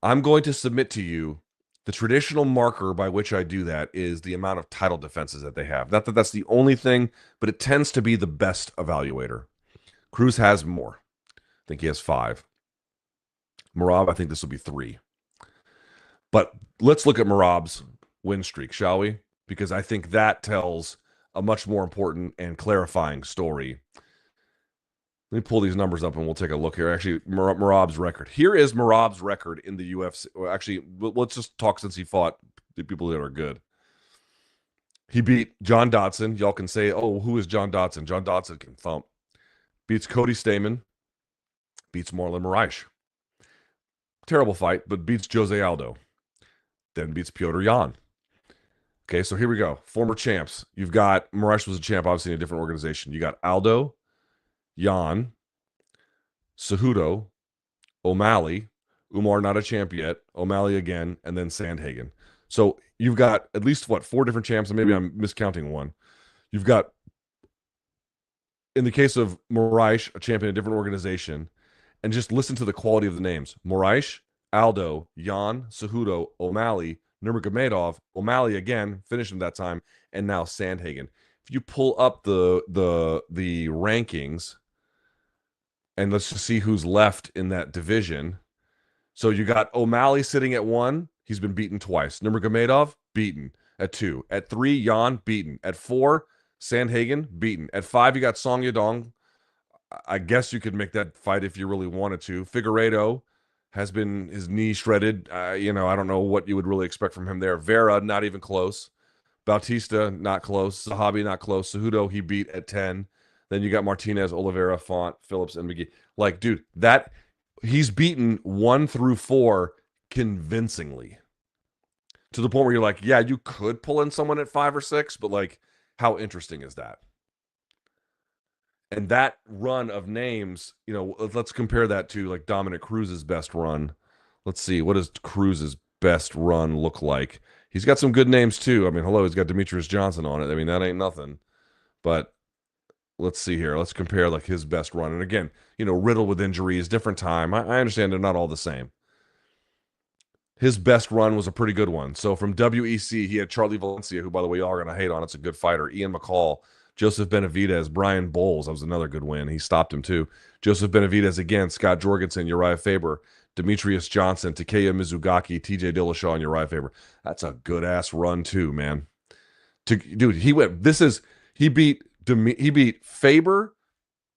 I'm going to submit to you the traditional marker by which I do that is the amount of title defenses that they have. Not that that's the only thing, but it tends to be the best evaluator. Cruz has more. I think he has 5. Merab, I think this will be 3. But let's look at Merab's win streak, shall we? Because I think that tells a much more important and clarifying story. Let me pull these numbers up and we'll take a look here. Actually, Merab's record. Here is Merab's record in the UFC. Well, actually, let's just talk since he fought the people that are good. He beat John Dodson. Y'all can say, oh, who is John Dodson? John Dodson can thump. Beats Cody Stamann. Beats Marlon Moraes. Terrible fight, but beats Jose Aldo. Then beats Petr Yan. Okay, so here we go. Former champs. You've got, Moraes was a champ, obviously in a different organization. You got Aldo, Yan, Cejudo, O'Malley, Umar not a champ yet, O'Malley again, and then Sandhagen. So you've got at least, 4 different champs, and maybe I'm miscounting one. You've got, in the case of Moraes, a champion in a different organization, and just listen to the quality of the names. Moraes, Aldo, Yan, Cejudo, O'Malley, Nurmagomedov, O'Malley again, finished him that time, and now Sandhagen. If you pull up the rankings, and let's just see who's left in that division. So you got O'Malley sitting at 1. He's been beaten twice. Nurmagomedov, beaten. At 2. At 3, Jan, beaten. At 4, Sandhagen, beaten. At 5, you got Song Yadong. I guess you could make that fight if you really wanted to. Figueiredo has been his knee shredded. I don't know what you would really expect from him there. Vera, not even close. Bautista, not close. Zahabi, not close. Cejudo, he beat at 10. Then you got Martinez, Oliveira, Font, Phillips, and McGee. Like, dude, that he's beaten 1 through 4 convincingly. To the point where you're like, yeah, you could pull in someone at 5 or 6, but like, how interesting is that? And that run of names, let's compare that to like Dominic Cruz's best run. Let's see, what does Cruz's best run look like? He's got some good names too. I mean, hello, he's got Demetrius Johnson on it. I mean, that ain't nothing. But let's see here. Let's compare like his best run. And again, riddled with injuries, different time. I understand they're not all the same. His best run was a pretty good one. So from WEC, he had Charlie Valencia, who, by the way, y'all are going to hate on. It's a good fighter. Ian McCall, Joseph Benavidez, Brian Bowles. That was another good win. He stopped him too. Joseph Benavidez again, Scott Jorgensen, Uriah Faber, Demetrius Johnson, Takeya Mizugaki, TJ Dillashaw, and Uriah Faber. That's a good ass run too, man. Dude, he went. He beat Faber,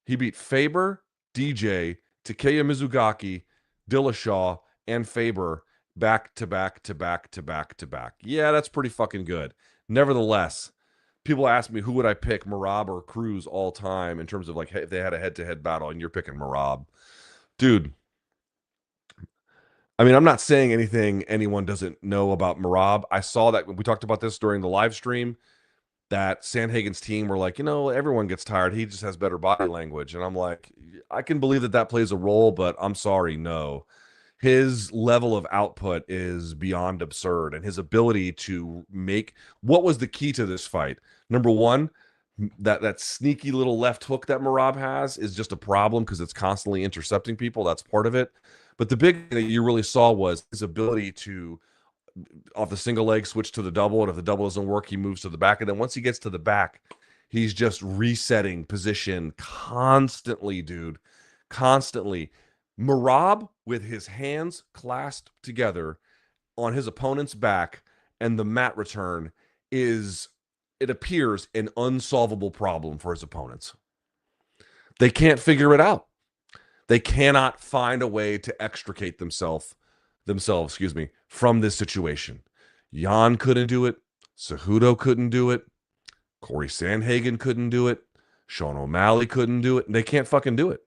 DJ, Takeya Mizugaki, Dillashaw, and Faber back to back to back to back to back. Yeah, that's pretty fucking good. Nevertheless, people ask me who would I pick, Merab or Cruz all time in terms of like if they had a head-to-head battle, and you're picking Merab. Dude, I mean, I'm not saying anything anyone doesn't know about Merab. I saw that we talked about this during the live stream, that Sandhagen's team were like, everyone gets tired. He just has better body language. And I'm like, I can believe that plays a role, but I'm sorry, no. His level of output is beyond absurd, and his ability to make what was the key to this fight. Number one, that sneaky little left hook that Merab has is just a problem because it's constantly intercepting people. That's part of it. But the big thing that you really saw was his ability to, off the single leg, switch to the double, and if the double doesn't work, he moves to the back. And then once he gets to the back, he's just resetting position constantly, dude. Constantly. Merab, with his hands clasped together on his opponent's back and the mat return, it appears, an unsolvable problem for his opponents. They can't figure it out. They cannot find a way to extricate themselves, from this situation. Jan couldn't do it. Cejudo couldn't do it. Cory Sandhagen couldn't do it. Sean O'Malley couldn't do it. And they can't fucking do it.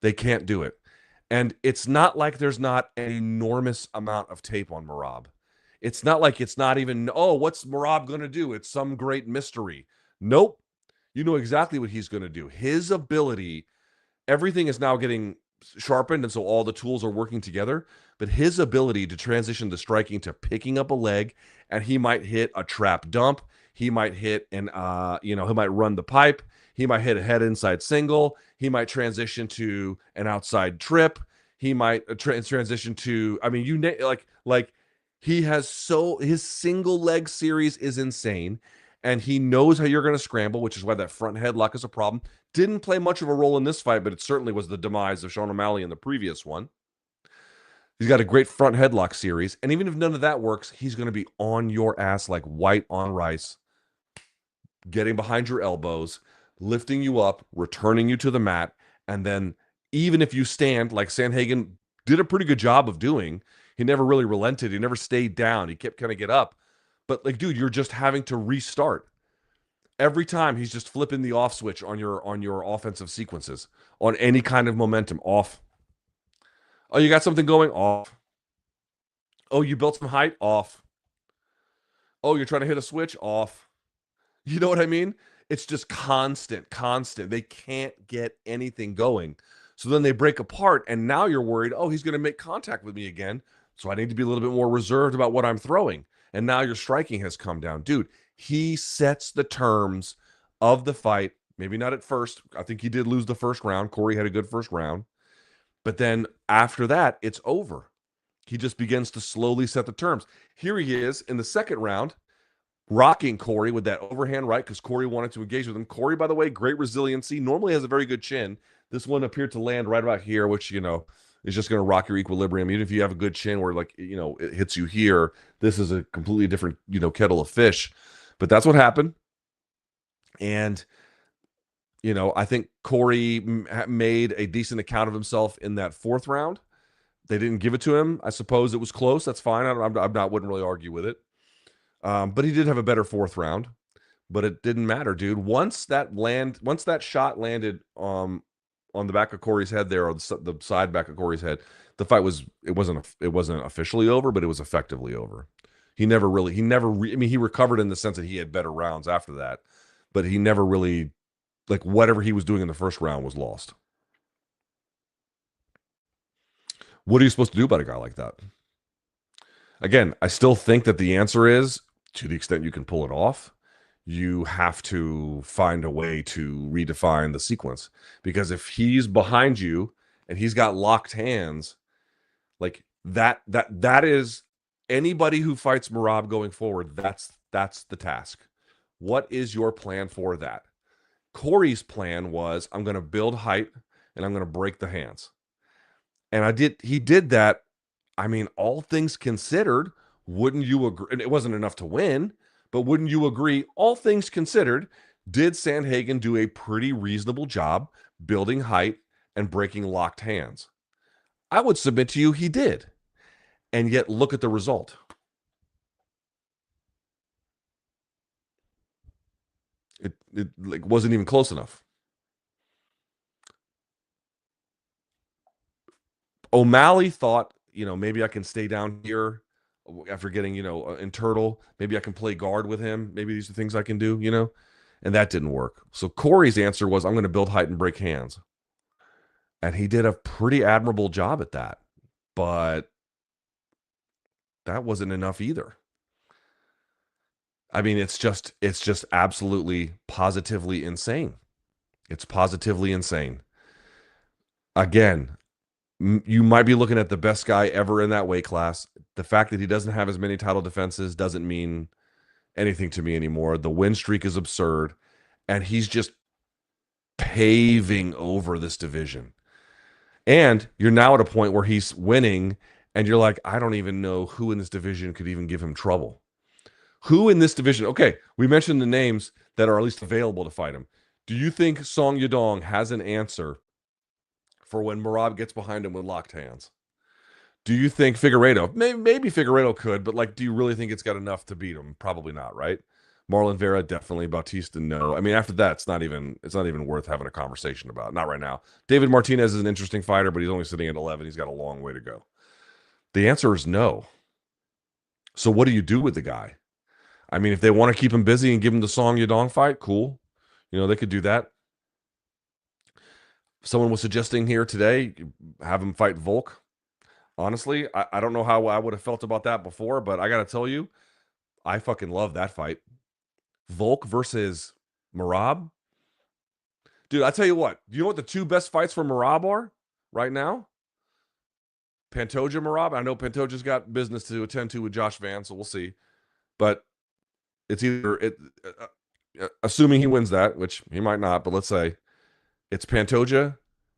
They can't do it. And it's not like there's not an enormous amount of tape on Merab. It's not like it's not even, what's Merab going to do? It's some great mystery. Nope. You know exactly what he's going to do. His ability, everything is now getting sharpened, and so all the tools are working together. But his ability to transition the striking to picking up a leg, and he might hit a trap dump. He might hit he might run the pipe. He might hit a head inside single. He might transition to an outside trip. He might transition to, I mean, he has his single leg series is insane, and he knows how you're going to scramble, which is why that front headlock is a problem. Didn't play much of a role in this fight, but it certainly was the demise of Sean O'Malley in the previous one. He's got a great front headlock series, and even if none of that works, he's going to be on your ass like white on rice, getting behind your elbows, lifting you up, returning you to the mat, and then even if you stand, like Sandhagen did a pretty good job of doing, he never really relented. He never stayed down. He kept kind of get up. But like, dude, you're just having to restart. Every time he's just flipping the off switch on your offensive sequences, on any kind of momentum. Off. Oh, you got something going? Off. Oh, you built some height? Off. Oh, you're trying to hit a switch? Off. You know what I mean? It's just constant. They can't get anything going. So then they break apart, and now you're worried, he's going to make contact with me again, so I need to be a little bit more reserved about what I'm throwing. And now your striking has come down. Dude, he sets the terms of the fight. Maybe not at first. I think he did lose the first round. Cory had a good first round. But then after that, it's over. He just begins to slowly set the terms. Here he is in the second round, rocking Cory with that overhand right because Cory wanted to engage with him. Cory, by the way, great resiliency. Normally has a very good chin. This one appeared to land right about here, which, is just going to rock your equilibrium. Even if you have a good chin where, like, it hits you here, this is a completely different, kettle of fish. But that's what happened. And, I think Cory made a decent account of himself in that fourth round. They didn't give it to him. I suppose it was close. That's fine. Wouldn't really argue with it. But he did have a better fourth round. But it didn't matter, dude. Once that shot landed on the back of Cory's head there, or the side back of Cory's head, the fight wasn't officially over, but it was effectively over. He recovered in the sense that he had better rounds after that, but he never really, like, whatever he was doing in the first round was lost. What are you supposed to do about a guy like that? Again, I still think that the answer is, to the extent you can pull it off, you have to find a way to redefine the sequence. Because if he's behind you and he's got locked hands, like that is anybody who fights Merab going forward, that's the task. What is your plan for that? Cory's plan was, I'm going to build height and I'm going to break the hands. And he did that. I mean, all things considered, wouldn't you agree? And it wasn't enough to win, but wouldn't you agree, all things considered, did Sandhagen do a pretty reasonable job building height and breaking locked hands? I would submit to you he did. And yet look at the result. It like wasn't even close enough. O'Malley thought, maybe I can stay down here after getting, in Turtle. Maybe I can play guard with him. Maybe these are things I can do, and that didn't work. So Cory's answer was, I'm going to build height and break hands. And he did a pretty admirable job at that. But that wasn't enough either. I mean, it's just absolutely positively insane. It's positively insane. Again, you might be looking at the best guy ever in that weight class. The fact that he doesn't have as many title defenses doesn't mean anything to me anymore. The win streak is absurd, and he's just paving over this division. And you're now at a point where he's winning, and you're like, I don't even know who in this division could even give him trouble. Who in this division? Okay, we mentioned the names that are at least available to fight him. Do you think Song Yadong has an answer for when Merab gets behind him with locked hands? Do you think Figueiredo, maybe Figueiredo could, but like, do you really think it's got enough to beat him? Probably not, right? Marlon Vera, definitely. Bautista, no. I mean, after that, it's not even worth having a conversation about. Not right now. David Martinez is an interesting fighter, but he's only sitting at 11. He's got a long way to go. The answer is no. So what do you do with the guy? I mean, if they want to keep him busy and give him the Song Yadong fight, cool. They could do that. Someone was suggesting here today, have him fight Volk. Honestly, I don't know how I would have felt about that before, but I got to tell you, I fucking love that fight. Volk versus Merab. Dude, I tell you what. Do you know what the two best fights for Merab are right now? Pantoja Merab. I know Pantoja's got business to attend to with Josh Van, so we'll see. But it's either assuming he wins that, which he might not, but let's say it's Pantoja,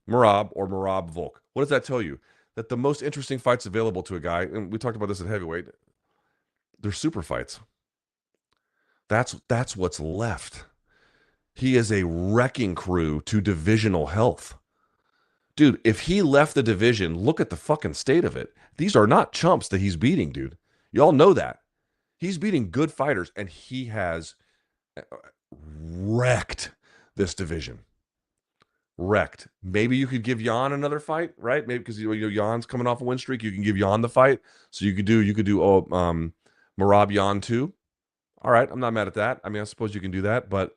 Merab, or Merab Volk. What does that tell you? That the most interesting fights available to a guy, and we talked about this at heavyweight, they're super fights. That's what's left. He is a wrecking crew to divisional health. Dude, if he left the division, look at the fucking state of it. These are not chumps that he's beating, dude. Y'all know that. He's beating good fighters, and he has wrecked this division. Wrecked. Maybe you could give Jan another fight, right? Maybe because Jan's coming off a win streak, you can give Jan the fight. So you could do Merab Jan too. All right, I'm not mad at that. I mean, I suppose you can do that, but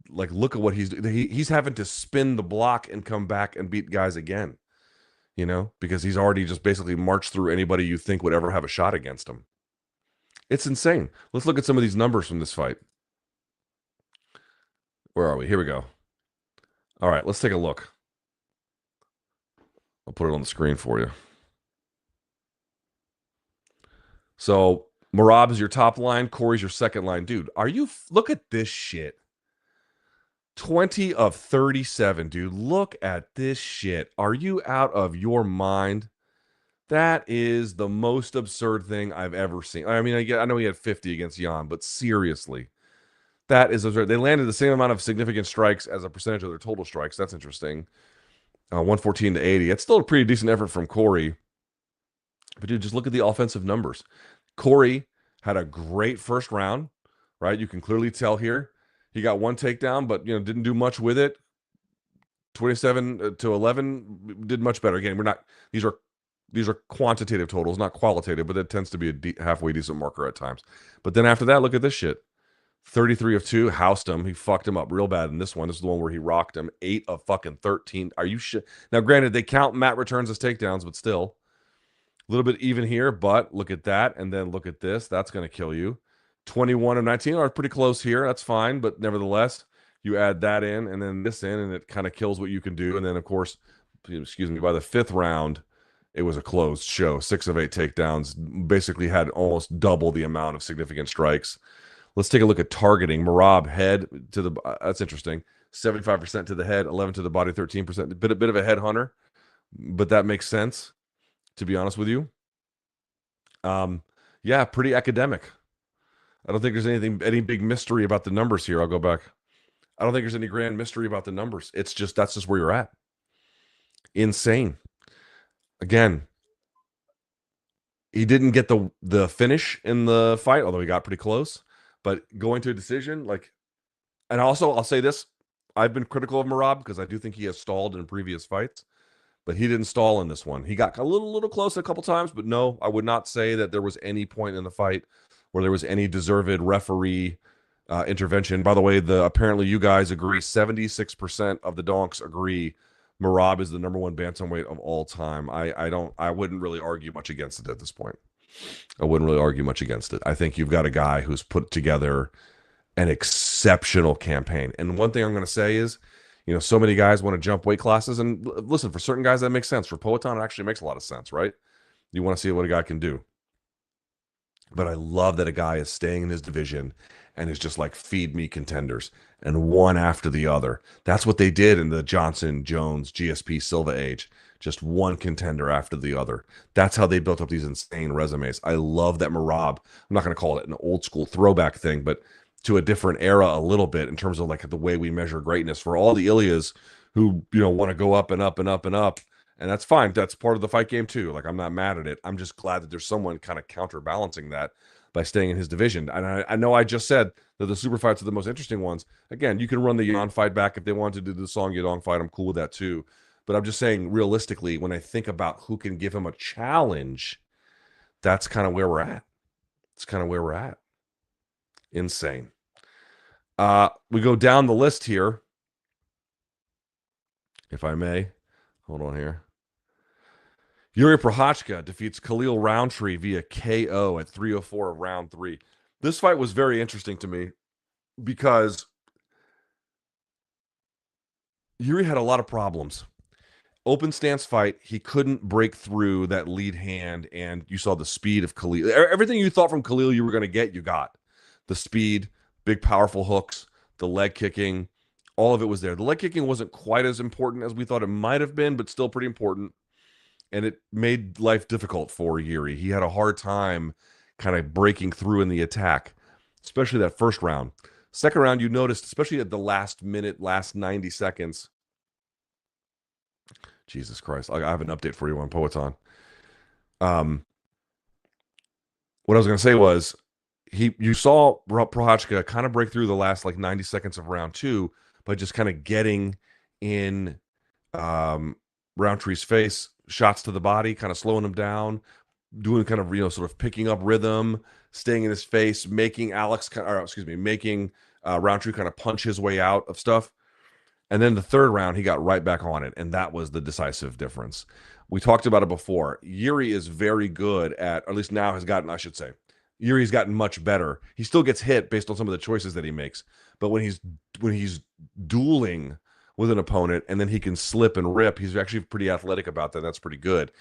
like, look at what he's doing. He's having to spin the block and come back and beat guys again, because he's already just basically marched through anybody you think would ever have a shot against him. It's insane. Let's look at some of these numbers from this fight. Where are we? Here we go. All right, let's take a look. I'll put it on the screen for you. So Merab is your top line. Cory's your second line. Dude, look at this shit. 20 of 37, dude. Look at this shit. Are you out of your mind? That is the most absurd thing I've ever seen. I mean, I know he had 50 against Jan, but seriously, that is absurd. They landed the same amount of significant strikes as a percentage of their total strikes. That's interesting. 114 to 80. It's still a pretty decent effort from Cory. But dude, just look at the offensive numbers. Cory had a great first round, right? You can clearly tell here. He got one takedown, but didn't do much with it. 27 to 11 did much better. Again, these are quantitative totals, not qualitative, but that tends to be a halfway decent marker at times. But then after that, look at this shit. 33 of 2, housed him. He fucked him up real bad in this one. This is the one where he rocked him. 8 of fucking 13. Are you shit? Now, granted, they count Matt returns as takedowns, but still. A little bit even here, but look at that. And then look at this. That's going to kill you. 21 of 19 are pretty close here. That's fine. But nevertheless, you add that in and then this in, and it kind of kills what you can do. And then, of course, excuse me, by the 5th round, it was a closed show. 6 of 8 takedowns. Basically had almost double the amount of significant strikes. Let's take a look at targeting. Merab head to the that's interesting. 75% to the head, 11 to the body, 13%. A bit of a head hunter, but that makes sense, to be honest with you. Yeah, pretty academic. I don't think there's any big mystery about the numbers here. I'll go back. I don't think there's any grand mystery about the numbers. It's just that's just where you're at. Insane. Again, he didn't get the finish in the fight, although he got pretty close. But going to a decision, and also I'll say this: I've been critical of Merab because I do think he has stalled in previous fights, but he didn't stall in this one. He got a little close a couple times, but no, I would not say that there was any point in the fight where there was any deserved referee intervention. By the way, apparently you guys agree, 76% of the donks agree Merab is the number 1 bantamweight of all time. I wouldn't really argue much against it at this point. I wouldn't really argue much against it. I think you've got a guy who's put together an exceptional campaign. And one thing I'm going to say is, so many guys want to jump weight classes. And listen, for certain guys, that makes sense. For Poatan, it actually makes a lot of sense, right? You want to see what a guy can do. But I love that a guy is staying in his division and is just like, feed me contenders, and one after the other. That's what they did in the Johnson, Jones, GSP, Silva age. Just one contender after the other. That's how they built up these insane resumes. I love that Merab, I'm not going to call it an old school throwback thing, but to a different era a little bit in terms of the way we measure greatness. For all the Ilias who, want to go up and up and up and up, and that's fine. That's part of the fight game too. I'm not mad at it. I'm just glad that there's someone kind of counterbalancing that by staying in his division. And I know I just said that the super fights are the most interesting ones. Again, you can run the Yan fight back if they want to do the Song Yadong fight. I'm cool with that too. But I'm just saying, realistically, when I think about who can give him a challenge, that's kind of where we're at. It's kind of where we're at. Insane. We go down the list here, if I may. Hold on here. Jiri Prochazka defeats Khalil Rountree via KO at 3:04 of round 3. This fight was very interesting to me because Jiri had a lot of problems. Open stance fight, he couldn't break through that lead hand, and you saw the speed of Khalil. Everything you thought from Khalil you were going to get, you got. The speed, big powerful hooks, the leg kicking, all of it was there. The leg kicking wasn't quite as important as we thought it might have been, but still pretty important. And it made life difficult for Jiri. He had a hard time kind of breaking through in the attack, especially that first round. Second round, you noticed, especially at the last minute, last 90 seconds. Jesus Christ. I have an update for you on Poatan. What I was going to say was, you saw Prochazka kind of break through the last 90 seconds of round 2 by just kind of getting in Rountree's face, shots to the body, kind of slowing him down, doing kind of, sort of picking up rhythm, staying in his face, making Rountree kind of punch his way out of stuff. And then the third round, he got right back on it, and that was the decisive difference. We talked about it before. Jiri is very good at least now has gotten, I should say, Yuri's gotten much better. He still gets hit based on some of the choices that he makes, but when he's dueling with an opponent and then he can slip and rip, he's actually pretty athletic about that. That's pretty good.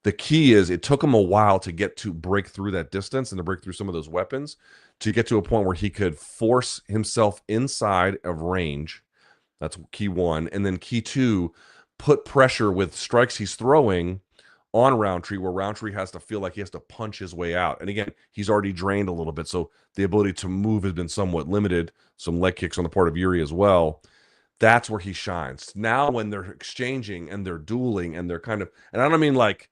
The key is it took him a while to get to break through that distance and to break through some of those weapons to get to a point where he could force himself inside of range. That's key one. And then key two, put pressure with strikes he's throwing on Rountree, where Rountree has to feel like he has to punch his way out. And again, he's already drained a little bit, so the ability to move has been somewhat limited. Some leg kicks on the part of Yuri as well. That's where he shines. Now when they're exchanging and they're dueling and they're kind of, and I don't mean like,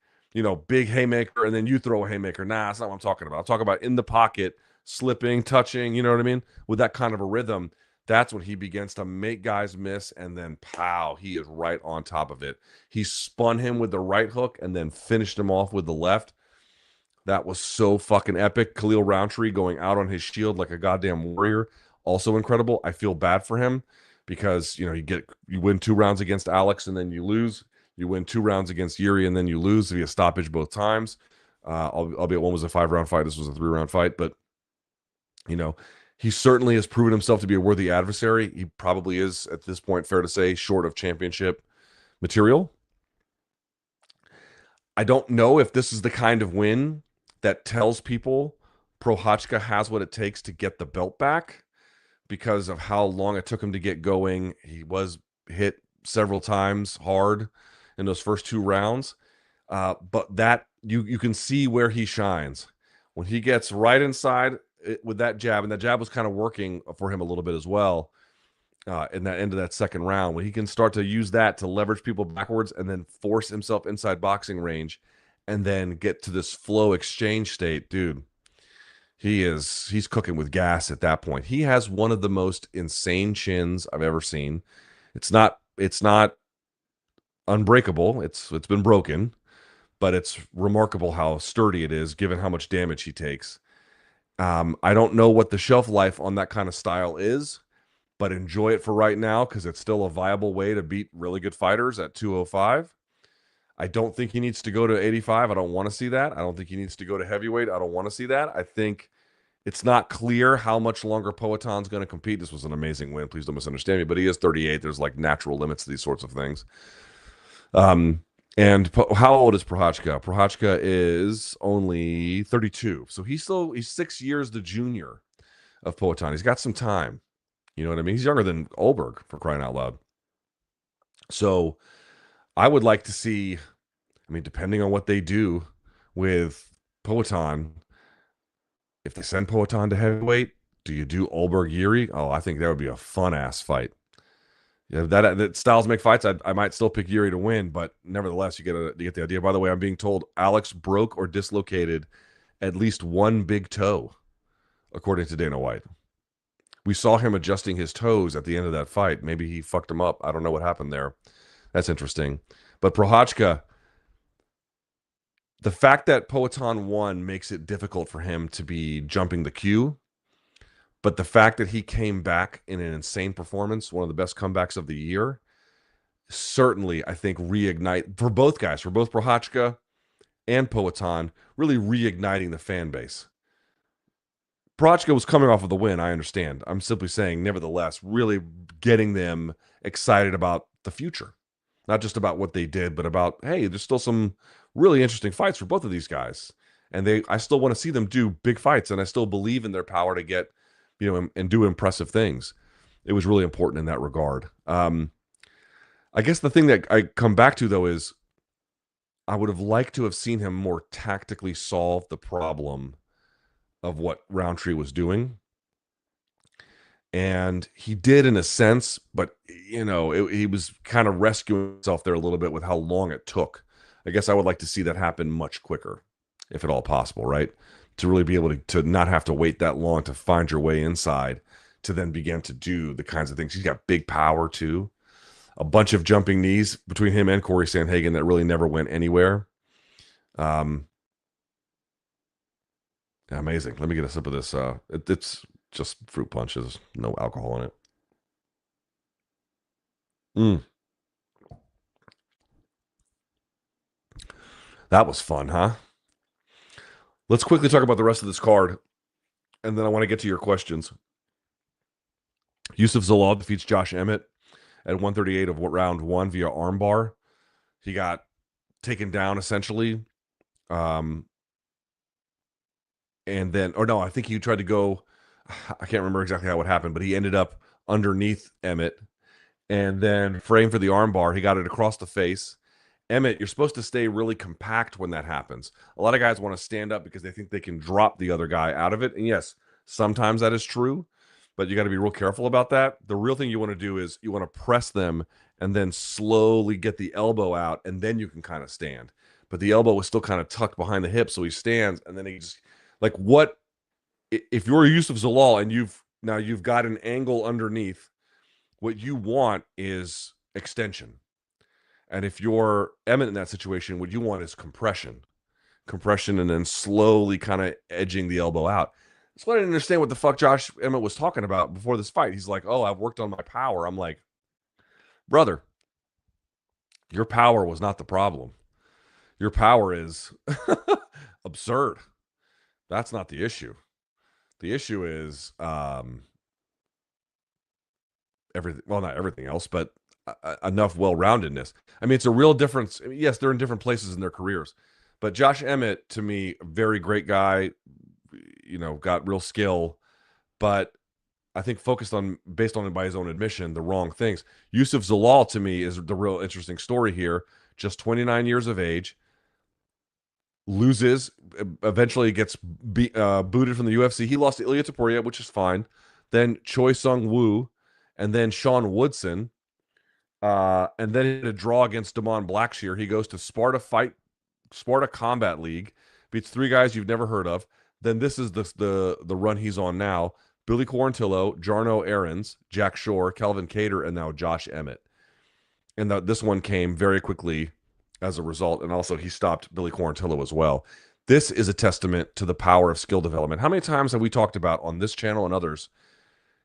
big haymaker and then you throw a haymaker. Nah, that's not what I'm talking about. I'm talking about in the pocket, slipping, touching, you know what I mean? With that kind of a rhythm, that's when he begins to make guys miss, and then pow, he is right on top of it. He spun him with the right hook and then finished him off with the left. That was so fucking epic. Khalil Rountree going out on his shield like a goddamn warrior, also incredible. I feel bad for him because you win 2 rounds against Alex and then you lose. You win 2 rounds against Yuri and then you lose via stoppage both times. Albeit one was a 5-round fight, this was a 3-round fight, but he certainly has proven himself to be a worthy adversary. He probably is, at this point, fair to say, short of championship material. I don't know if this is the kind of win that tells people Prochazka has what it takes to get the belt back because of how long it took him to get going. He was hit several times hard in those first 2 rounds. But that you can see where he shines. When he gets right inside with that jab, and that jab was kind of working for him a little bit as well in that end of that second round, when he can start to use that to leverage people backwards and then force himself inside boxing range and then get to this flow exchange state, dude, he's cooking with gas at that point. He has one of the most insane chins I've ever seen. It's not unbreakable. It's been broken, but it's remarkable how sturdy it is given how much damage he takes. I don't know what the shelf life on that kind of style is, but enjoy it for right now because it's still a viable way to beat really good fighters at 205. I don't think he needs to go to 85. I don't want to see that. I don't think he needs to go to heavyweight. I don't want to see that. I think it's not clear how much longer Poaton's going to compete. This was an amazing win. Please don't misunderstand me, but he is 38. There's like natural limits to these sorts of things. And how old is Prochazka? Prochazka is only 32. So he's 6 years the junior of Poatan. He's got some time. You know what I mean? He's younger than Olberg, for crying out loud. So I would like to see, depending on what they do with Poatan, if they send Poatan to heavyweight, do you do Olberg Yuri? Oh, I think that would be a fun ass fight. Yeah, that styles make fights. I might still pick Yuri to win, but nevertheless, you get the idea. By the way, I'm being told Alex broke or dislocated at least one big toe, according to Dana White. We saw him adjusting his toes at the end of that fight. Maybe he fucked him up. I don't know what happened there. That's interesting. But Prochazka, the fact that Poatan won makes it difficult for him to be jumping the queue. But the fact that he came back in an insane performance, one of the best comebacks of the year, certainly, I think, reignite for both guys, for both Prochazka and Poatan, really reigniting the fan base. Prochazka was coming off of the win, I understand. I'm simply saying, nevertheless, really getting them excited about the future. Not just about what they did, but about, hey, there's still some really interesting fights for both of these guys. And I still want to see them do big fights, and I still believe in their power to get and do impressive things. It was really important in that regard. I guess the thing that I come back to, though, is I would have liked to have seen him more tactically solve the problem of what Rountree was doing. And he did in a sense, but, he was kind of rescuing himself there a little bit with how long it took. I guess I would like to see that happen much quicker, if at all possible, right? To really be able to not have to wait that long to find your way inside to then begin to do the kinds of things. He's got big power too. A bunch of jumping knees between him and Cory Sandhagen that really never went anywhere. Amazing. Let me get a sip of this. It's just fruit punch. There's no alcohol in it. That was fun, huh? Let's quickly talk about the rest of this card, and then I want to get to your questions. Yusuf Zalal defeats Josh Emmett at 138 of round 1 via armbar. He got taken down, essentially. And then, or no, I think he tried to go. I can't remember exactly how it happened, but he ended up underneath Emmett, and then frame for the armbar. He got it across the face. Emmett, you're supposed to stay really compact when that happens. A lot of guys want to stand up because they think they can drop the other guy out of it. And yes, sometimes that is true, but you got to be real careful about that. The real thing you want to do is you want to press them and then slowly get the elbow out, and then you can kind of stand. But the elbow is still kind of tucked behind the hip, so he stands, and then he just like what if you're Yusuf Zalal and you've got an angle underneath, what you want is extension. And if you're Emmett in that situation, what you want is compression, and then slowly kind of edging the elbow out. That's why I didn't understand what the fuck Josh Emmett was talking about before this fight. He's like, "Oh, I've worked on my power." I'm like, brother, your power was not the problem. Your power is absurd. That's not the issue. The issue is everything. Well, not everything else, but enough well-roundedness. I mean, it's a real difference. I mean, yes, they're in different places in their careers, but Josh Emmett, to me, very great guy. Got real skill, but I think focused on, based on, by his own admission, the wrong things. Yusuf Zalal, to me, is the real interesting story here. Just 29 years of age, loses, eventually gets booted from the UFC. He lost to Ilia Topuria, which is fine. Then Choi Sung Woo, and then Sean Woodson. And then he had a draw against Damon Blackshear. He goes to Sparta Combat League, beats three guys you've never heard of. Then this is the run he's on now. Billy Quarantillo, Jarno Aarons, Jack Shore, Kelvin Cater, and now Josh Emmett. And this one came very quickly as a result. And also he stopped Billy Quarantillo as well. This is a testament to the power of skill development. How many times have we talked about on this channel and others,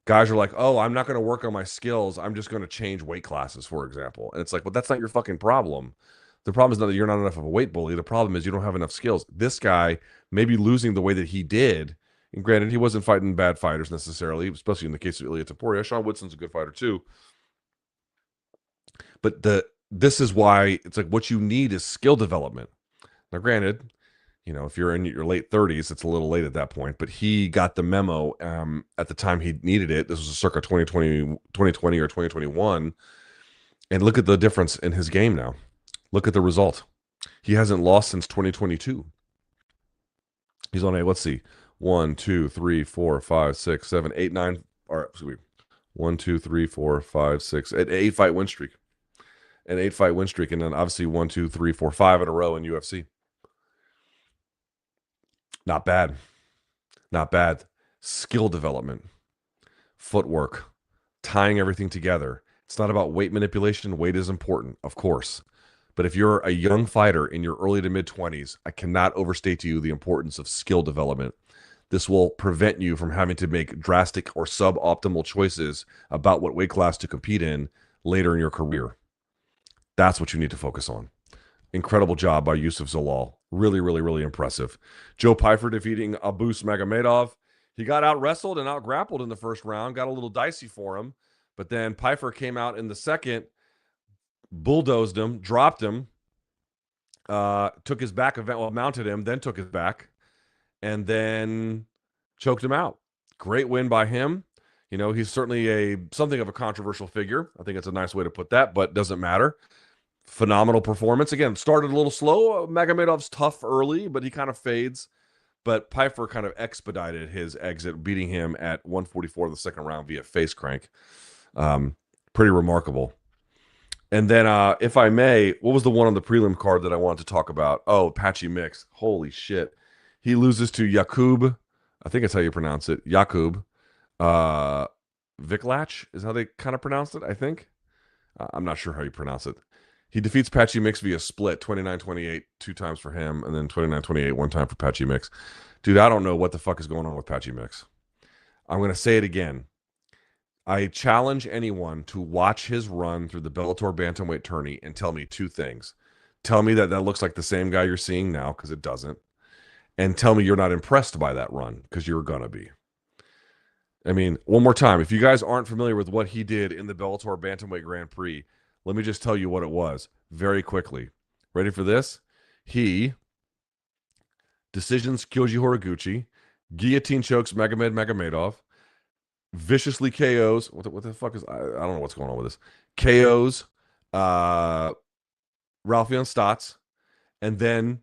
guys are like, "Oh, I'm not going to work on my skills. I'm just going to change weight classes," for example. And it's like, well, that's not your fucking problem. The problem is not that you're not enough of a weight bully. The problem is you don't have enough skills. This guy may be losing the way that he did. And granted, he wasn't fighting bad fighters necessarily, especially in the case of Ilia Topuria. Sean Woodson's a good fighter too. But this is why it's like what you need is skill development. Now, granted, if you're in your late 30s, it's a little late at that point, but he got the memo at the time he needed it. This was circa 2020 or 2021. And look at the difference in his game now. Look at the result. He hasn't lost since 2022. He's on let's see, 1, 2, 3, 4, 5, 6, 7, 8, 9, or excuse me, 1, 2, 3, 4, 5, 6, an 8-fight win streak. An 8-fight win streak, and then obviously 1, 2, 3, 4, 5 in a row in UFC. Not bad. Not bad. Skill development, footwork, tying everything together. It's not about weight manipulation. Weight is important, of course. But if you're a young fighter in your early to mid 20s, I cannot overstate to you the importance of skill development. This will prevent you from having to make drastic or suboptimal choices about what weight class to compete in later in your career. That's what you need to focus on. Incredible job by Yusuf Zalal. Really, really, really impressive. Joe Pyfer defeating Abus Magomedov. He got out wrestled and out grappled in the first round. Got a little dicey for him. But then Pyfer came out in the second, bulldozed him, dropped him, took his back, mounted him, then took his back, and then choked him out. Great win by him. He's certainly something of a controversial figure. I think it's a nice way to put that, but doesn't matter. Phenomenal performance. Again, started a little slow. Magomedov's tough early, but he kind of fades. But Pyfer kind of expedited his exit, beating him at 144 in the second round via face crank. Pretty remarkable. And then, if I may, what was the one on the prelim card that I wanted to talk about? Oh, Patchy Mix. Holy shit. He loses to Jakub. I think that's how you pronounce it. Jakub. Viklach is how they kind of pronounce it, I think. I'm not sure how you pronounce it. He defeats Patchy Mix via split, 29-28, 2 times for him, and then 29-28, 1 time for Patchy Mix. Dude, I don't know what the fuck is going on with Patchy Mix. I'm going to say it again. I challenge anyone to watch his run through the Bellator bantamweight tourney and tell me 2 things. Tell me that looks like the same guy you're seeing now, because it doesn't. And tell me you're not impressed by that run, because you're going to be. I mean, one more time, if you guys aren't familiar with what he did in the Bellator Bantamweight Grand Prix, let me just tell you what it was very quickly. Ready for this? He Decisions Kyoji Horiguchi. Guillotine chokes Magomedov. Viciously KOs. What the fuck is I don't know what's going on with this. KOs Ralphion Stotts, and then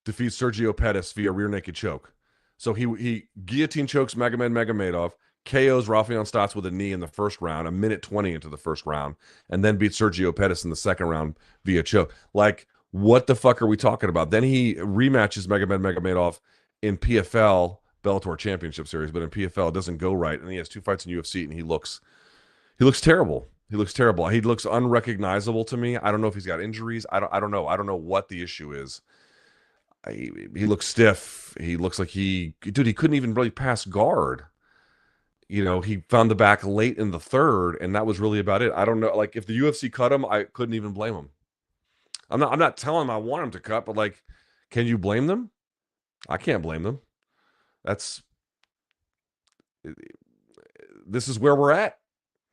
defeats Sergio Pettis via rear naked choke. So he guillotine chokes Magomedov, KOs Ralphion Stotts with a knee in the first round, a minute 20 into the first round, and then beats Sergio Pettis in the second round via choke. Like, what the fuck are we talking about? Then he rematches Magomedov in PFL Bellator Championship Series, but in PFL it doesn't go right, and he has 2 fights in UFC, and he looks terrible. He looks terrible. He looks unrecognizable to me. I don't know if he's got injuries. I don't know. I don't know what the issue is. He looks stiff. He looks like he couldn't even really pass guard. You know, he found the back late in the third, and that was really about it. I don't know. Like, if the UFC cut him, I couldn't even blame him. I'm not telling him I want him to cut, but like, can you blame them? I can't blame them. This is where we're at.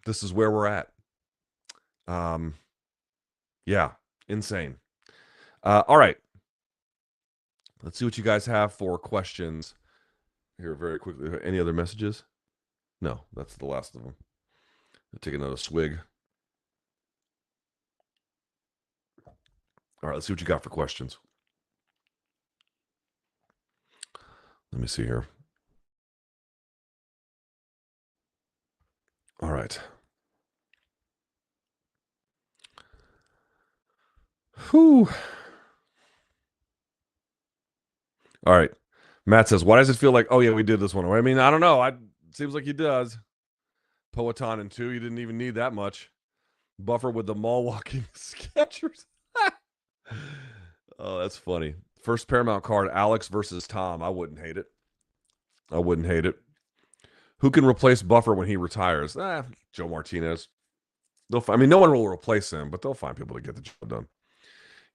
This is where we're at. Yeah, insane. All right. Let's see what you guys have for questions here very quickly. Any other messages? No, that's the last of them. I'll take another swig. All right, let's see what you got for questions. Let me see here. All right. Whew. All right. Matt says, why does it feel like, oh, yeah, we did this one? I mean, I don't know. It seems like he does. Poatan in 2. You didn't even need that much. Buffer with the mall walking sketchers. Oh, that's funny. First Paramount card, Alex versus Tom. I wouldn't hate it. Who can replace Buffer when he retires? Joe Martinez. No one will replace him, but they'll find people to get the job done.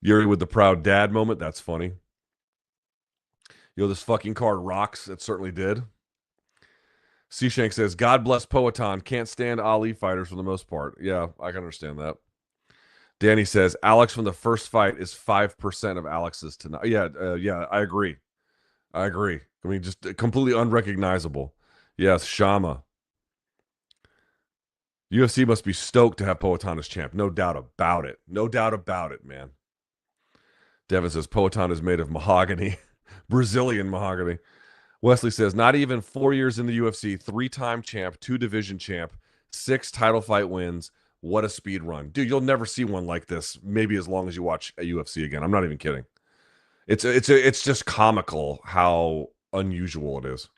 Yuri with the proud dad moment. That's funny. This fucking card rocks. It certainly did. C-Shank says, God bless Poatan. Can't stand Ali fighters for the most part. Yeah, I can understand that. Danny says, Alex from the first fight is 5% of Alex's tonight. Yeah, I agree. I mean, just completely unrecognizable. Yes, Shama. UFC must be stoked to have Poatan as champ. No doubt about it. Man. Devin says, Poatan is made of mahogany. Brazilian mahogany. Wesley says, not even 4 years in the UFC, 3-time champ, 2 division champ, 6 title fight wins. What a speed run. Dude, you'll never see one like this, maybe as long as you watch a UFC again. I'm not even kidding. It's just comical how unusual it is.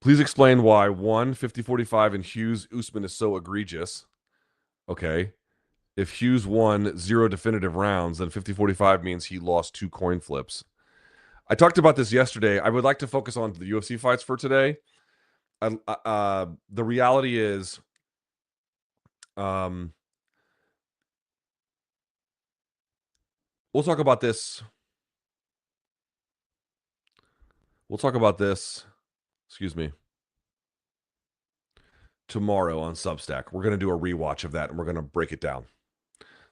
Please explain why 50-45 and Hughes Usman is so egregious. Okay. If Hughes won 0 definitive rounds, then 50-45 means he lost 2 coin flips. I talked about this yesterday. I would like to focus on the UFC fights for today. The reality is, we'll talk about this. Excuse me. Tomorrow on Substack. We're going to do a rewatch of that, and we're going to break it down.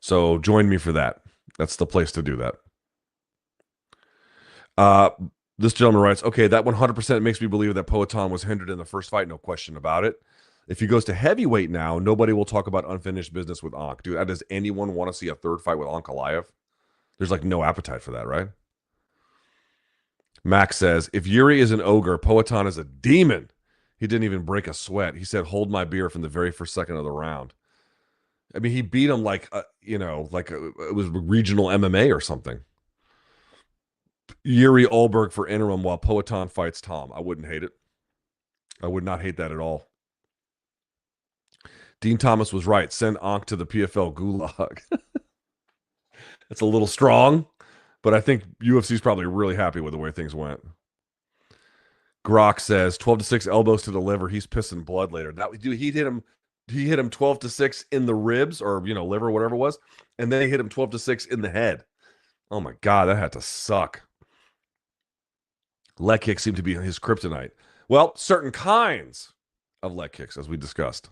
So join me for that. That's the place to do that. This gentleman writes, okay, that 100% makes me believe that Poatan was hindered in the first fight. No question about it. If he goes to heavyweight now, nobody will talk about unfinished business with Ankh. Dude, does anyone want to see a third fight with Ankalaev? There's like no appetite for that, right? Max says, if Yuri is an ogre, Poatan is a demon. He didn't even break a sweat. He said, hold my beer from the very first second of the round. I mean, he beat him like, it was regional MMA or something. Yuri Olberg for interim while Poatan fights Tom. I wouldn't hate it. I would not hate that at all. Dean Thomas was right. Send Ankh to the PFL gulag. It's a little strong, but I think UFC is probably really happy with the way things went. Grok says 12-6 elbows to the liver. He's pissing blood later. He hit him 12-6 in the ribs or liver, whatever it was, and then he hit him 12-6 in the head. Oh my God, that had to suck. Leg kicks seem to be his kryptonite. Well, certain kinds of leg kicks, as we discussed.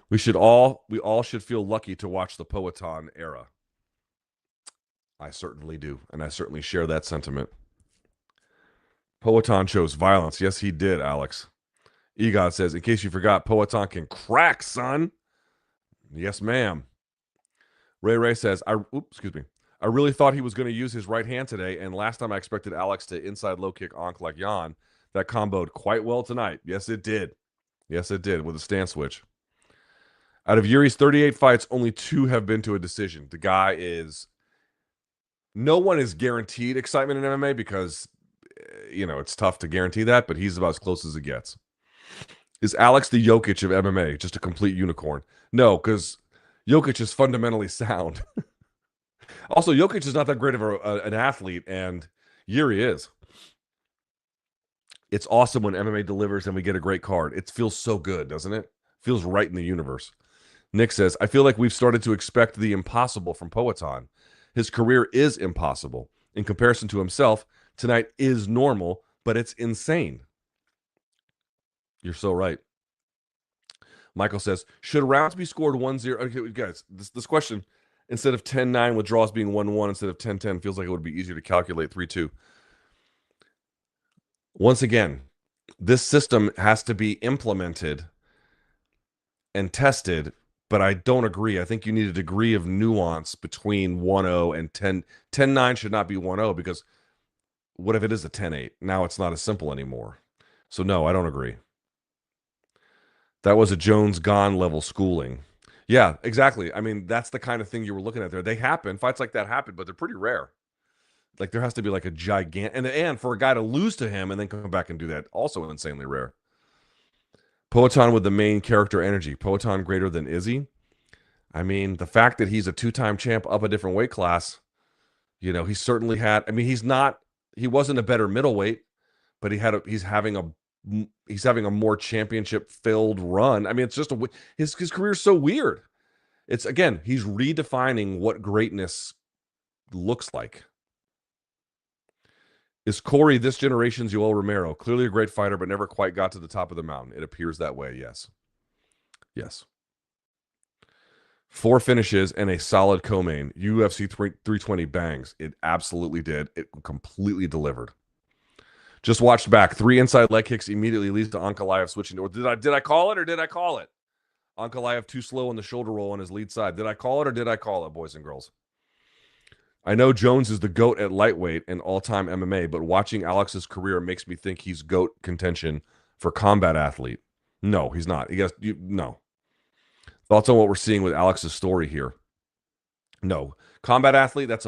We all should feel lucky to watch the Poatan era. I certainly do, and I certainly share that sentiment. Poatan chose violence. Yes, he did, Alex. Egon says, in case you forgot, Poatan can crack, son. Yes, ma'am. Ray says, excuse me. I really thought he was going to use his right hand today, and last time I expected Alex to inside low kick Ankh like Jan. That comboed quite well tonight. Yes, it did. Yes, it did, with a stance switch. Out of Yuri's 38 fights, only 2 have been to a decision. The guy is... No one is guaranteed excitement in MMA because, it's tough to guarantee that, but he's about as close as it gets. Is Alex the Jokic of MMA, just a complete unicorn? No, because Jokic is fundamentally sound. Also, Jokic is not that great of an athlete, and Yuri is. It's awesome when MMA delivers and we get a great card. It feels so good, doesn't it? Feels right in the universe. Nick says, I feel like we've started to expect the impossible from Poatan. His career is impossible. In comparison to himself, tonight is normal, but it's insane. You're so right. Michael says, should rounds be scored 1-0? Okay, guys, this question, instead of 10-9 with draws being 1-1, instead of 10-10, feels like it would be easier to calculate 3-2. Once again, this system has to be implemented and tested, but I don't agree. I think you need a degree of nuance between 1-0 and 10. 10-9 should not be 1-0 because what if it is a 10-8? Now it's not as simple anymore. So no, I don't agree. That was a Jones Gone level schooling. Yeah, exactly. I mean, that's the kind of thing you were looking at there. They happen. Fights like that happen, but they're pretty rare. Like there has to be like a gigantic, and for a guy to lose to him and then come back and do that, also insanely rare. Poatan with the main character energy. Poatan greater than Izzy. I mean, the fact that he's a 2-time champ up a different weight class, he certainly had. I mean, he wasn't a better middleweight, but he's having a more championship filled run. I mean, it's just his career is so weird. It's again, he's redefining what greatness looks like. Is Cory this generation's Yoel Romero? Clearly a great fighter, but never quite got to the top of the mountain. It appears that way, yes. Yes. 4 finishes and a solid co-main. UFC 320 bangs. It absolutely did. It completely delivered. Just watched back. 3 inside leg kicks immediately leads to Ankalaev switching. Or did I call it or did I call it? Ankalaev too slow on the shoulder roll on his lead side. Did I call it or did I call it, boys and girls? I know Jones is the GOAT at lightweight and all-time MMA, but watching Alex's career makes me think he's GOAT contention for combat athlete. No, he's not. No. Thoughts on what we're seeing with Alex's story here? No. Combat athlete, that's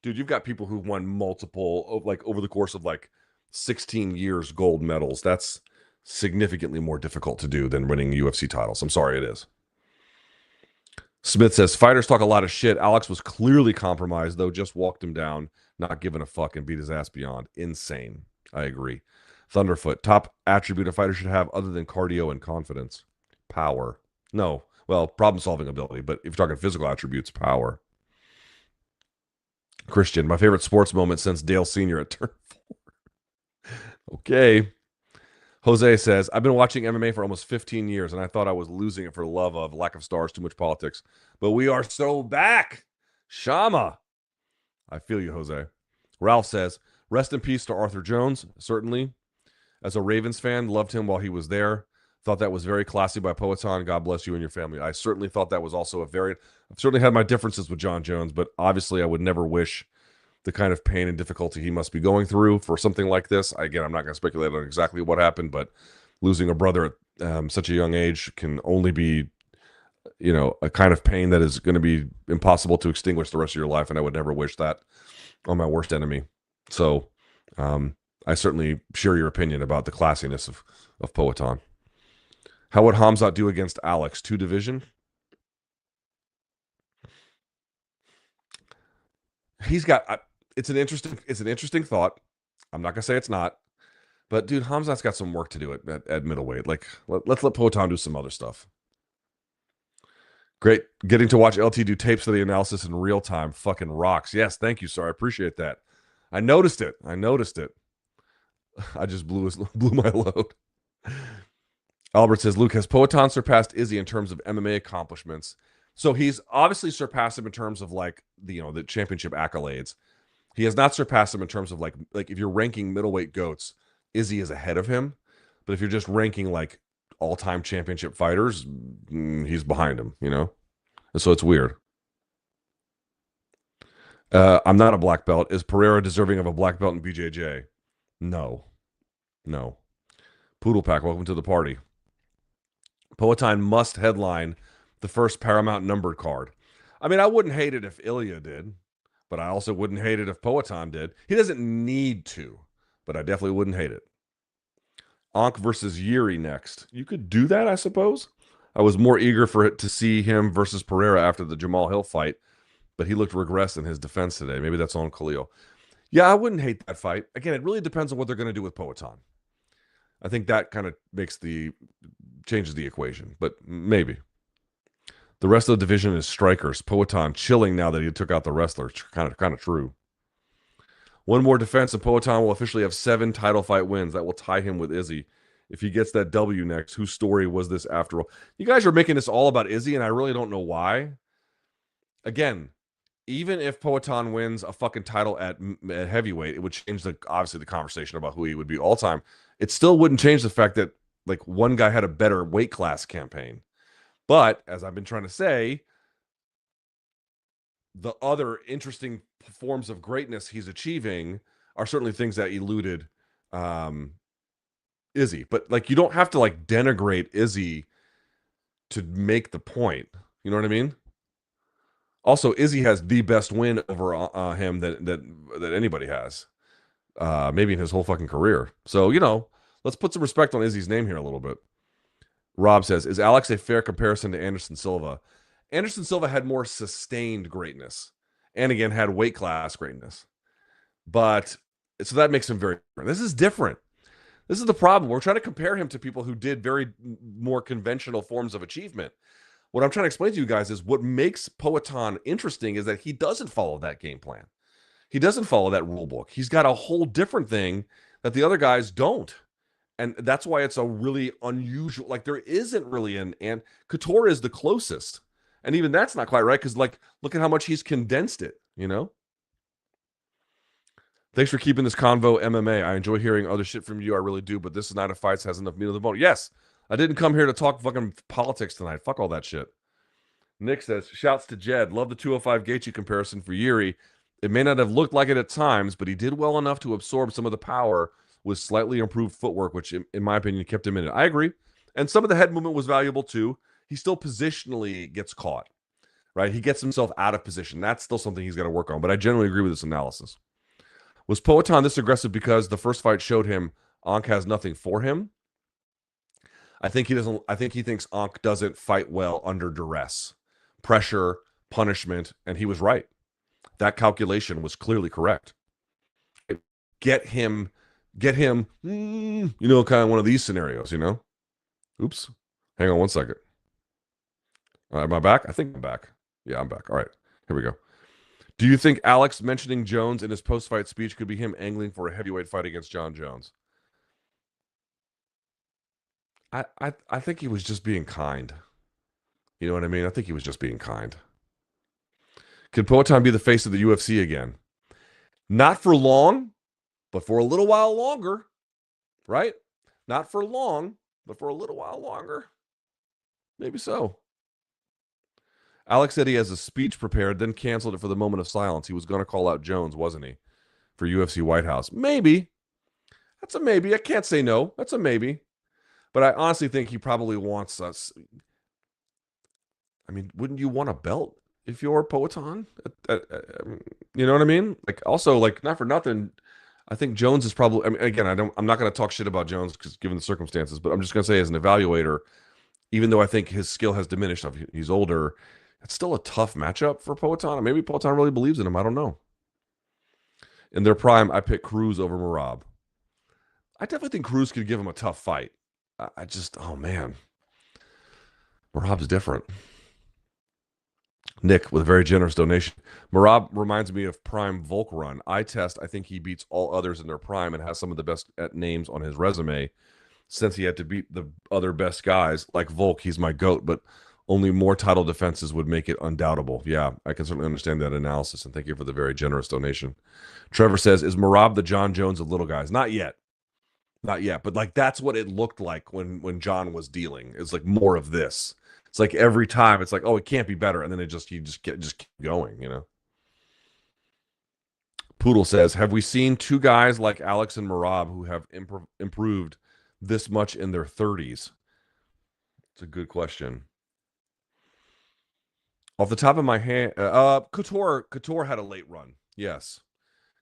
dude, you've got people who've won multiple, like over the course of like 16 years, gold medals. That's significantly more difficult to do than winning UFC titles. I'm sorry, it is. Smith says, fighters talk a lot of shit. Alex was clearly compromised, though, just walked him down, not giving a fuck, and beat his ass beyond. Insane. I agree. Thunderfoot, top attribute a fighter should have other than cardio and confidence. Power. No. Well, problem-solving ability, but if you're talking physical attributes, power. Christian, my favorite sports moment since Dale Sr. at turn 4. Okay. Jose says, I've been watching MMA for almost 15 years, and I thought I was losing it for the love of lack of stars, too much politics. But we are so back. Shama. I feel you, Jose. Ralph says, rest in peace to Arthur Jones, certainly. As a Ravens fan, loved him while he was there. Thought that was very classy by Poatan. God bless you and your family. I certainly thought that was also I've certainly had my differences with John Jones, but obviously I would never wish the kind of pain and difficulty he must be going through for something like this. Again, I'm not going to speculate on exactly what happened, but losing a brother at such a young age can only be, a kind of pain that is going to be impossible to extinguish the rest of your life, and I would never wish that on my worst enemy. So I certainly share your opinion about the classiness of Poatan. How would Khamzat do against Alex? 2 division? He's got... It's an interesting thought. I'm not gonna say it's not, but dude, Khamzat's got some work to do at middleweight. Like, let's let Poatan do some other stuff. Great, getting to watch LT do tapes of the analysis in real time. Fucking rocks. Yes, thank you, sir. I appreciate that. I noticed it. I just blew my load. Albert says, Luke, has Poatan surpassed Izzy in terms of MMA accomplishments? So he's obviously surpassed him in terms of like the championship accolades. He has not surpassed him in terms of like if you're ranking middleweight goats, Izzy is ahead of him. But if you're just ranking like all-time championship fighters, he's behind him, And so it's weird. I'm not a black belt. Is Pereira deserving of a black belt in BJJ? No. No. Poodle Pack, welcome to the party. Poatan must headline the first Paramount numbered card. I mean, I wouldn't hate it if Ilya did, but I also wouldn't hate it if Poatan did. He doesn't need to, but I definitely wouldn't hate it. Ankh versus Yuri next. You could do that, I suppose. I was more eager for it to see him versus Pereira after the Jamal Hill fight, but he looked regressed in his defense today. Maybe that's on Khalil. Yeah, I wouldn't hate that fight. Again, it really depends on what they're going to do with Poatan. I think that kind of changes the equation, but maybe. The rest of the division is strikers. Poatan chilling now that he took out the wrestler. Kind of true. One more defense, and Poatan will officially have 7 title fight wins. That will tie him with Izzy. If he gets that W next, whose story was this after all? You guys are making this all about Izzy, and I really don't know why. Again, even if Poatan wins a fucking title at heavyweight, it would change obviously the conversation about who he would be all time. It still wouldn't change the fact that like one guy had a better weight class campaign. But as I've been trying to say, the other interesting forms of greatness he's achieving are certainly things that eluded Izzy. But like, you don't have to like denigrate Izzy to make the point. You know what I mean? Also, Izzy has the best win over him that anybody has, maybe in his whole fucking career. So let's put some respect on Izzy's name here a little bit. Rob says, "Is Alex a fair comparison to Anderson Silva?" Anderson Silva had more sustained greatness, and again had weight class greatness. But so that makes him very different. This is different. This is the problem. We're trying to compare him to people who did very more conventional forms of achievement. What I'm trying to explain to you guys is what makes Poatan interesting is that he doesn't follow that game plan. He doesn't follow that rule book. He's got a whole different thing that the other guys don't. And that's why it's a really unusual, like there isn't really and Couture is the closest. And even that's not quite right because like, look at how much he's condensed it, Thanks for keeping this convo MMA. I enjoy hearing other shit from you. I really do, but this is not a fight that has enough meat on the bone. Yes, I didn't come here to talk fucking politics tonight. Fuck all that shit. Nick says, shouts to Jed. Love the 205 Gaethje comparison for Yuri. It may not have looked like it at times, but he did well enough to absorb some of the power with slightly improved footwork, which in my opinion kept him in it. I agree. And some of the head movement was valuable too. He still positionally gets caught, right? He gets himself out of position. That's still something he's got to work on, but I generally agree with this analysis. Was Poatan this aggressive because the first fight showed him Ankh has nothing for him? I think he doesn't. I think he thinks Ankh doesn't fight well under duress, pressure, punishment, and he was right. That calculation was clearly correct. Get him, kind of one of these scenarios, Oops. Hang on one second. Am I back? I think I'm back. Yeah, I'm back. All right. Here we go. Do you think Alex mentioning Jones in his post-fight speech could be him angling for a heavyweight fight against John Jones? I think he was just being kind. You know what I mean? I think he was just being kind. Could Poatan be the face of the UFC again? Not for long, but for a little while longer, right? Not for long, but for a little while longer. Maybe so. Alex said he has a speech prepared, then canceled it for the moment of silence. He was going to call out Jones, wasn't he? For UFC White House. Maybe. That's a maybe. I can't say no. That's a maybe. But I honestly think he probably wants us. I mean, wouldn't you want a belt if you're Poatan? You know what I mean? Like, also, like, not for nothing, I think Jones is probably. I mean, again, I'm not going to talk shit about Jones because given the circumstances, but I'm just going to say as an evaluator, even though I think his skill has diminished, he's older. It's still a tough matchup for Poatan. Maybe Poatan really believes in him. I don't know. In their prime, I pick Cruz over Merab. I definitely think Cruz could give him a tough fight. Oh man. Merab's different. Nick with a very generous donation. Merab reminds me of prime Volk run. I think he beats all others in their prime and has some of the best names on his resume since he had to beat the other best guys. Like Volk, he's my GOAT, but Only more title defenses would make it undoubtable. Yeah, I can certainly understand that analysis, and thank you for the very generous donation. Trevor says, is Merab the John Jones of little guys? Not yet. Not yet, but like that's what it looked like when John was dealing. It's like more of this. It's like every time it's like, oh, it can't be better, and then you just keep going, you know. Poodle says, have we seen two guys like Alex and Merab who have improved this much in their 30s? It's a good question. Off the top of my head, Couture had a late run. Yes.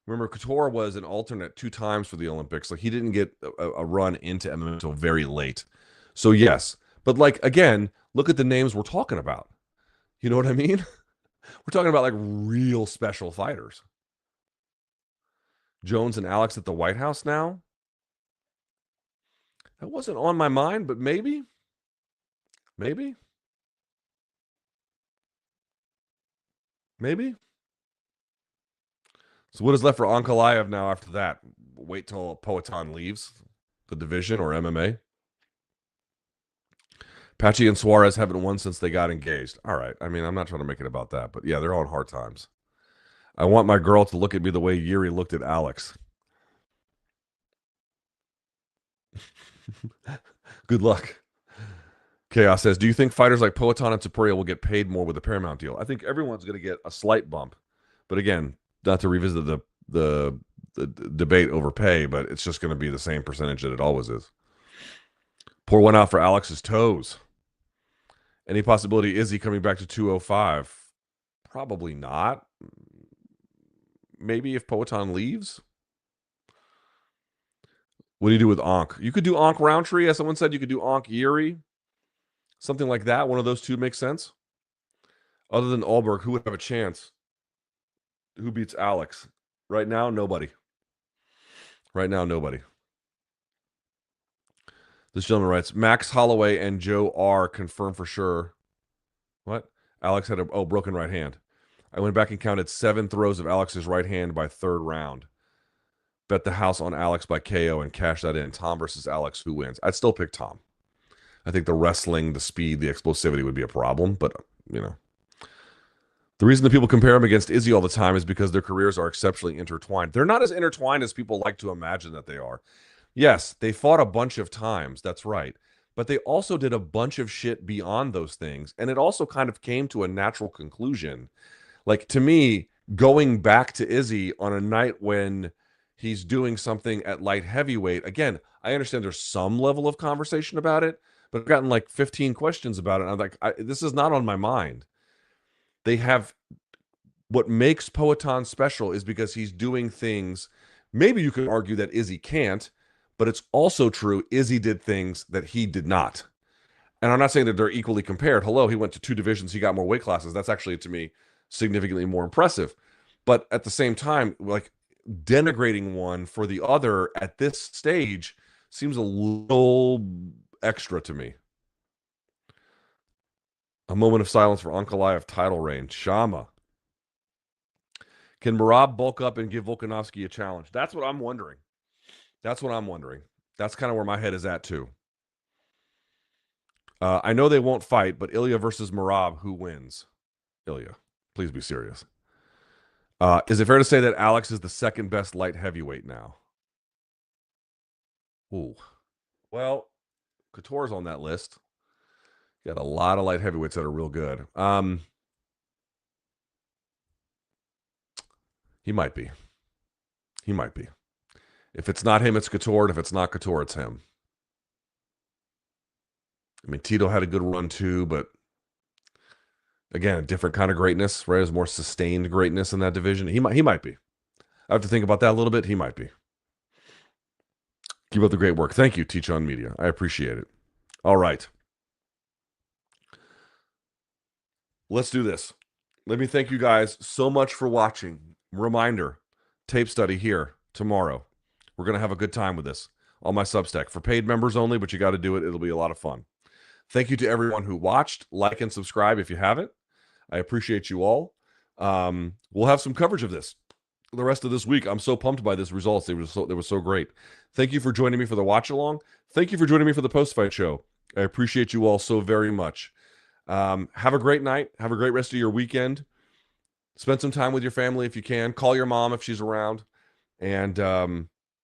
Remember, Couture was an alternate 2 times for the Olympics. Like he didn't get a run into MMA until very late. So yes, but like again, look at the names we're talking about. You know what I mean? We're talking about like real special fighters. Jones and Alex at the White House now. That wasn't on my mind, but maybe. Maybe. So what is left for Ankalaev now after that? Wait till Poatan leaves the division or MMA? Patchy and Suarez haven't won since they got engaged. All right. I mean, I'm not trying to make it about that, but yeah, they're on hard times. I want my girl to look at me the way Yuri looked at Alex. Good luck. Chaos says, do you think fighters like Poatan and Topuria will get paid more with the Paramount deal? I think everyone's going to get a slight bump. But again, not to revisit the debate over pay, but it's just going to be the same percentage that it always is. Pour one out for Alex's toes. Any possibility Izzy coming back to 205? Probably not. Maybe if Poatan leaves. What do you do with Ankh? You could do Ankh Rountree, as someone said. You could do Ankh Yuri. Something like that. One of those two makes sense. Other than Alberg, who would have a chance? Who beats Alex? Right now, nobody. Right now, nobody. This gentleman writes, Max Holloway and Joe R. confirmed for sure. What? Alex had a broken right hand. I went back and counted 7 throws of Alex's right hand by 3rd round. Bet the house on Alex by KO and cash that in. Tom versus Alex, who wins? I'd still pick Tom. I think the wrestling, the speed, the explosivity would be a problem, but, you know. The reason that people compare him against Izzy all the time is because their careers are exceptionally intertwined. They're not as intertwined as people like to imagine that they are. Yes, they fought a bunch of times. That's right. But they also did a bunch of shit beyond those things. And it also kind of came to a natural conclusion. Like, to me, going back to Izzy on a night when he's doing something at light heavyweight, again, I understand there's some level of conversation about it, but I've gotten like 15 questions about it. And I'm like, this is not on my mind. They have what makes Poatan special is because he's doing things. Maybe you could argue that Izzy can't, but it's also true Izzy did things that he did not. And I'm not saying that they're equally compared. Hello, he went to 2 divisions. He got more weight classes. That's actually, to me, significantly more impressive. But at the same time, like denigrating one for the other at this stage seems a little extra to me. A moment of silence for Ankalaev title reign. Shama. Can Merab bulk up and give Volkanovski a challenge? That's what I'm wondering. That's kind of where my head is at, too. I know they won't fight, but Ilya versus Merab, who wins? Ilya. Please be serious. Is it fair to say that Alex is the 2nd best light heavyweight now? Ooh. Well, Couture's on that list. Got a lot of light heavyweights that are real good. He might be. If it's not him, it's Couture. And if it's not Couture, it's him. I mean, Tito had a good run too, but again, a different kind of greatness, right? There's more sustained greatness in that division. He might be. I have to think about that a little bit. He might be. Keep up the great work. Thank you, Teach On Media. I appreciate it. All right. Let's do this. Let me thank you guys so much for watching. Reminder, tape study here tomorrow. We're going to have a good time with this on my Substack. For paid members only, but you got to do it. It'll be a lot of fun. Thank you to everyone who watched. Like and subscribe if you haven't. I appreciate you all. We'll have some coverage of this the rest of this week. I'm so pumped by these results. They were so great. Thank you for joining me for the watch along. Thank you for joining me for the post-fight show. I appreciate you all so very much. Have a great night. Have a great rest of your weekend. Spend some time with your family if you can. Call your mom if she's around. And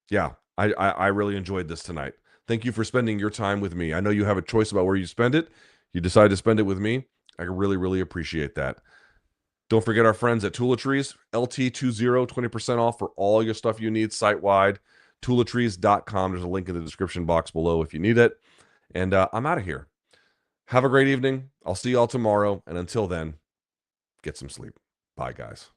yeah, I really enjoyed this tonight. Thank you for spending your time with me. I know you have a choice about where you spend it. You decide to spend it with me. I really, really appreciate that. Don't forget our friends at Toiletries, LT20, 20% off for all your stuff you need site wide. Toiletries.com. There's a link in the description box below if you need it. And I'm out of here. Have a great evening. I'll see y'all tomorrow. And until then, get some sleep. Bye, guys.